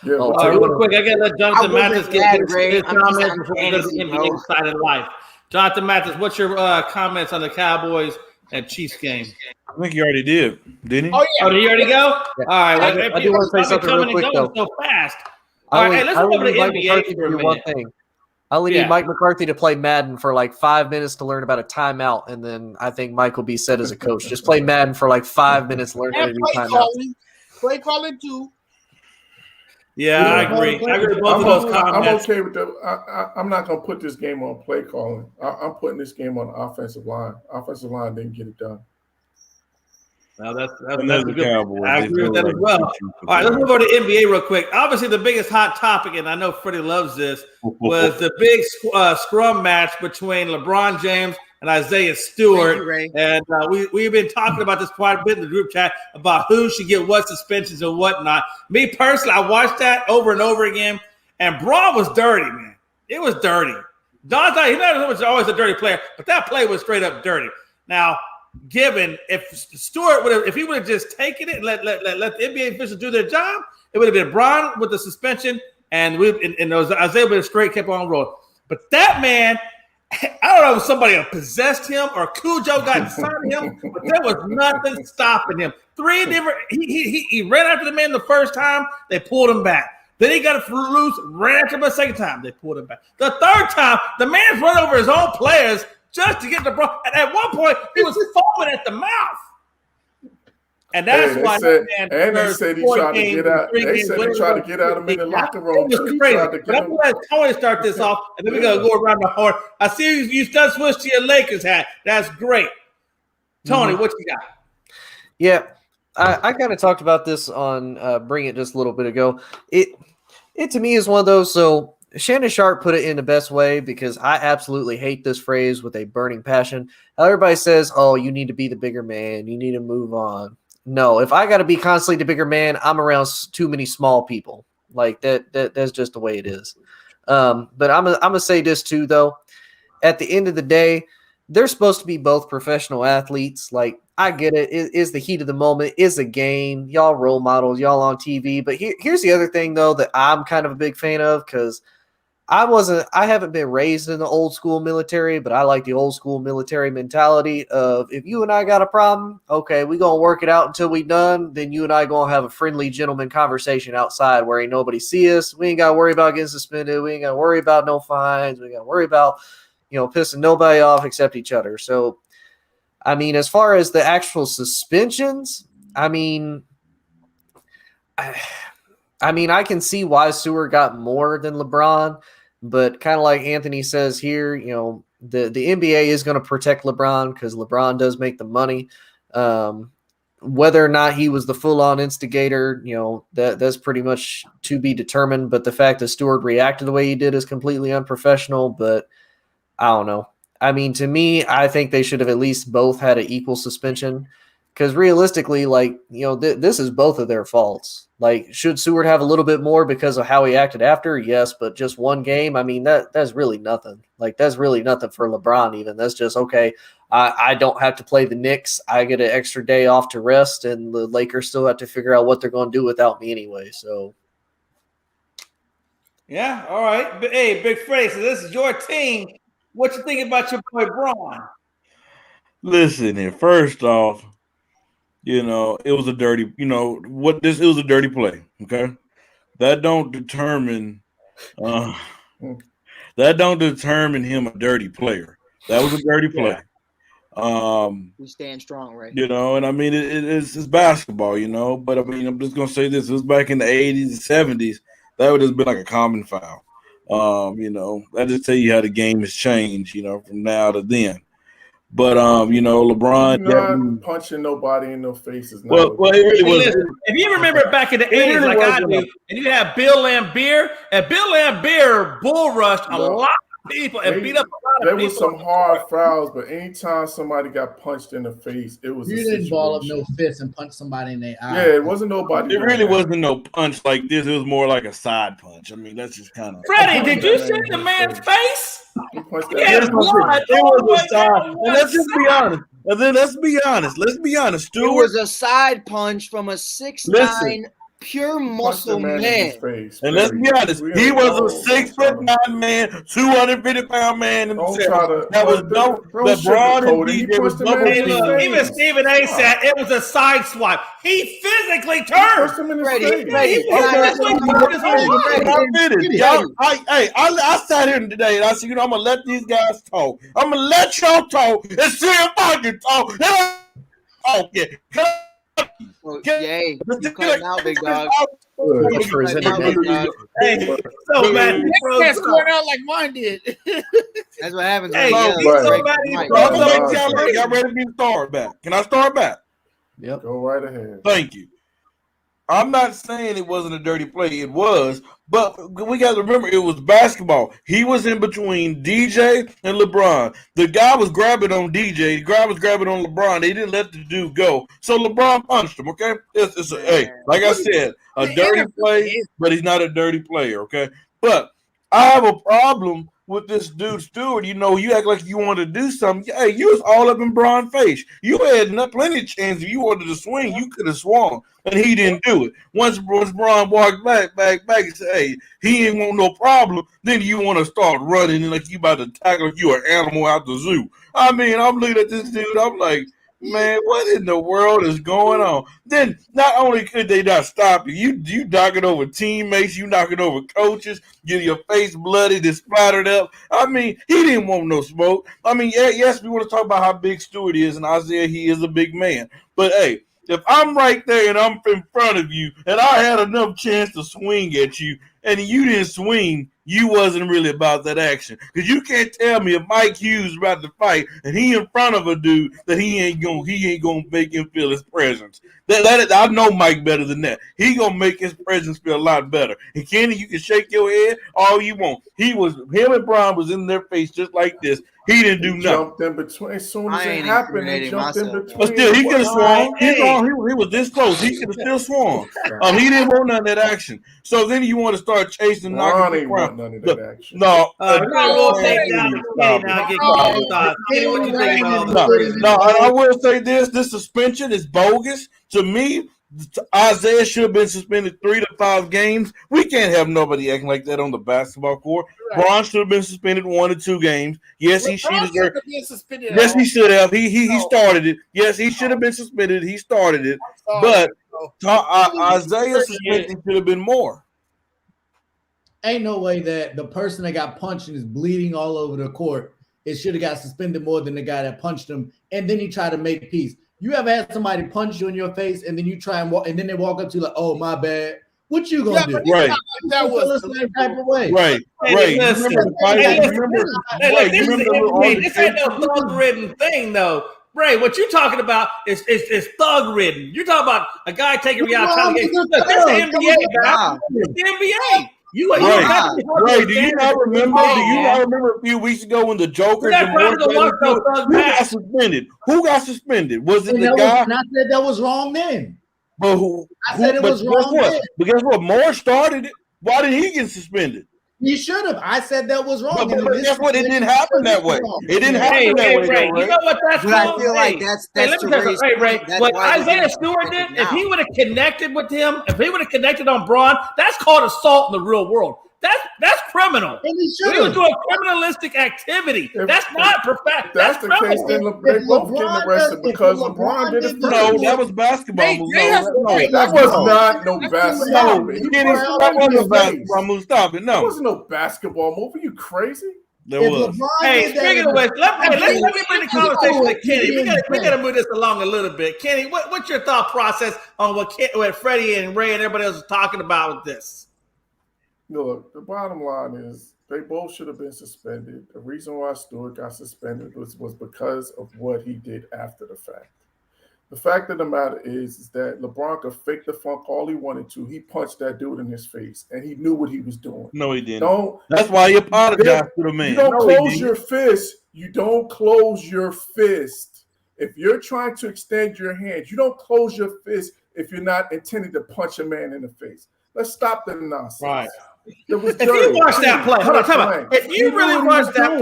Real quick, I gotta let Jonathan Mathis get his comments before we go to the NBA Excited Life. Jonathan Mathis, what's your comments on the Cowboys and Chiefs game? I think you already did, didn't he? Oh, yeah. Did he already go? Yeah. All right. I do want to say something real quick, though. So fast. All right, let's go over to the NBA for a minute. One thing. I only need Mike McCarthy to play Madden for like 5 minutes to learn about a timeout, and then I think Mike will be set as a coach. Just play Madden for like 5 minutes, learn how to do timeout. Play calling too. Yeah, I agree. I agree with both of those comments. I'm okay with that. I'm not going to put this game on play calling. I'm putting this game on the offensive line. Offensive line didn't get it done. No, that's the good. Cowboys. I agree with that as well. All right, let's move over to NBA real quick. Obviously, the biggest hot topic, and I know Freddie loves this, was the big scrum match between LeBron James and Isaiah Stewart. And we've been talking about this quite a bit in the group chat about who should get what suspensions and whatnot. Me personally, I watched that over and over again, and Braun was dirty, man. It was dirty. Dante, he's not always a dirty player, but that play was straight up dirty. Now, given if Stewart if he would have just taken it and let the NBA officials do their job, it would have been Braun with the suspension, and Isaiah would have straight kept on rolling. But that man, I don't know if somebody possessed him or Cujo got inside of him, but there was nothing stopping him. Three different. He ran after the man the first time, they pulled him back. Then he got it loose, ran after him the second time, they pulled him back. The third time, the man's run over his own players just to get the ball. And at one point, he was foaming at the mouth. And that's why they said he tried to get out. They said he tried to get out of him in the locker room. I'm going to Tony start this off, and then we're going to go around the horn. I see you done switched to your Lakers hat. That's great. Tony, what you got? Yeah, I kind of talked about this on Bring It just a little bit ago. It to me is one of those, so Shannon Sharp put it in the best way, because I absolutely hate this phrase with a burning passion. How everybody says, oh, you need to be the bigger man. You need to move on. No, if I got to be constantly the bigger man, I'm around too many small people. Like that's just the way it is. But I'm gonna say this too, though. At the end of the day, they're supposed to be both professional athletes. Like, I get it. It is the heat of the moment. Is a game. Y'all role models. Y'all on TV. But here's the other thing, though, that I'm kind of a big fan of, because I haven't been raised in the old school military, but I like the old school military mentality of, if you and I got a problem, okay, we're going to work it out until we done. Then you and I going to have a friendly gentleman conversation outside where ain't nobody see us. We ain't got to worry about getting suspended. We ain't got to worry about no fines. We ain't got to worry about, pissing nobody off except each other. So, I mean, as far as the actual suspensions, I mean, I can see why Stewart got more than LeBron, but kind of like Anthony says here, the NBA is going to protect LeBron because LeBron does make the money. Whether or not he was the full-on instigator, that's pretty much to be determined. But the fact that Stewart reacted the way he did is completely unprofessional. But I don't know. I mean, to me, I think they should have at least both had an equal suspension. Because realistically, this is both of their faults. Like, should Stewart have a little bit more because of how he acted after? Yes, but just one game, I mean, that's really nothing. Like, that's really nothing for LeBron even. That's just, okay, I don't have to play the Knicks. I get an extra day off to rest, and the Lakers still have to figure out what they're going to do without me anyway. So, yeah, all right. But, hey, Big Freddie, so this is your team. What you think about your boy Braun? Listen, here, first off, it was a dirty, it was a dirty play. Okay. That don't determine him a dirty player. That was a dirty play. We stand strong, right? And I mean, it's basketball, but I mean, I'm just going to say this. It was back in the 80s and 70s. That would have been like a common foul. That just tell you how the game has changed, from now to then. But LeBron not punching nobody in the faces. Well, it really was. If you remember back in the 80s, like I do, and you had Bill Laimbeer, and Bill Laimbeer bull rushed a lot of people and beat up a lot of people. There was some hard fouls, but anytime somebody got punched in the face, it was. You didn't ball up no fists and punch somebody in their eye. Yeah, it wasn't nobody. It really wasn't no punch like this. It was more like a side punch. I mean, that's just kind of. Freddie, did you see the man's face? It was a side. And let's just be honest. And then let's be honest. Stewart, it was a side punch from a 6'9" pure muscle man. And let's be honest, he was a 6'9" man, 250-pound man. That was LeBron and DJ was double. Even Stephen A. said it was a side swipe. He physically turned. I sat here today and I said, I'm gonna let these guys talk. I'm gonna let y'all talk and see if I can talk. Yay, you cutting out, big dog. Hey, so man, you can't score out like mine did. That's what happens. Hey, y'all ready to start back? Can I start back? Yep. Go right ahead. Thank you. I'm not saying it wasn't a dirty play. It was, but we got to remember it was basketball. He was in between DJ and LeBron. The guy was grabbing on DJ. The guy was grabbing on LeBron. They didn't let the dude go. So LeBron punched him, okay? Hey, like I said, a dirty play, but he's not a dirty player, okay? But I have a problem with this dude Stewart. You know, you act like you want to do something. Hey, you was all up in Bron's face. You had plenty of chances. If you wanted to swing, you could have swung, and he didn't do it. Once Bron walked back, and said, hey, he ain't want no problem, then you want to start running like you about to tackle you an animal out the zoo. I mean, I'm looking at this dude, I'm like, man, what in the world is going on? Then not only could they not stop you knocking over teammates, you knocking over coaches, getting your face bloody, and splattered up. I mean, he didn't want no smoke. I mean, yes, we want to talk about how big Stewart is, and Isaiah, he is a big man. But hey, if I'm right there and I'm in front of you, and I had enough chance to swing at you, and you didn't swing, you wasn't really about that action. Because you can't tell me if Mike Hughes is about to fight and he in front of a dude that he ain't gonna make him feel his presence. I know Mike better than that. He gonna make his presence feel a lot better. And Kenny, you can shake your head all you want. Him and Bron was in their face just like this. He didn't do nothing. Jumped in between. As soon as it happened, he jumped in between. But still, he could have swung. He was this close. He could have still swung. He didn't want none of that action. So then you want to start chasing, knocking the crowd. None of that action. No. I will say this suspension is bogus. To me, Isaiah should have been suspended 3 to 5 games. We can't have nobody acting like that on the basketball court. Right. Bron should have been suspended 1 to 2 games. Yes, he should have. Yes, he should have. He started it. Yes, he should have been suspended. He started it. But Isaiah's suspension should have been more. Ain't no way that the person that got punched and is bleeding all over the court, it should have got suspended more than the guy that punched him. And then he tried to make peace. You ever had somebody punch you in your face and then you try and walk, and then they walk up to you like, "Oh, my bad." What you gonna do? Right. That was the same type of way. Right. Right. This ain't no thug-ridden thing, though. Ray, what you're talking about is thug-ridden. You're talking about a guy taking me out. That's the NBA, man. It's the NBA. Right. Do you not remember a few weeks ago when the Joker who got suspended? Who got suspended? Was it the guy? And I said that was wrong then. But I said it was wrong then. But guess what? Moore started it. Why did he get suspended? He should have. I said that was wrong. But guess what? It didn't happen that way. It didn't happen that way. Ray, you know what that's called? I feel like that's Ray. What Isaiah Stewart did, if he would have connected with him, if he would have connected on Bron, that's called assault in the real world. That's criminal. He was doing criminalistic activity. That's not perfect. That's the case. Then they both getting arrested because LeBron did it. No, that was basketball. That was not no basketball move. That wasn't basketball move. Stop it. No, that wasn't no basketball move. Are you crazy? There was. Hey, speaking of which, let me bring the conversation to Kenny. We got to move this along a little bit. Kenny, what's your thought process on what Freddie and Ray and everybody else is talking about with this? Look, the bottom line is they both should have been suspended. The reason why Stewart got suspended was because of what he did after the fact. The fact of the matter is that LeBron could fake the funk all he wanted to. He punched that dude in his face, and he knew what he was doing. No, he didn't. That's why he apologized to the man. You don't close your fist. You don't close your fist. If you're trying to extend your hand, you don't close your fist if you're not intending to punch a man in the face. Let's stop the nonsense. Right. If you watch that play, hold on, time out. If you really watch that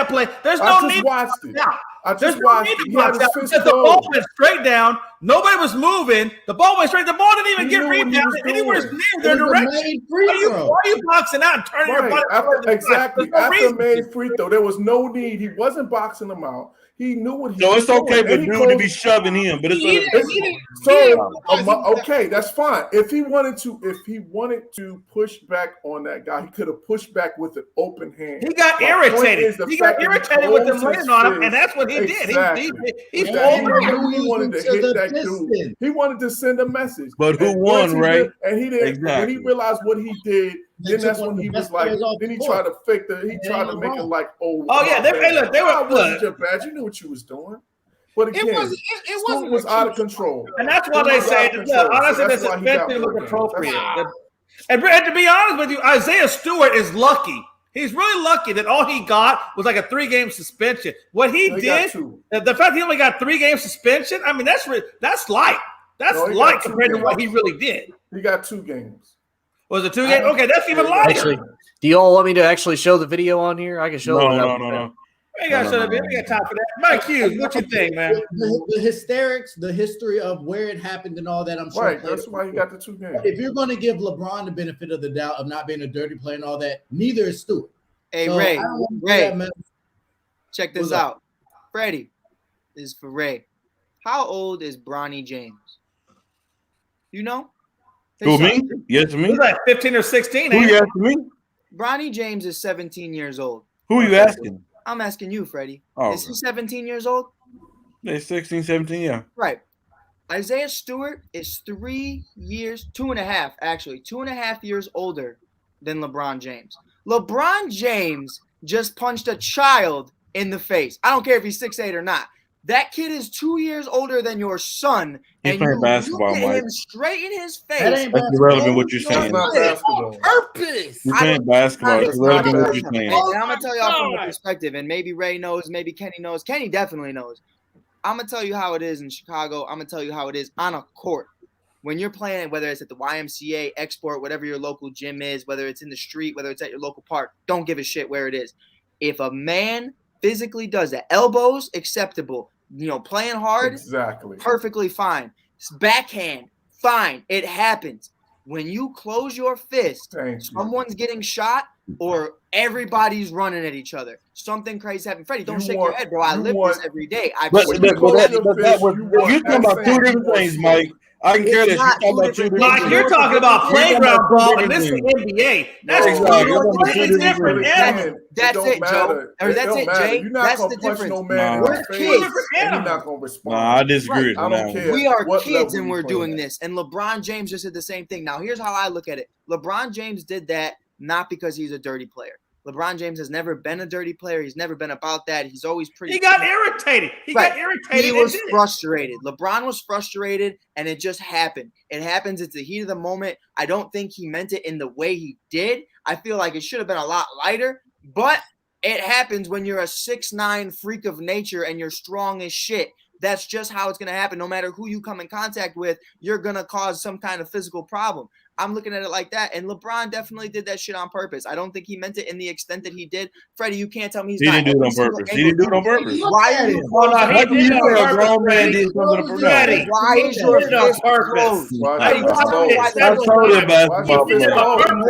play, there's no need. I just watched it. Because the ball went straight down. Nobody was moving. The ball went straight. The ball didn't even get rebounded anywhere near their direction. Why are you boxing out and turning your body? Exactly. After made free throw, there was no need. He wasn't boxing them out. He knew what he was doing. So it's okay for dude to be shoving him, but okay, that's fine. If he wanted to push back on that guy, he could have pushed back with an open hand. He got irritated. He got irritated with them laying on him, and that's what he did. He wanted to hit that dude. He wanted to send a message. But who won, right? And he didn't. When he realized what he did, then that's when he was like. Then he tried to fake the. He tried to make it like, oh yeah, they were. Wasn't your bad. You knew what you was doing. But again, it wasn't was out of control. And that's why they say, honestly, the suspension was appropriate. And to be honest with you, Isaiah Stewart is lucky. He's really lucky that all he got was like a 3-game suspension. What he did, the fact he only got 3-game suspension, I mean, that's light. That's light compared to what he really did. He got 2 games. Was it 2 games? Okay, that's even lighter. Actually, do you all want me to actually show the video on here? I can show it. No. We ain't got to show the video. We got time for that. Mike Hughes, what you think, man? The hysterics, the history of where it happened and all that, I'm sure. Right, that's why you got the 2 games. If you're going to give LeBron the benefit of the doubt of not being a dirty player and all that, neither is Stewart. Hey, So, Ray, Ray, check this out. Freddie, this is for Ray. How old is Bronny James? You know? Who, me? Yes, me. He's like 15 or 16. Who you asking me? Bronny James is 17 years old. Who are you asking? I'm asking you, Freddie. Oh, is he 17 years old? They're 16, 17, yeah. Right. Isaiah Stewart is 3 years, 2.5, actually, 2.5 years older than LeBron James. LeBron James just punched a child in the face. I don't care if he's 6'8" or not. That kid is 2 years older than your son, He's and playing you basketball, look at Mike. him straight in his face. That ain't That's irrelevant what you're saying. On purpose. You're playing basketball. It's irrelevant what you're saying. And I'm going to tell y'all from the perspective, and maybe Ray knows, maybe Kenny knows. Kenny definitely knows. I'm going to tell you how it is in Chicago. I'm going to tell you how it is on a court. When you're playing, whether it's at the YMCA, Export, whatever your local gym is, whether it's in the street, whether it's at your local park, don't give a shit where it is. If a man physically does that, elbows, acceptable. Playing hard, exactly, perfectly fine. Backhand, fine. It happens. When you close your fist, someone's getting shot or everybody's running at each other. Something crazy happened. Freddie, don't shake your head, bro. I live this every day. You're talking about 2 different things, Mike. I can care that you're talking about 2 different things. You're talking about playground ball, and this is NBA. That's different. That's it, Joe. Or that's it, Jay. That's the difference. We're kids. You're not going to respond. No, I disagree. I don't care. We are kids and we're doing this. And LeBron James just did the same thing. Now, here's how I look at it. LeBron James did that not because he's a dirty player. LeBron James has never been a dirty player. He's never been about that. He's always pretty. He got irritated. He was frustrated. LeBron was frustrated, and it just happened. It happens. It's the heat of the moment. I don't think he meant it in the way he did. I feel like it should have been a lot lighter, but it happens when you're a 6'9" freak of nature and you're strong as shit. That's just how it's going to happen. No matter who you come in contact with, you're going to cause some kind of physical problem. I'm looking at it like that. And LeBron definitely did that shit on purpose. I don't think he meant it in the extent that he did. Freddie, you can't tell me he didn't do it on purpose. He didn't do it on purpose. Why are you a grown man did something on purpose? Why is your fist closed? In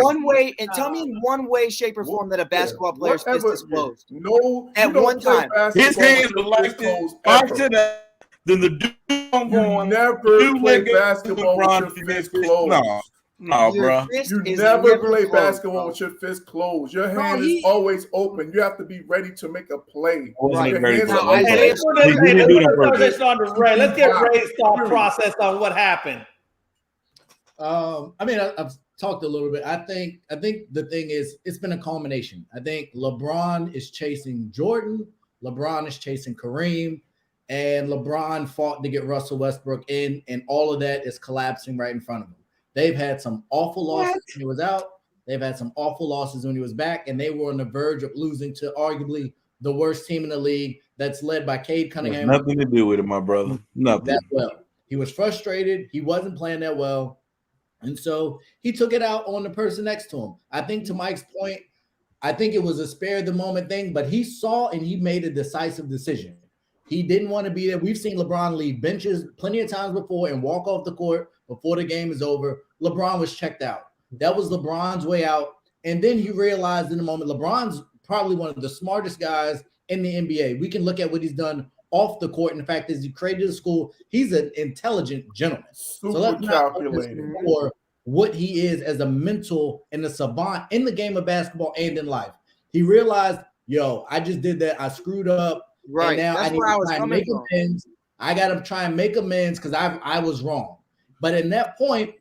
one way, and tell me in one way, shape, or form that a basketball player's fist is closed. No, at one time. His hands were like this. Then the dude going. Never play basketball with your fist closed. No, bro. You never play basketball with your fist closed. Your hand is always open. You have to be ready to make a play. Let's get Ray's thought process on what happened. I've talked a little bit. I think the thing is, it's been a culmination. I think LeBron is chasing Jordan. LeBron is chasing Kareem. And LeBron fought to get Russell Westbrook in, and all of that is collapsing right in front of him. They've had some awful losses when he was out. They've had some awful losses when he was back, and they were on the verge of losing to arguably the worst team in the league that's led by Cade Cunningham. Nothing to do with it, my brother. Nothing. That well. He was frustrated. He wasn't playing that well. And so he took it out on the person next to him. I think to Mike's point, I think it was a spare the moment thing, but he saw and he made a decisive decision. He didn't want to be there. We've seen LeBron leave benches plenty of times before and walk off the court before the game is over. LeBron was checked out. That was LeBron's way out. And then he realized in the moment, LeBron's probably one of the smartest guys in the NBA. We can look at what he's done off the court. And the fact is he created a school. He's an intelligent gentleman. Super so let's calculated. For what he is as a mental and a savant in the game of basketball and in life. He realized, I just did that. I screwed up. Right. And now I need to try and make amends. I got to try and make amends because I was wrong. But in that point,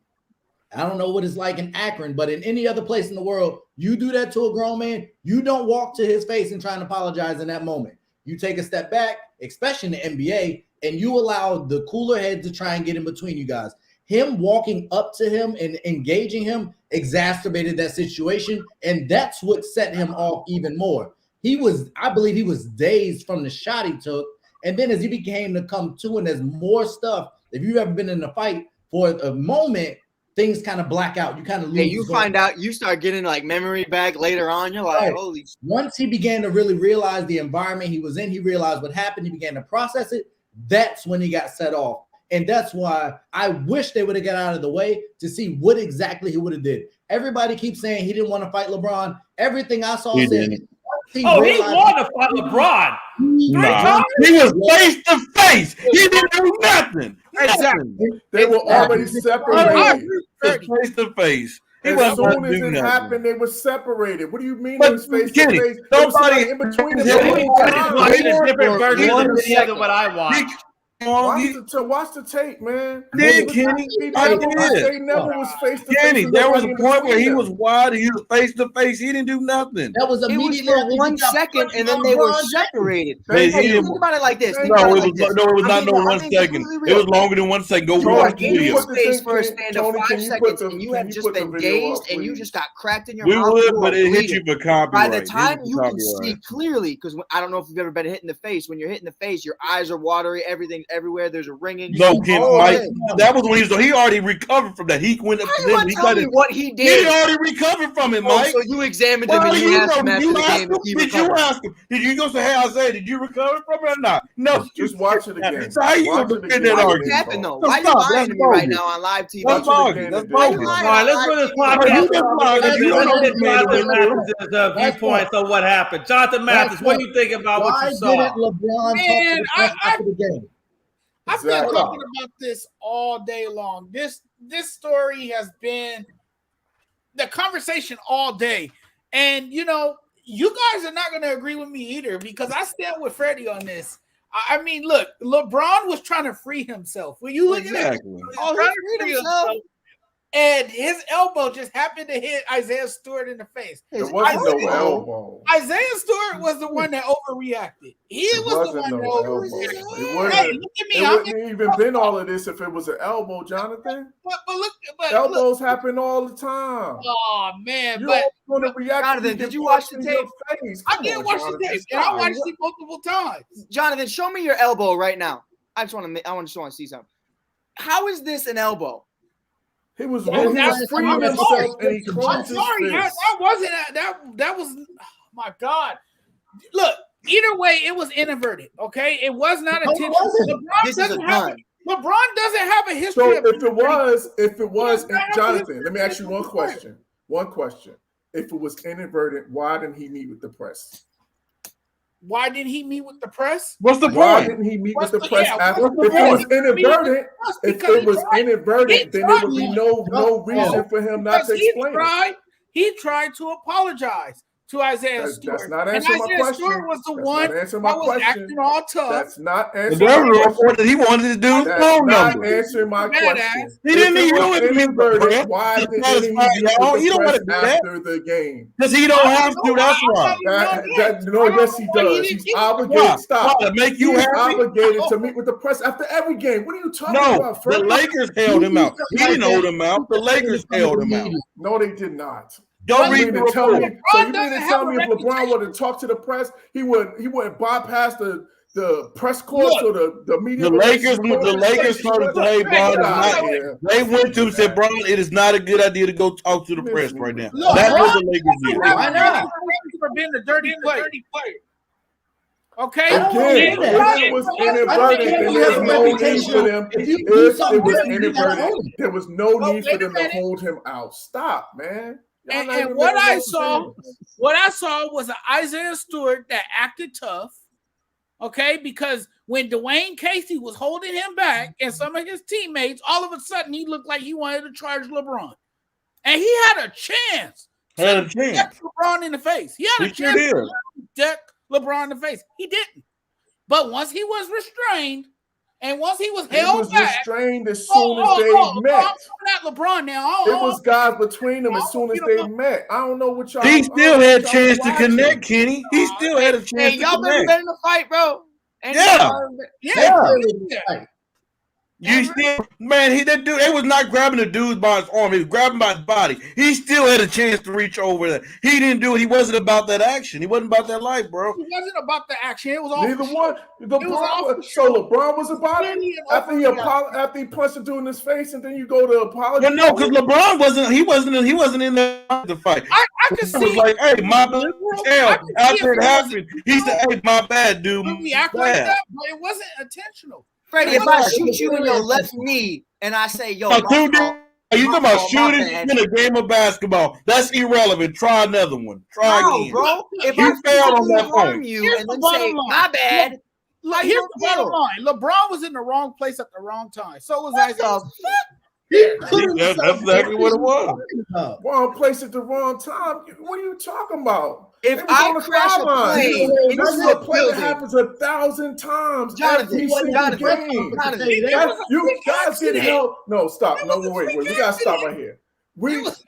I don't know what it's like in Akron, but in any other place in the world, you do that to a grown man, you don't walk to his face and try and apologize in that moment. You take a step back, especially in the NBA, and you allowed the cooler head to try and get in between you guys. Him walking up to him and engaging him exacerbated that situation, and that's what set him off even more. I believe he was dazed from the shot he took, and then as he began to come to, and there's more stuff. If you've ever been in a fight for a moment, things kind of black out. You kind of lose. Yeah, you find out, you start getting like memory back later on. You're like, holy. Once he began to really realize the environment he was in, he realized what happened. He began to process it. That's when he got set off. And that's why I wish they would have got out of the way to see what exactly he would have did. Everybody keeps saying he didn't want to fight LeBron. Everything I saw said he wanted to fight LeBron. He was face to face. He didn't do nothing. Exactly. They were already separated. Face to face. As soon as it happened, they were separated. What do you mean it was face to face? Nobody in between them. Different version of the video than what I watched. Watch the tape, man. Then Kenny, they never was face to face. Kenny, there was a point where he was wide and he was face to face. He didn't do nothing. That was immediately for 1 second, and then they were separated. Think about it like this. No, it was not 1 second. It was longer than 1 second. Go watch the video. Space for a span of 5 seconds, and you have just been dazed, and you just got cracked in your mouth. We would, but it hit you for copyright. By the time you can see clearly, because I don't know if you've ever been hit in the face. When you're hit in the face, your eyes are watery. Everything everywhere. There's a ringing. No, Ken, Mike. That was when he already recovered from that. He went up to them. He tell me what he did. He already recovered from it, Mike. So you examined him and you asked him after the game if he recovered. Did you ask him? Did you go say, "Hey, Isaiah, did you recover from it or not?" No, just watch it again. So how you gonna defend that argument? Happened, though? Why are you lying to me right now on live TV? That's bogus. That's bogus. All right, let's put this podcast. Viewpoints on what happened. Jonathan Mathis, what do you think about what you saw? Why didn't LeBron talk after the game? I've been talking about this all day long. This story has been the conversation all day. And, you know, you guys are not going to agree with me either because I stand with Freddie on this. I mean, look, LeBron was trying to free himself. When you look at it, he freed himself. And his elbow just happened to hit Isaiah Stewart in the face. It wasn't no elbow. Isaiah Stewart was the one that overreacted. He was the one that overreacted. Hey, look at me. It wouldn't even been all of this if it was an elbow, Jonathan. But elbows happen all the time. Oh man! You're going to react. Jonathan, did you watch the tape? I did watch the tape, and I watched it multiple times. Jonathan, show me your elbow right now. I just want to see something. How is this an elbow? He was freeing himself and he closed his fist. That was oh my God. Look, either way, it was inadvertent. Okay, it was not intentional. LeBron doesn't have a history. So if it was, Jonathan, let me ask you one question. If it was inadvertent, why didn't he meet with the press? Why didn't he meet with the press? What's the point? Why didn't he meet with the press after? If it was inadvertent, then there would be no reason for him not to explain it. He tried to apologize to Isaiah Stewart. That's not answering my question. Stewart was the one that was acting all tough. That's not answering my question. That he wanted to do. That's not answering my question. He didn't even inadvertent. Why didn't he meet with the press after the game? Because he don't have to. That's why. Yes, he does. He's obligated. Stop. To make you happy. Obligated to meet with the press after every game. What are you talking about, Fred? The Lakers held him out. He didn't hold him out. The Lakers held him out. No, they did not. Don't read the tell me. So you mean to tell me if LeBron would have talked to the press, he wouldn't bypass the press corps or the media? The Lakers started to say, Bron, they went to him and said, Bron, it is not a good idea to go talk to the press right now. That's what the Lakers did. Why not? For being the dirty player. Okay. Again, if it was inadvertent, then there's no need for them. If it was inadvertent, there was no need for them to hold him out. Stop, man. And what I saw was an Isaiah Stewart that acted tough, okay? Because when Dwayne Casey was holding him back and some of his teammates, all of a sudden he looked like he wanted to charge LeBron. And he had a chance to deck LeBron in the face. He had a chance to deck LeBron in the face. He didn't. But once he was restrained, and once he was held back, restrained as soon as they met. Not LeBron now. It was guys between them as soon as they met. I don't know what y'all. He still had a chance to connect, Kenny. He still had a chance to connect. Y'all better bet in the fight, bro. You still, man, that dude, it was not grabbing the dude by his arm. He was grabbing by his body. He still had a chance to reach over there. He didn't do it. He wasn't about that action. He wasn't about that life, bro. He wasn't about the action. It was all neither one. LeBron was about it after he punched the dude in his face, and then you go to apologize. Well, no, because LeBron wasn't. He wasn't in the fight. I could see. Was like, hey, my bad. After it happened, he said, "Hey, my bad, dude." We act like that, but it wasn't intentional. Freddie, if I shoot you in your left knee and I say, yo, you talking about shooting in a game of basketball? That's irrelevant. Try another one. Try again. Bro. If you failed on that point. You and then say, my bad. Like, here's the bottom line. LeBron was in the wrong place at the wrong time. So it was like, that's exactly what it was. Wrong place at the wrong time. What are you talking about? If I crash a plane, this is a play that happens 1,000 times. Jonathan, you guys get held. No, stop. No, wait. We gotta stop right here. This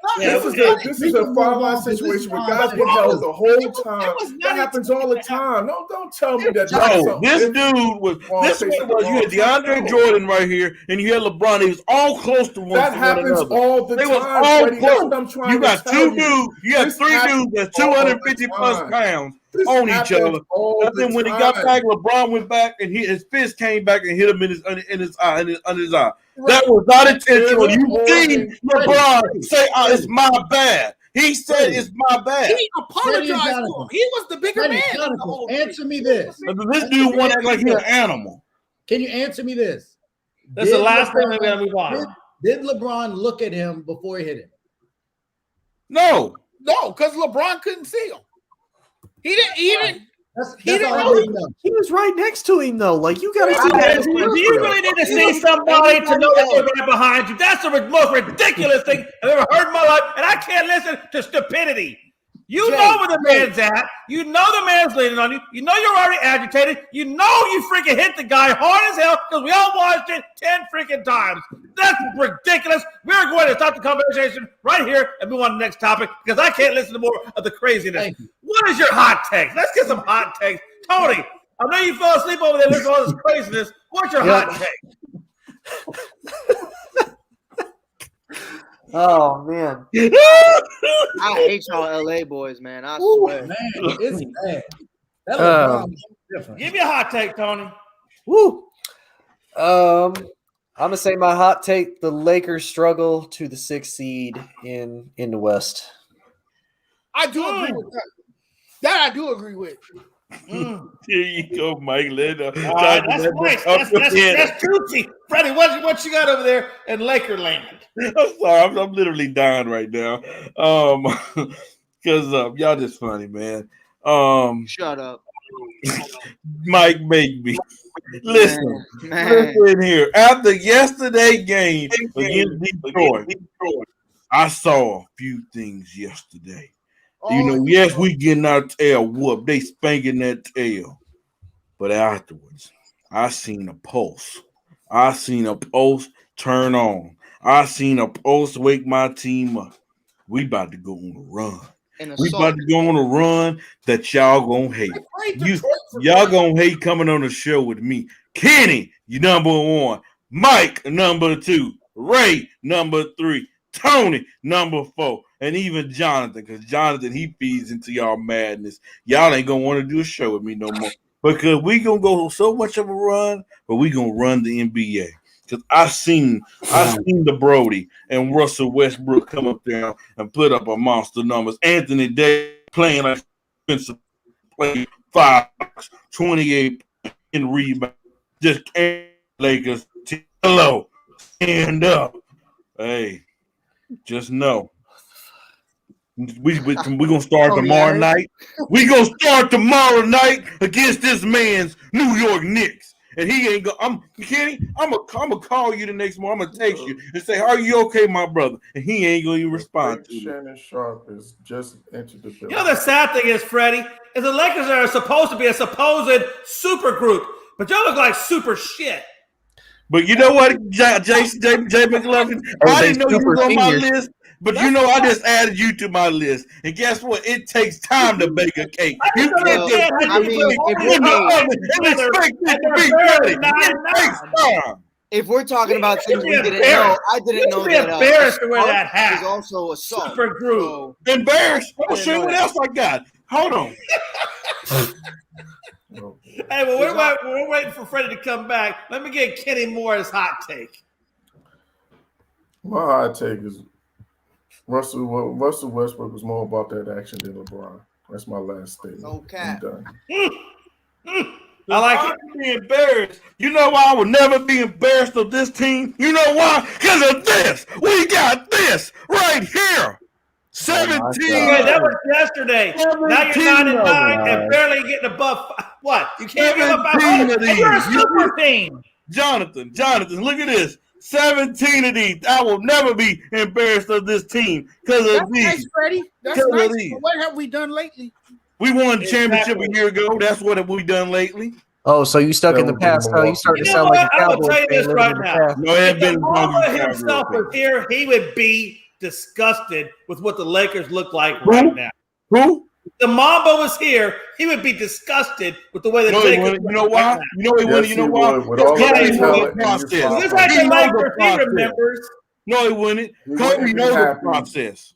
is a fine-line situation where guys get held the whole time. That happens all the time. No, don't tell me that. No, this dude was. This was you had DeAndre Jordan right here, and you had LeBron. They was all close to one. That happens all the time. They was all close. You got two dudes. You got three dudes that's 250 plus pounds on each other. And then when he got back, LeBron went back, and his fist came back and hit him in his eye, under his eye. That was not intentional. You seen LeBron say, "Oh, it's my bad." He said, "It's my bad." He apologized to him. He was the bigger man. Answer me this. This dude want to act like he's an animal. Can you answer me this? That's the last thing we're gonna move on. Did LeBron look at him before he hit him? No, because LeBron couldn't see him. He didn't. He was right next to him, though. Like, you gotta see that. Do you really need to see somebody to know that they're right behind you? That's the most ridiculous thing I've ever heard in my life, and I can't listen to stupidity. You know where the man's at. You know the man's leaning on you. You know you're already agitated. You know you freaking hit the guy hard as hell because we all watched it 10 freaking times. That's ridiculous. We're going to stop the conversation right here and move on to the next topic because I can't listen to more of the craziness. What is your hot take? Let's get some hot takes. Tony, I know you fell asleep over there listening to all this craziness. What's your hot take? Oh man, I hate y'all LA boys, man. I swear, man, it's bad. Give me a hot take, Tony. Woo. I'm gonna say my hot take: the Lakers struggle to the 6th seed in the West. I do agree with that. That I do agree with. Here you go, Mike. That's nice. That's juicy. Freddie, what you got over there in Lakerland? I'm sorry, I'm literally dying right now. Because y'all just funny, man. Shut up. Mike make me. Listen here. After yesterday's game against Detroit, I saw a few things yesterday. Yes, we getting our tail whooped. They spanking that tail. But afterwards, I seen a pulse. I seen a pulse turn on. I seen a pulse wake my team up. We about to go on a run. We about to go on a run that y'all gonna hate. Y'all gonna hate coming on the show with me. Kenny, you number 1. Mike, number 2. Ray, number 3. Tony, number 4. And even Jonathan, because Jonathan, he feeds into y'all madness. Y'all ain't gonna want to do a show with me no more. Because we gonna go so much of a run, but we gonna run the NBA. Because I seen the Brody and Russell Westbrook come up there and put up a monster numbers. Anthony Davis playing like defensive play 5, 28 in rebound. Just Lakers. Hello. Stand up. Hey, just know. We gonna start tomorrow night. We gonna start tomorrow night against this man's New York Knicks. And he ain't I'm Kenny, I'm gonna call you the next morning. I'm gonna text you and say, "Are you okay, my brother?" And he ain't gonna even respond to me. Shannon Sharp is just entered the building. You know the sad thing is, Freddie, is the Lakers are supposed to be a supposed super group, but y'all look like super shit. But you know what, Jay McLovin? I didn't know you was on my list. But you know, I just added you to my list, and guess what? It takes time to bake a cake. You can't just put the cake in the oven and expect it to be ready. It takes time. If we're talking about things we didn't know, I didn't know that. Embarrassed to wear that hat. Is also a salt. Super group. So, Embarrassed. I'll show you what else I got. Hold on. Hey, well, we're waiting for Freddie to come back. Let me get Kenny Moore's hot take. My hot take is Russell Westbrook was more about that action than LeBron. That's my last statement. Okay. I'm done. I like it. Be embarrassed. You know why I will never be embarrassed of this team? You know why? Because of this. We got this right here. 17. Okay, that was yesterday. Now you're 9-9 and barely getting above. What? You can't get above 500. And you're a super team. Jonathan, look at this. 17 of these. I will never be embarrassed of this team because of these. Nice, Freddie. That's nice. But what have we done lately? We won the championship a year ago. That's what we done lately. Oh, so you stuck in the past? Oh, you starting to sound like a I'm Cowboys gonna tell you this fan right living in the now. past. No, it ain't If been Obama himself was here, he would be disgusted with what the Lakers look like right now. Who? The Mamba was here, he would be disgusted with the way the Lakers. You know why? Right you know he wouldn't. You know why? This is like a Lakers. He remembers. No, he wouldn't. Kobe knows the process.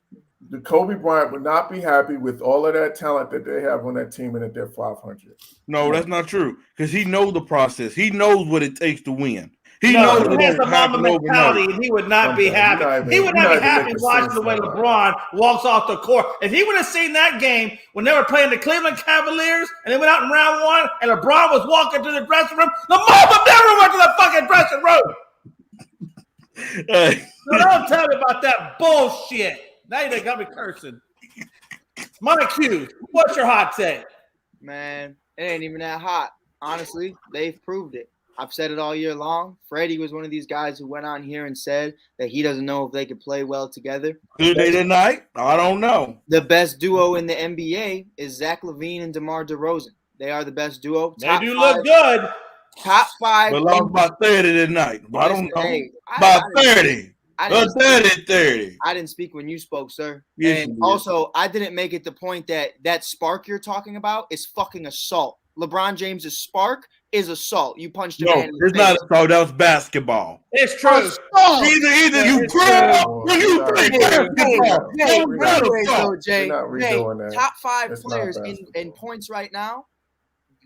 The Kobe Bryant would not be happy with all of that talent that they have on that team and that they're 500. No, that's not true. Because he knows the process. He knows what it takes to win. He knows he has the Mamba mentality, and he would not be happy. He would not be happy watching the way LeBron walks off the court. If he would have seen that game when they were playing the Cleveland Cavaliers and they went out in round one and LeBron was walking to the dressing room, the Mamba never went to the fucking dressing room. So don't tell me about that bullshit. Now they got me cursing. Mike Hughes, what's your hot take? Man, it ain't even that hot. Honestly, they've proved it. I've said it all year long. Freddie was one of these guys who went on here and said that he doesn't know if they could play well together. Did they tonight? I don't know. The best duo in the NBA is Zach LaVine and DeMar DeRozan. They are the best duo. They do look good. Top 5. But lost by 30 tonight. I don't know. Hey, by 30. 30. I didn't speak when you spoke, sir. Yes, and also, I didn't make it the point that spark you're talking about is fucking assault. LeBron James's spark is assault. You punched a man in the it's face. not assault. That was basketball. It's true. Either you grow when you play basketball. Top 5 players in points right now.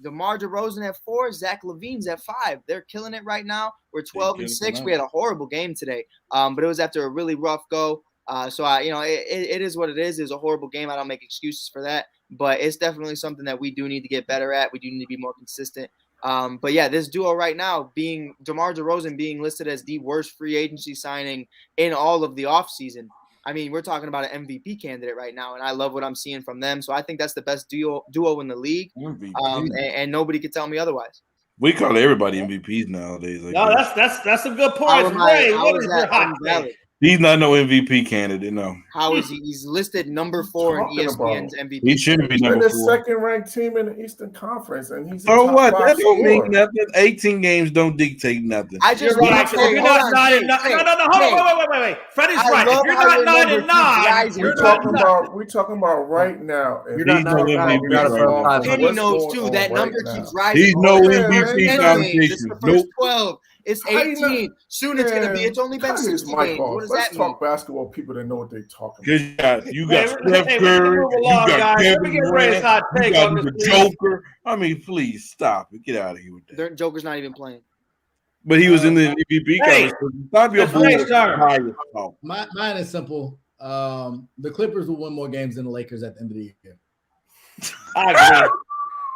DeMar DeRozan at 4, Zach LaVine's at 5. They're killing it right now. We're 12-6. We had a horrible game today, but it was after a really rough go. So it is what it is. It was a horrible game. I don't make excuses for that, but it's definitely something that we do need to get better at. We do need to be more consistent. But yeah, this duo right now, being DeMar DeRozan being listed as the worst free agency signing in all of the offseason. I mean, we're talking about an MVP candidate right now, and I love what I'm seeing from them. So I think that's the best duo in the league, and nobody could tell me otherwise. We call everybody MVPs nowadays. No, that's a good point. Ray, what is your hot take? He's not no MVP candidate, no. How is he? He's listed number 4 in ESPN's MVP. He shouldn't be number 4. He's the second-ranked team in the Eastern Conference, and he's so what? That don't mean nothing. 18 games don't dictate nothing. I just right. If you're not 9-9, no. Wait. Freddie's right. If you're not 9-9, we're talking about right now. You're not 9-9. Kenny knows too. That number keeps rising. He's no MVP competition. Nope. 12. It's 18. Soon it's going to be. It's only been 16 games. What does that mean? Talk basketball. People that know what they're talking about. You got Steph Curry. You got Kevin Durant. You got the Joker. I mean, please stop it. Get out of here with that. Joker's not even playing. But he was in the MVP conversation. Stop your bull. Mine is simple. The Clippers will win more games than the Lakers at the end of the year.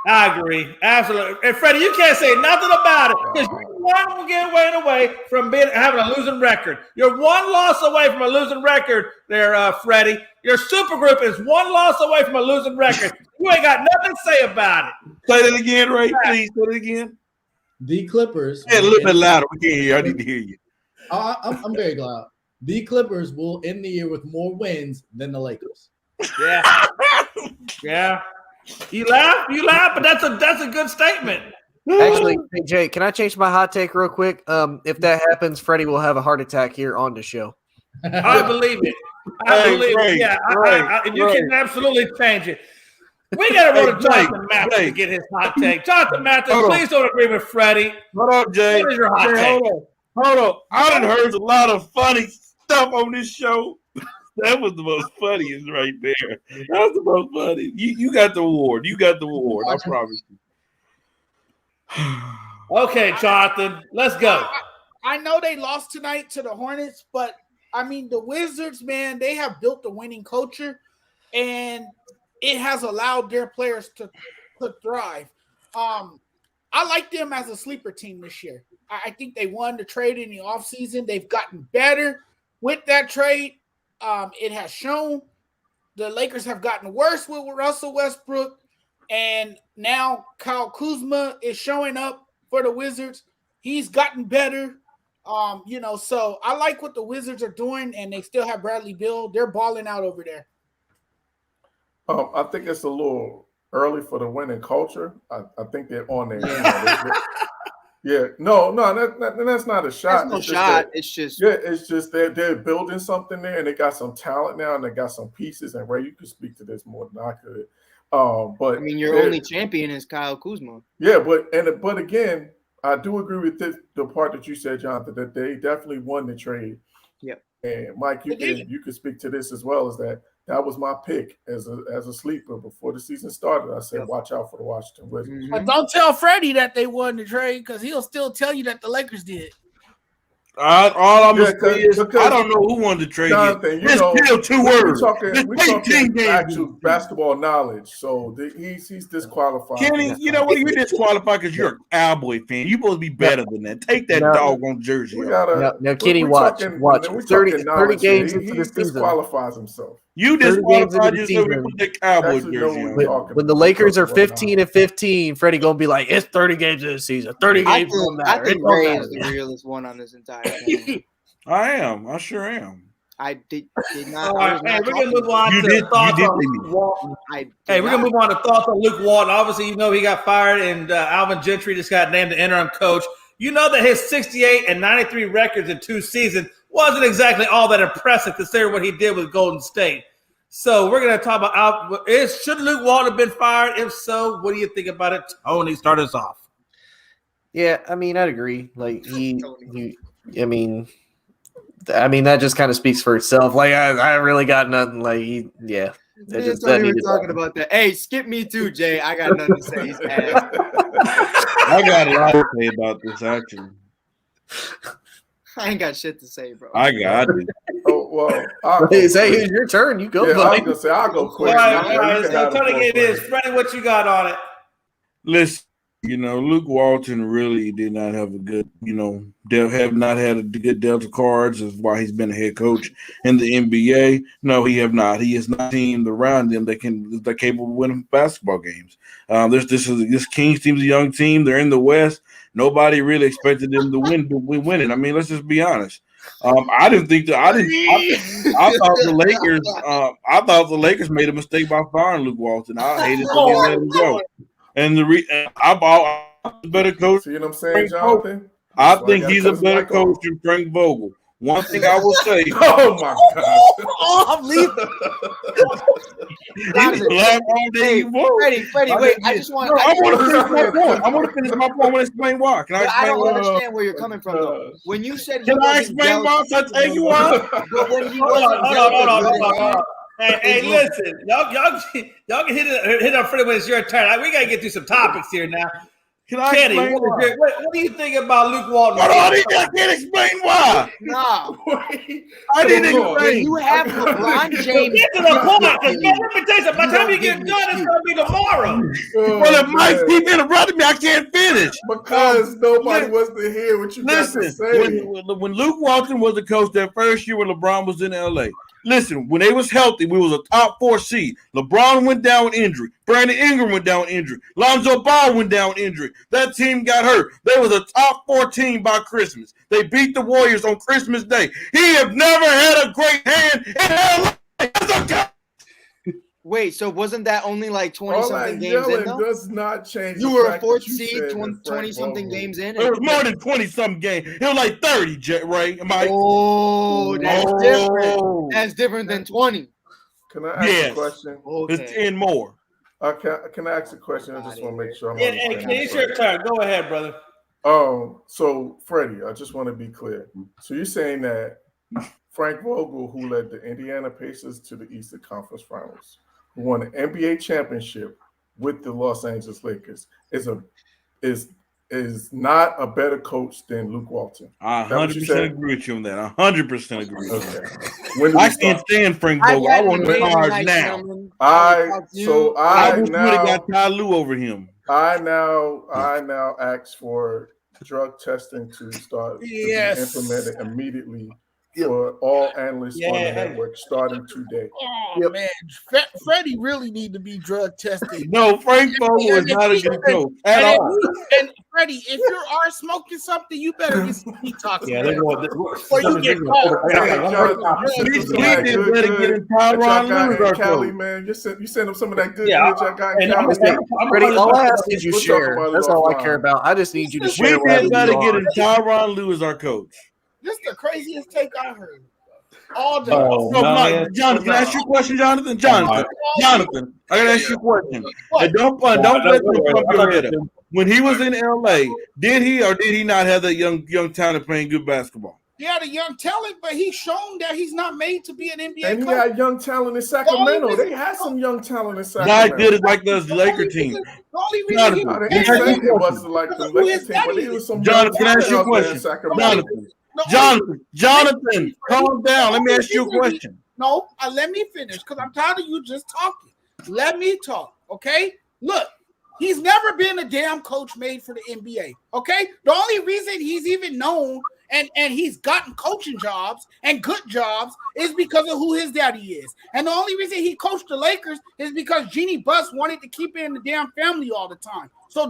I agree. Absolutely. And Freddie, you can't say nothing about it because you're one away from having a losing record. You're one loss away from a losing record there, Freddie. Your super group is one loss away from a losing record. You ain't got nothing to say about it. Say that again, Ray. Please say it again. The Clippers. Hey, a little bit louder. We can't hear. I need to hear you. I'm very loud. The Clippers will end the year with more wins than the Lakers. Yeah. Yeah. You laugh, but that's a good statement. Actually, hey, Jay, can I change my hot take real quick? If that happens, Freddie will have a heart attack here on the show. I believe it. I believe, you can absolutely change it. We got to roll to Jonathan Mathis to get his hot take. Jonathan Mathis, please don't agree with Freddie. Hold on, Jay. What is your hot take? Hold on. I done heard a lot of funny stuff on this show. That was the most funniest right there. That was the most funny. You got the award. You got the award. I promise you. Okay, Jonathan, let's go. I know they lost tonight to the Hornets, but I mean, the Wizards, man, they have built a winning culture, and it has allowed their players to thrive. I like them as a sleeper team this year. I think they won the trade in the offseason. They've gotten better with that trade. It has shown. The Lakers have gotten worse with Russell Westbrook, and now Kyle Kuzma is showing up for the Wizards. He's gotten better. So I like what the Wizards are doing, and they still have Bradley Beal. They're balling out over there. I think it's a little early for the winning culture. I think they're on there. That's not a shot. That's no shot. It's just they're building something there, and they got some talent now, and they got some pieces. And Ray, you could speak to this more than I could. But I mean, your only champion is Kyle Kuzma. Yeah, but again, I do agree with the part that you said, Jonathan, that they definitely won the trade. Yep. And Mike, you can speak to this as well, as that was my pick as a sleeper before the season started. I said, watch out for the Washington Wizards. But don't tell Freddie that they won the trade, because he'll still tell you that the Lakers did. All I'm going to say is, I don't know who won the trade. Jonathan, it's still 2 words. We're talking actual basketball knowledge, so he's disqualified. Kenny, you know what? You're disqualified because you're a Cowboy fan. You're supposed to be better than that. Take that doggone jersey. Now, Kenny, watch. 30 games into the season. Disqualifies himself. You disqualified yourself with the Cowboys jersey. When the Lakers are 15-15, Freddie gonna be like, it's 30 games in the season. 30 games don't matter. I think Ray is the realest one on this entire thing. I am. I sure am. I did not. All right, hey, we're gonna move on to thoughts on Luke Walton. We're gonna move on to thoughts on Luke Walton. Obviously, you know he got fired, and Alvin Gentry just got named the interim coach. You know that his 68 and 93 records in 2 seasons wasn't exactly all that impressive, considering what he did with Golden State. So we're gonna talk about should Luke Walton have been fired? If so, what do you think about it? Tony, start us off. Yeah, I mean, I'd agree. Like I mean, that just kind of speaks for itself. Like, I really got nothing. Like, yeah. Just we were talking about that. Hey, skip me too, Jay. I got nothing to say. He's ass. I got a lot to say about this, actually. I ain't got shit to say, bro. I got it. Oh, well. Here's your turn. You go. Yeah, I was going to say, I'll go quick. All right. So, Tony, get this. Freddie, what you got on it? Listen. Luke Walton really did not have a good, have not had a good dealt of cards as why he's been a head coach in the NBA. No, he have not. He has not teamed around them they're capable of winning basketball games. This Kings team's a young team. They're in the West. Nobody really expected them to win it. I mean, let's just be honest. I thought the Lakers made a mistake by firing Luke Walton. I hated to let him go. And I bought a better coach. See what I'm saying, Jonathan? I think he's a better coach than Frank Vogel. One thing I will say. Oh my God! I'm leaving. Freddie, wait. I want to finish my point. I want to finish my point. I want to explain why. Can I explain? I don't understand where you're coming from, though. When you said, can I explain why? Can I tell you why? But when he wasn't, hold on. Hey, listen, y'all can hit up Freddie when it's your turn. We gotta get through some topics here now. Kenny, what do you think about Luke Walton? I can't explain why. No, I didn't explain. You have LeBron James. Get to the point, because let me tell you something. By the time you get done, it's gonna be tomorrow. Well, if Mike keep interrupting me, I can't finish because nobody wants to hear what you got to say. When Luke Walton was the coach that first year when LeBron was in LA. Listen, when they was healthy, we was a top 4 seed. LeBron went down with injury. Brandon Ingram went down with injury. Lonzo Ball went down with injury. That team got hurt. They was a top 4 team by Christmas. They beat the Warriors on Christmas Day. He have never had a great hand in LA. Wait, so wasn't that only like 20-something games in, though? Does not change. You were a fourth seed, 20-something games in. It was more than 20-something games. It was like 30, Ray. Oh, that's different. That's different than 20. Can I ask a question? Okay. It's 10 more. Can I ask a question? I just want to make sure I'm it's your turn. Go ahead, brother. So Freddie, I just want to be clear. So you're saying that Frank Vogel, who led the Indiana Pacers to the Eastern Conference Finals, who won an NBA championship with the Los Angeles Lakers, is not a better coach than Luke Walton. I 100% agree with you on that. 100% agree with you. I can't stand Frank Vogel. I want him fired now. I would have got Ty Lue over him. I now ask for drug testing to start to be implemented immediately for all analysts on the network starting today. Oh man, Freddie really need to be drug tested. No, Frank Vogel is not a good coach at all. And Freddie, if you are smoking something, you better get some detox. Yeah, they're going. Before you get caught. Cali, man. You send them some of that good news I got in Cali. Freddie, all I ask is you share. That's all I care about. I just need you to share. We did better getting Tyronn Lue as our coach. This is the craziest take I heard. All day. Jonathan, can I ask you a question, Jonathan? Jonathan, I gotta ask you a question. And don't let them pump your head up. When he was in LA, did he or did he not have that young talent playing good basketball? He had a young talent, but he's shown that he's not made to be an NBA and coach. He had young talent in Sacramento. They had some young talent in Sacramento. Not good as like the Laker team. The only reason it wasn't like the Laker team, but it was some Jonathan, can I ask you a question? Jonathan, calm down. Let me ask you a question. No, let me finish because I'm tired of you just talking. Let me talk, okay? Look, he's never been a damn coach made for the NBA, okay? The only reason he's even known and he's gotten coaching jobs and good jobs is because of who his daddy is. And the only reason he coached the Lakers is because Jeannie Buss wanted to keep it in the damn family all the time. So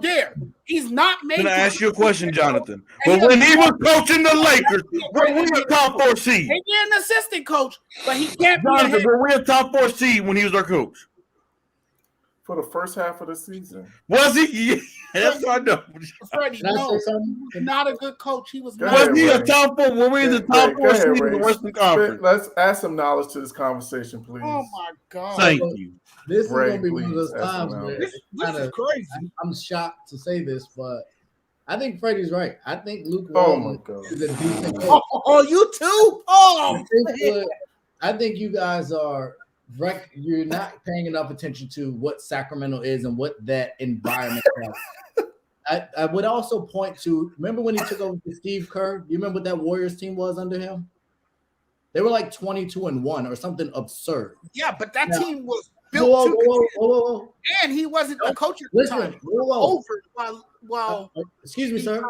he's not made. Can I ask you a question, Jonathan? But when he was coaching the Lakers, were we a top 4 seed? Maybe an assistant coach, but he can't Jonathan, be. Were we a top 4 seed when he was our coach? For the first half of the season. Was he? Yeah, that's what I know. Freddie, no, he was not a good coach. He was not. Was he a top 4? Were we in the top 4 seed in the Western Conference? Let's add some knowledge to this conversation, please. Oh my God! Thank you. This is going to be one of those times where this is crazy. I'm shocked to say this, but I think Freddie's right. I think Luke Walton is a decent coach. Oh, you too? Oh, I think you guys are. You're not paying enough attention to what Sacramento is and what that environment is. I would also point to, remember when he took over with Steve Kerr? Do you remember what that Warriors team was under him? They were like 22-1 or something absurd. Yeah, but that team was built whoa. And he wasn't the coach at the time. Over while excuse me, sir.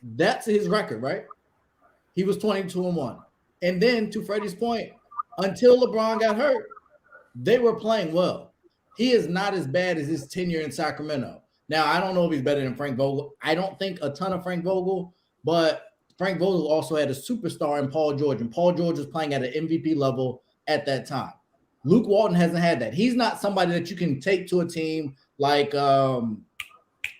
That's his record, right? He was 22-1. And then to Freddie's point, until LeBron got hurt, they were playing well. He is not as bad as his tenure in Sacramento. Now, I don't know if he's better than Frank Vogel. I don't think a ton of Frank Vogel, but Frank Vogel also had a superstar in Paul George, and Paul George was playing at an MVP level at that time. Luke Walton hasn't had that. He's not somebody that you can take to a team like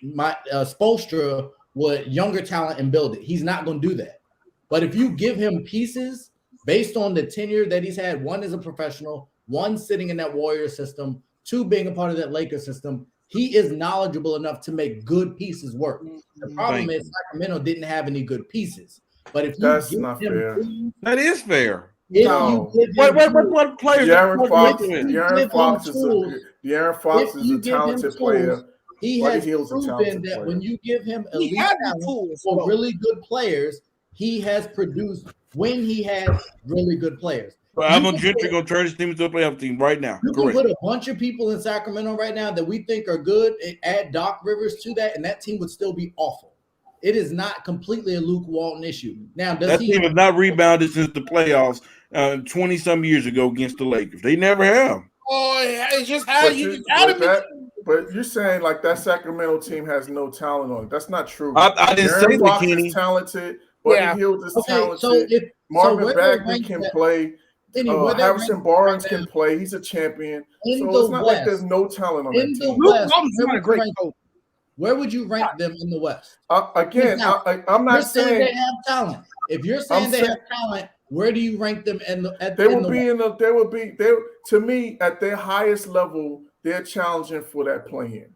Spoelstra with younger talent and build it. He's not going to do that. But if you give him pieces based on the tenure that he's had, one as a professional, one sitting in that Warrior system, two being a part of that Lakers system, he is knowledgeable enough to make good pieces work. The problem is Sacramento didn't have any good pieces. But if that's not fair. That is fair. No. What players? De'Aaron Fox is a talented player. He has proven that when you give him elite talent for really good players, he has produced when he has really good players. But Alvin Gentry going to turn his team into a playoff team right now. You can put a bunch of people in Sacramento right now that we think are good and add Doc Rivers to that, and that team would still be awful. It is not completely a Luke Walton issue. Now, that team has not rebounded since the playoffs 20-some years ago against the Lakers. They never have. Oh, it's just how But you're saying like that Sacramento team has no talent on it. That's not true. I didn't say that, Kenny. Talented. Buddy Hield is talented. Marvin Bagley can play. Harrison Barnes can play. He's a champion. So it's not like there's no talent on that team. Where would you rank them in the West? Again, I'm not saying they have talent. If you're saying they have talent, where do you rank them to me, at their highest level, they're challenging for that play-in.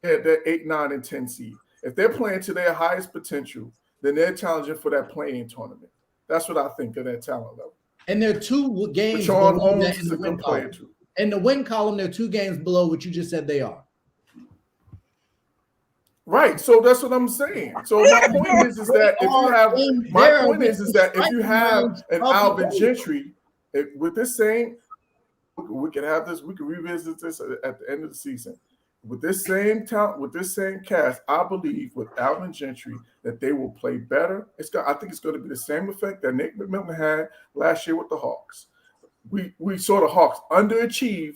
They're 8, 9, and 10 seed. If they're playing to their highest potential, then they're challenging for that play-in tournament. That's what I think of their talent level. And they're 2 games Sean below Holmes that in is the a win good player column. too. In the win column, they're 2 games below what you just said they are. Right. So that's what I'm saying. So my point is that if you have an Alvin Gentry, with this same, we can have this. We can revisit this at the end of the season. With this same talent, with this same cast, I believe with Alvin Gentry that they will play better. I think it's going to be the same effect that Nate McMillan had last year with the Hawks. We saw the Hawks underachieve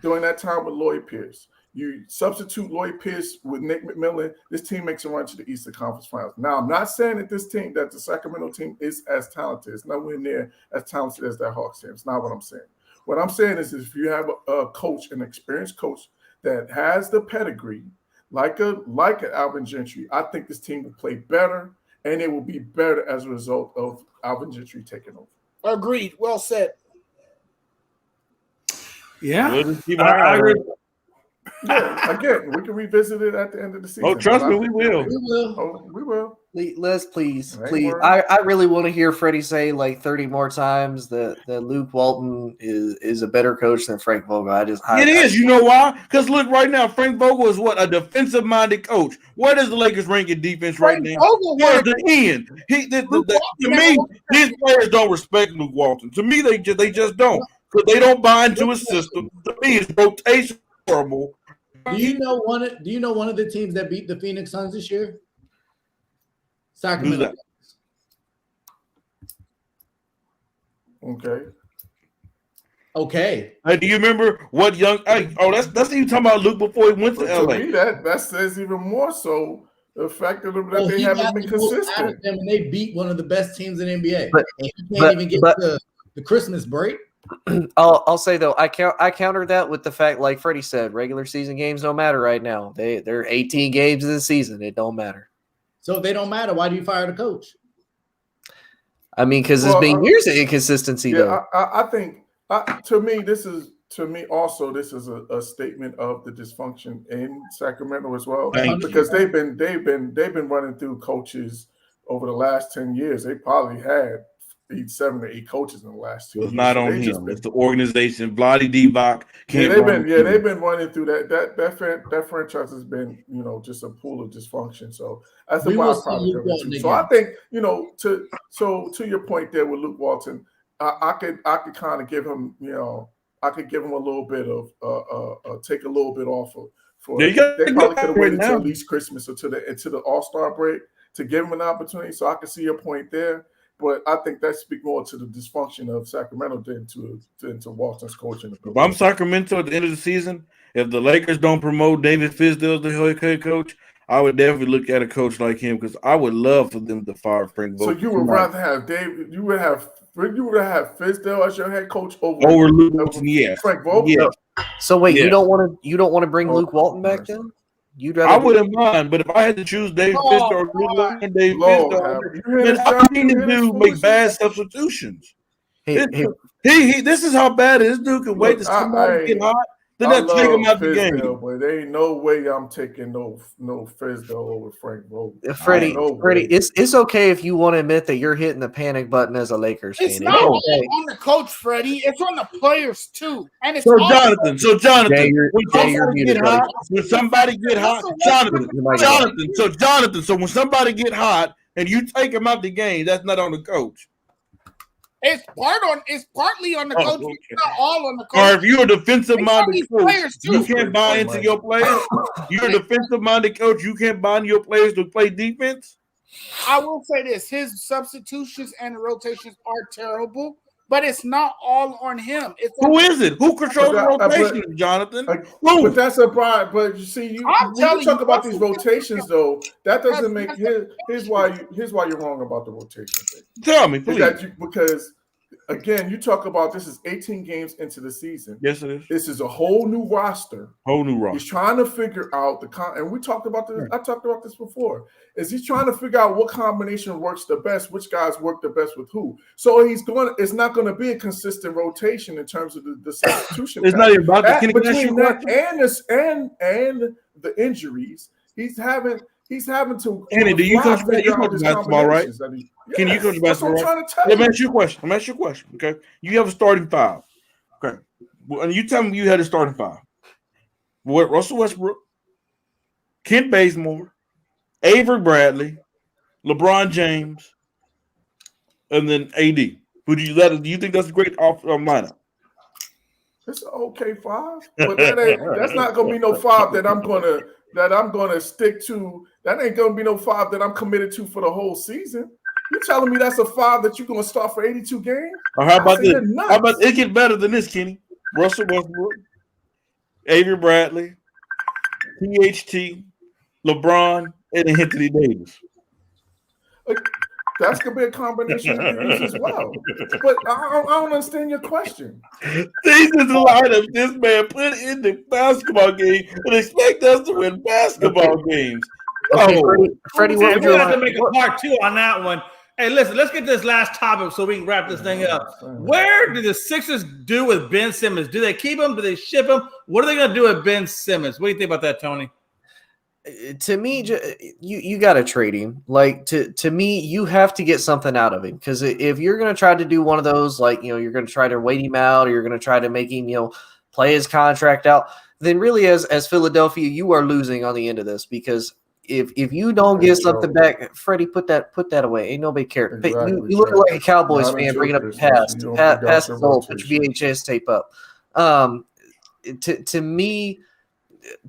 during that time with Lloyd Pierce. You substitute Lloyd Pierce with Nate McMillan, this team makes a run to the Eastern Conference Finals. Now, I'm not saying that the Sacramento team is as talented. It's nowhere near as talented as that Hawks team. It's not what I'm saying. What I'm saying is if you have a coach, an experienced coach that has the pedigree, like an Alvin Gentry, I think this team will play better, and it will be better as a result of Alvin Gentry taking over. Agreed. Well said. Yeah. I agree. Yeah, again, we can revisit it at the end of the season. Oh, trust me, we will. We will. Les, please. I really want to hear Freddie say like 30 more times that Luke Walton is a better coach than Frank Vogel. It is. You know why? Because look, right now, Frank Vogel is a defensive-minded coach. Where does the Lakers rank in defense right now? Where's the end? To me, these players don't respect Luke Walton. To me, they just don't, because they don't buy into his system. To me, it's rotation horrible. Do you know one of the teams that beat the Phoenix Suns this year? Sacramento. Okay. Hey, do you remember what young? That's even talking about Luke before he went to LA. Me, that says even more so the fact that they haven't been consistent. And they beat one of the best teams in the NBA. And you can't even get to the Christmas break. I'll say though, I countered that with the fact, like Freddie said, regular season games don't matter right now. They're 18 games in the season. It don't matter. So if they don't matter, why do you fire the coach? I mean, because there's been years of inconsistency though. I think to me this is a statement of the dysfunction in Sacramento as well, because they've been running through coaches over the last 10 years. They probably had 7 or 8 coaches in the last 2 years. It's not on him. It's the organization. Vlade Divac. They've been running through that franchise has been, just a pool of dysfunction. So that's a byproduct of it too. So I think, to your point there with Luke Walton, I could kind of give him, I could give him a little bit of take a little bit off of. They probably could have waited until at least Christmas or to the All-Star break to give him an opportunity. So I can see your point there. But I think that speaks more to the dysfunction of Sacramento than to Walton's coaching. If I'm Sacramento at the end of the season, if the Lakers don't promote David Fizdale as the head coach, I would definitely look at a coach like him, because I would love for them to fire Frank Vogel. So you would rather have David? You would have Fizdale as your head coach over Luke Walton? Yes. Frank Vogel. Yes. So wait, you don't want to bring Luke Walton back then? I wouldn't mind, but if I had to choose David Fizdale or Luke Walton, David Fizdale, then I need to do make bad substitutions. This is how bad it is. This dude can wait to somebody get hot. Then that take him out the game. But there ain't no way I'm taking no Fizdale over Frank Vogel. Freddie, it's okay if you want to admit that you're hitting the panic button as a Lakers fan. It's not on the coach, Freddie. It's on the players too. And it's Jonathan, when somebody get hot, so when somebody get hot and you take him out the game, that's not on the coach. It's partly on the coach. Okay. It's not all on the coach. Or if you're a defensive-minded coach, you can't buy into your players. You're a defensive-minded coach. You can't buy into your players to play defense. I will say this: his substitutions and rotations are terrible, but it's not all on him. Who is it? Who controls the rotation, Jonathan? But that's a problem. But you see, when you talk about these rotations, though, that doesn't make here's why you're wrong about the rotation thing. Tell me, please. Because again, you talk about this is 18 games into the season. Yes, it is. This is a whole new roster. Whole new roster. He's trying to figure out and we talked about this. I talked about this before. Is he's trying to figure out what combination works the best, which guys work the best with who. So it's not going to be a consistent rotation in terms of the substitution. It's not even about the between that and the injuries. He's having to. Andy, do you coach basketball, right? Can you coach basketball? Right? Let me ask you a question. Okay, you have a starting five. Okay, and you tell me you had a starting five. What? Russell Westbrook, Kent Bazemore, Avery Bradley, LeBron James, and then AD. Do you think that's a great lineup? It's an okay five, but that's not going to be no five that I'm going to stick to. That ain't going to be no five that I'm committed to for the whole season. You telling me that's a five that you're going to start for 82 games? Or how about this? How about it get better than this, Kenny? Russell Westbrook, Avery Bradley, THT, LeBron, and Anthony Davis. That's going to be a combination of these as well. But I don't understand your question. These is the lineup this man put in the basketball game and expect us to win basketball games. Okay, Freddie, what would you have to make a part 2 on that one? Hey, listen, let's get this last topic so we can wrap this thing up. Where do the Sixers do with Ben Simmons? Do they keep him? Do they ship him? What are they going to do with Ben Simmons? What do you think about that, Tony? To me, you got to trade him. Like to me, you have to get something out of him, because if you're going to try to do one of those, like, you're going to try to wait him out, or you're going to try to make him, play his contract out, then really as Philadelphia, you are losing on the end of this, because if you don't get something back, Freddie, put that away. Ain't nobody care. Exactly, you look like a Cowboys fan bringing up the past. Pass the ball, put your VHS tape up. To me,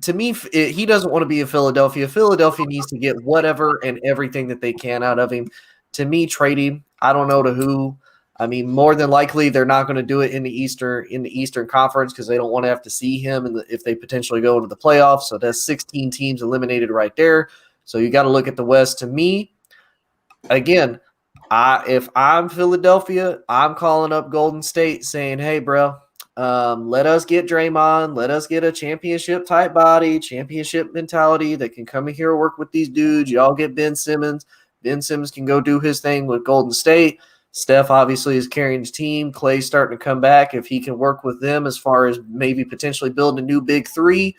he doesn't want to be in Philadelphia. Philadelphia needs to get whatever and everything that they can out of him. To me, trade him. I don't know to who. I mean, more than likely, they're not going to do it in the Eastern Conference, because they don't want to have to see him if they potentially go into the playoffs. So that's 16 teams eliminated right there. So you got to look at the West. To me, again, if I'm Philadelphia, I'm calling up Golden State saying, "Hey, bro, let us get Draymond. Let us get a championship type body, championship mentality that can come in here and work with these dudes. Y'all get Ben Simmons. Ben Simmons can go do his thing with Golden State. Steph obviously is carrying his team. Clay's starting to come back. If he can work with them as far as maybe potentially building a new big three,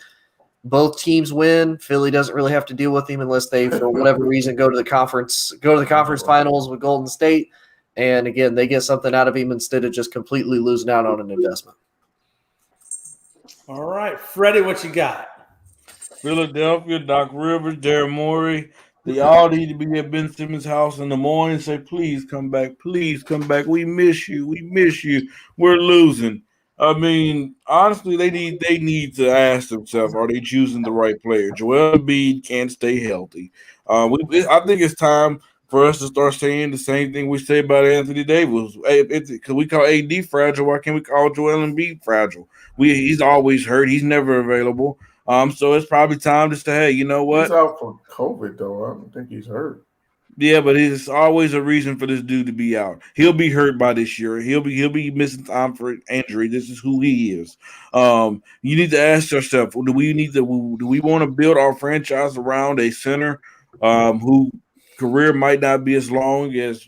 both teams win. Philly doesn't really have to deal with him unless they, for whatever reason, go to the conference finals with Golden State. And again, they get something out of him instead of just completely losing out on an investment." All right, Freddie, what you got? Philadelphia, Doc Rivers, Daryl Morey, they all need to be at Ben Simmons' house in the morning and say, "Please come back. Please come back. We miss you. We miss you. We're losing." I mean, honestly, they need to ask themselves, are they choosing the right player? Joel Embiid can't stay healthy. I think it's time for us to start saying the same thing we say about Anthony Davis. Because we call AD fragile, why can't we call Joel Embiid fragile? He's always hurt. He's never available. So it's probably time to say, hey, you know what? He's out for COVID, though. I don't think he's hurt. Yeah, but it's always a reason for this dude to be out. He'll be hurt by this year. He'll be missing time for injury. This is who he is. You need to ask yourself, do we want to build our franchise around a center who career might not be as long as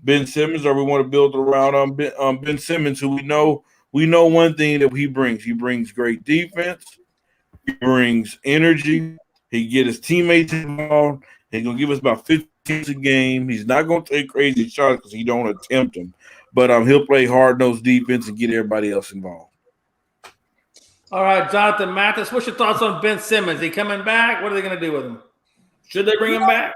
Ben Simmons, or we want to build around Ben Simmons, who we know one thing that he brings. He brings great defense. He brings energy. He get his teammates involved. He's gonna give us about 15 a game. He's not gonna take crazy shots because he don't attempt them, but he'll play hard-nosed defense and get everybody else involved. All right, Jonathan Mathis, what's your thoughts on Ben Simmons? He coming back? What are they gonna do with him? Should they bring him back?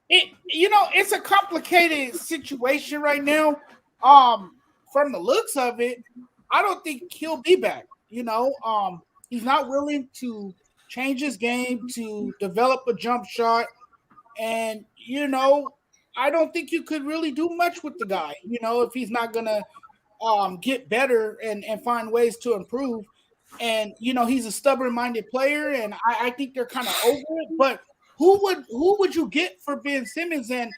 It's a complicated situation right now. From the looks of it, I don't think he'll be back. He's not willing to change his game to develop a jump shot. And, I don't think you could really do much with the guy, if he's not going to get better and find ways to improve. And, he's a stubborn-minded player, and I think they're kind of over it. But who would you get for Ben Simmons, and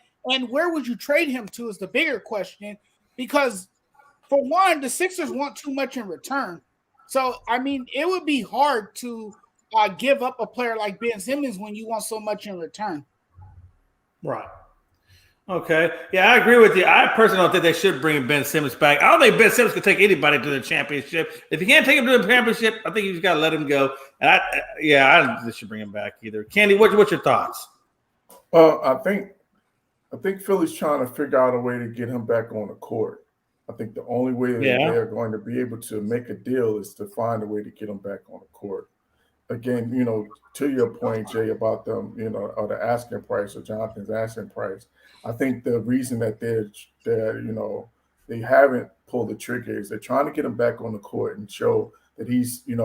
where would you trade him to is the bigger question, because for one, the Sixers want too much in return. So, I mean, it would be hard to give up a player like Ben Simmons when you want so much in return. Right. Okay. Yeah, I agree with you. I personally don't think they should bring Ben Simmons back. I don't think Ben Simmons could take anybody to the championship. If you can't take him to the championship, I think you just got to let him go. And I don't think they should bring him back either. Candy, what's your thoughts? Well, I think Philly's trying to figure out a way to get him back on the court. I think the only way that they're going to be able to make a deal is to find a way to get him back on the court. Again, to your point, Jay, about them, or the asking price or Jonathan's asking price, I think the reason that they haven't pulled the trigger is they're trying to get him back on the court and show that he's, and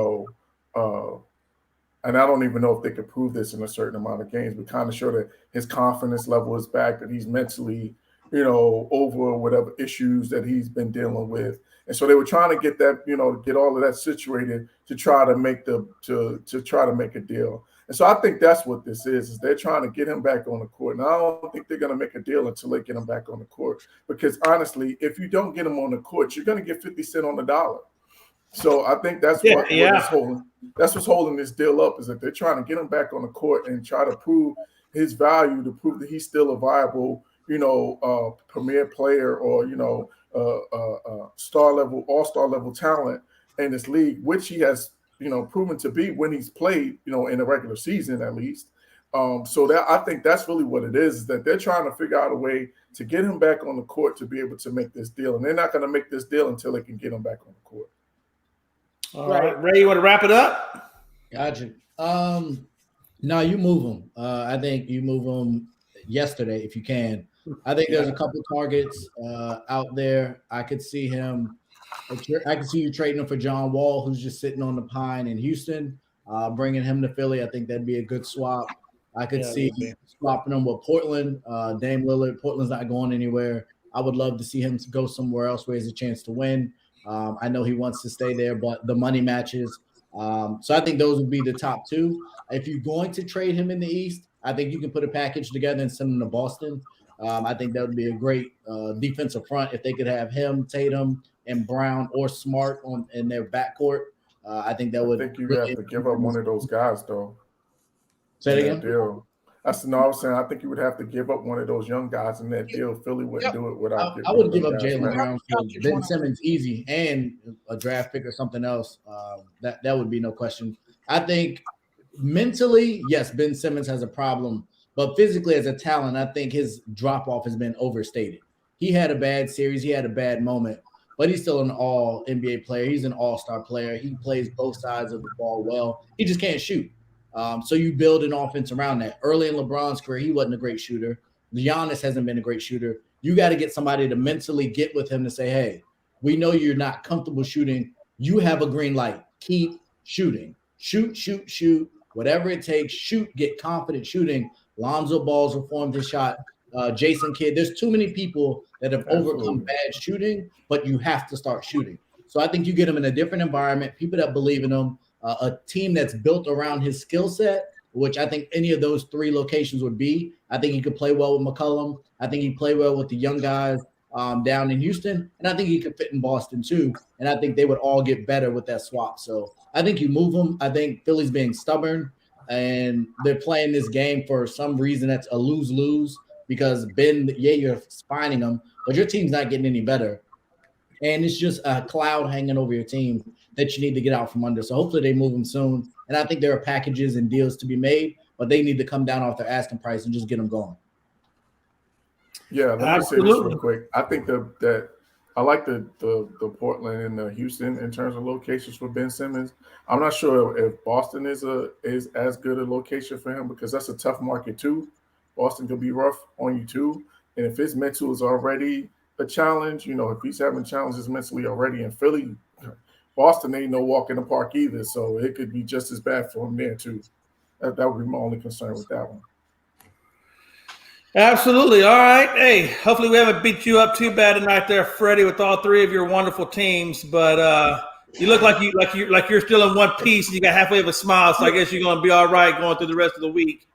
I don't even know if they could prove this in a certain amount of games, but kind of show that his confidence level is back, that he's mentally, over whatever issues that he's been dealing with. And so they were trying to get that, get all of that situated to try to make a deal. And so I think that's what this is they're trying to get him back on the court. And I don't think they're going to make a deal until they get him back on the court. Because honestly, if you don't get him on the court, you're going to get 50 cents on the dollar. So I think that's what's holding this deal up, is that they're trying to get him back on the court and try to prove his value, to prove that he's still a viable, premier player or, all-star level talent in this league, which he has, proven to be when he's played, in the regular season at least. So that I think that's really what it is that they're trying to figure out a way to get him back on the court to be able to make this deal. And they're not going to make this deal until they can get him back on the court. All right. Ray, you want to wrap it up? Gotcha. No, you move him. I think you move him yesterday if you can. I think there's a couple of targets out there. I could see you trading him for John Wall, who's just sitting on the pine in Houston, bringing him to Philly. I think that'd be a good swap. I could see swapping him with Portland, Dame Lillard. Portland's not going anywhere. I would love to see him to go somewhere else where he has a chance to win. I know he wants to stay there, but the money matches. So I think those would be the top two. If you're going to trade him in the East, I think you can put a package together and send him to Boston. I think that would be a great defensive front if they could have him, Tatum, and Brown or Smart in their backcourt. I think that would. I think you have to give up one of those guys, though. Say it again. Deal. I was saying I think you would have to give up one of those young guys in that deal. Philly wouldn't do it without. I would give up Jaylen Brown for Ben Simmons easy and a draft pick or something else. That would be no question. I think mentally, yes, Ben Simmons has a problem. But physically, as a talent, I think his drop-off has been overstated. He had a bad series. He had a bad moment. But he's still an all-NBA player. He's an all-star player. He plays both sides of the ball well. He just can't shoot. So you build an offense around that. Early in LeBron's career, he wasn't a great shooter. Giannis hasn't been a great shooter. You got to get somebody to mentally get with him to say, hey, we know you're not comfortable shooting. You have a green light. Keep shooting. Shoot. Whatever it takes, shoot. Get confident shooting. Lonzo Ball's reformed his shot. Jason Kidd. There's too many people that have overcome bad shooting, but you have to start shooting. So I think you get him in a different environment, people that believe in him, a team that's built around his skill set, which I think any of those three locations would be. I think he could play well with McCollum. I think he'd play well with the young guys down in Houston. And I think he could fit in Boston too. And I think they would all get better with that swap. So I think you move him. I think Philly's being stubborn. And they're playing this game for some reason that's a lose-lose because you're finding them, but your team's not getting any better. And it's just a cloud hanging over your team that you need to get out from under. So hopefully they move them soon. And I think there are packages and deals to be made, but they need to come down off their asking price and just get them going. Yeah, let me say this real quick. I think that I like the Portland and the Houston in terms of locations for Ben Simmons. I'm not sure if Boston is as good a location for him because that's a tough market too. Boston could be rough on you too. And if his mental is already a challenge, if he's having challenges mentally already in Philly, Boston ain't no walk in the park either. So it could be just as bad for him there too. That would be my only concern with that one. Absolutely. All right. Hey, hopefully we haven't beat you up too bad tonight there, Freddie, with all three of your wonderful teams. But you look like you're still in one piece and you got halfway of a smile. So I guess you're going to be all right going through the rest of the week.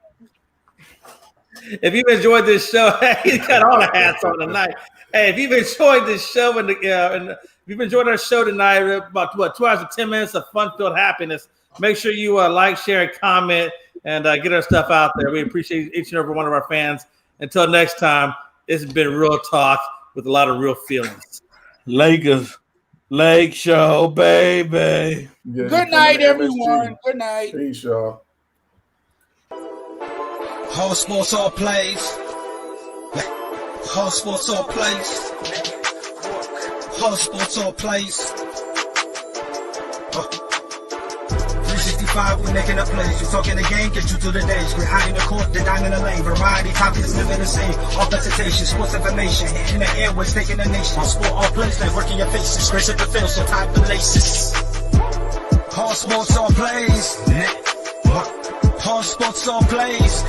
If you've enjoyed this show, he's got all the hats on tonight. Hey, if you've enjoyed this show and you've enjoyed our show tonight, about 2 hours and 10 minutes of fun-filled happiness, make sure you like, share, and comment, and get our stuff out there. We appreciate each and every one of our fans. Until next time, it's been Real Talk with a lot of real feelings. Lakers, Lake Show, baby. Yeah, good night, everyone. Good night. Peace, y'all. Whole sports, all plays. Whole sports, all plays. Whole sports, all plays. 365, we're making a plays. You talking the game, get you through the days. We're high in the court, the dime in the lane. Variety, topics, living the same. All presentation, sports information. In the airways, taking the nation. Sport, all plays, like working your faces. Grace at the field, so tie the laces. Whole sports, all plays. Whole sports, all plays.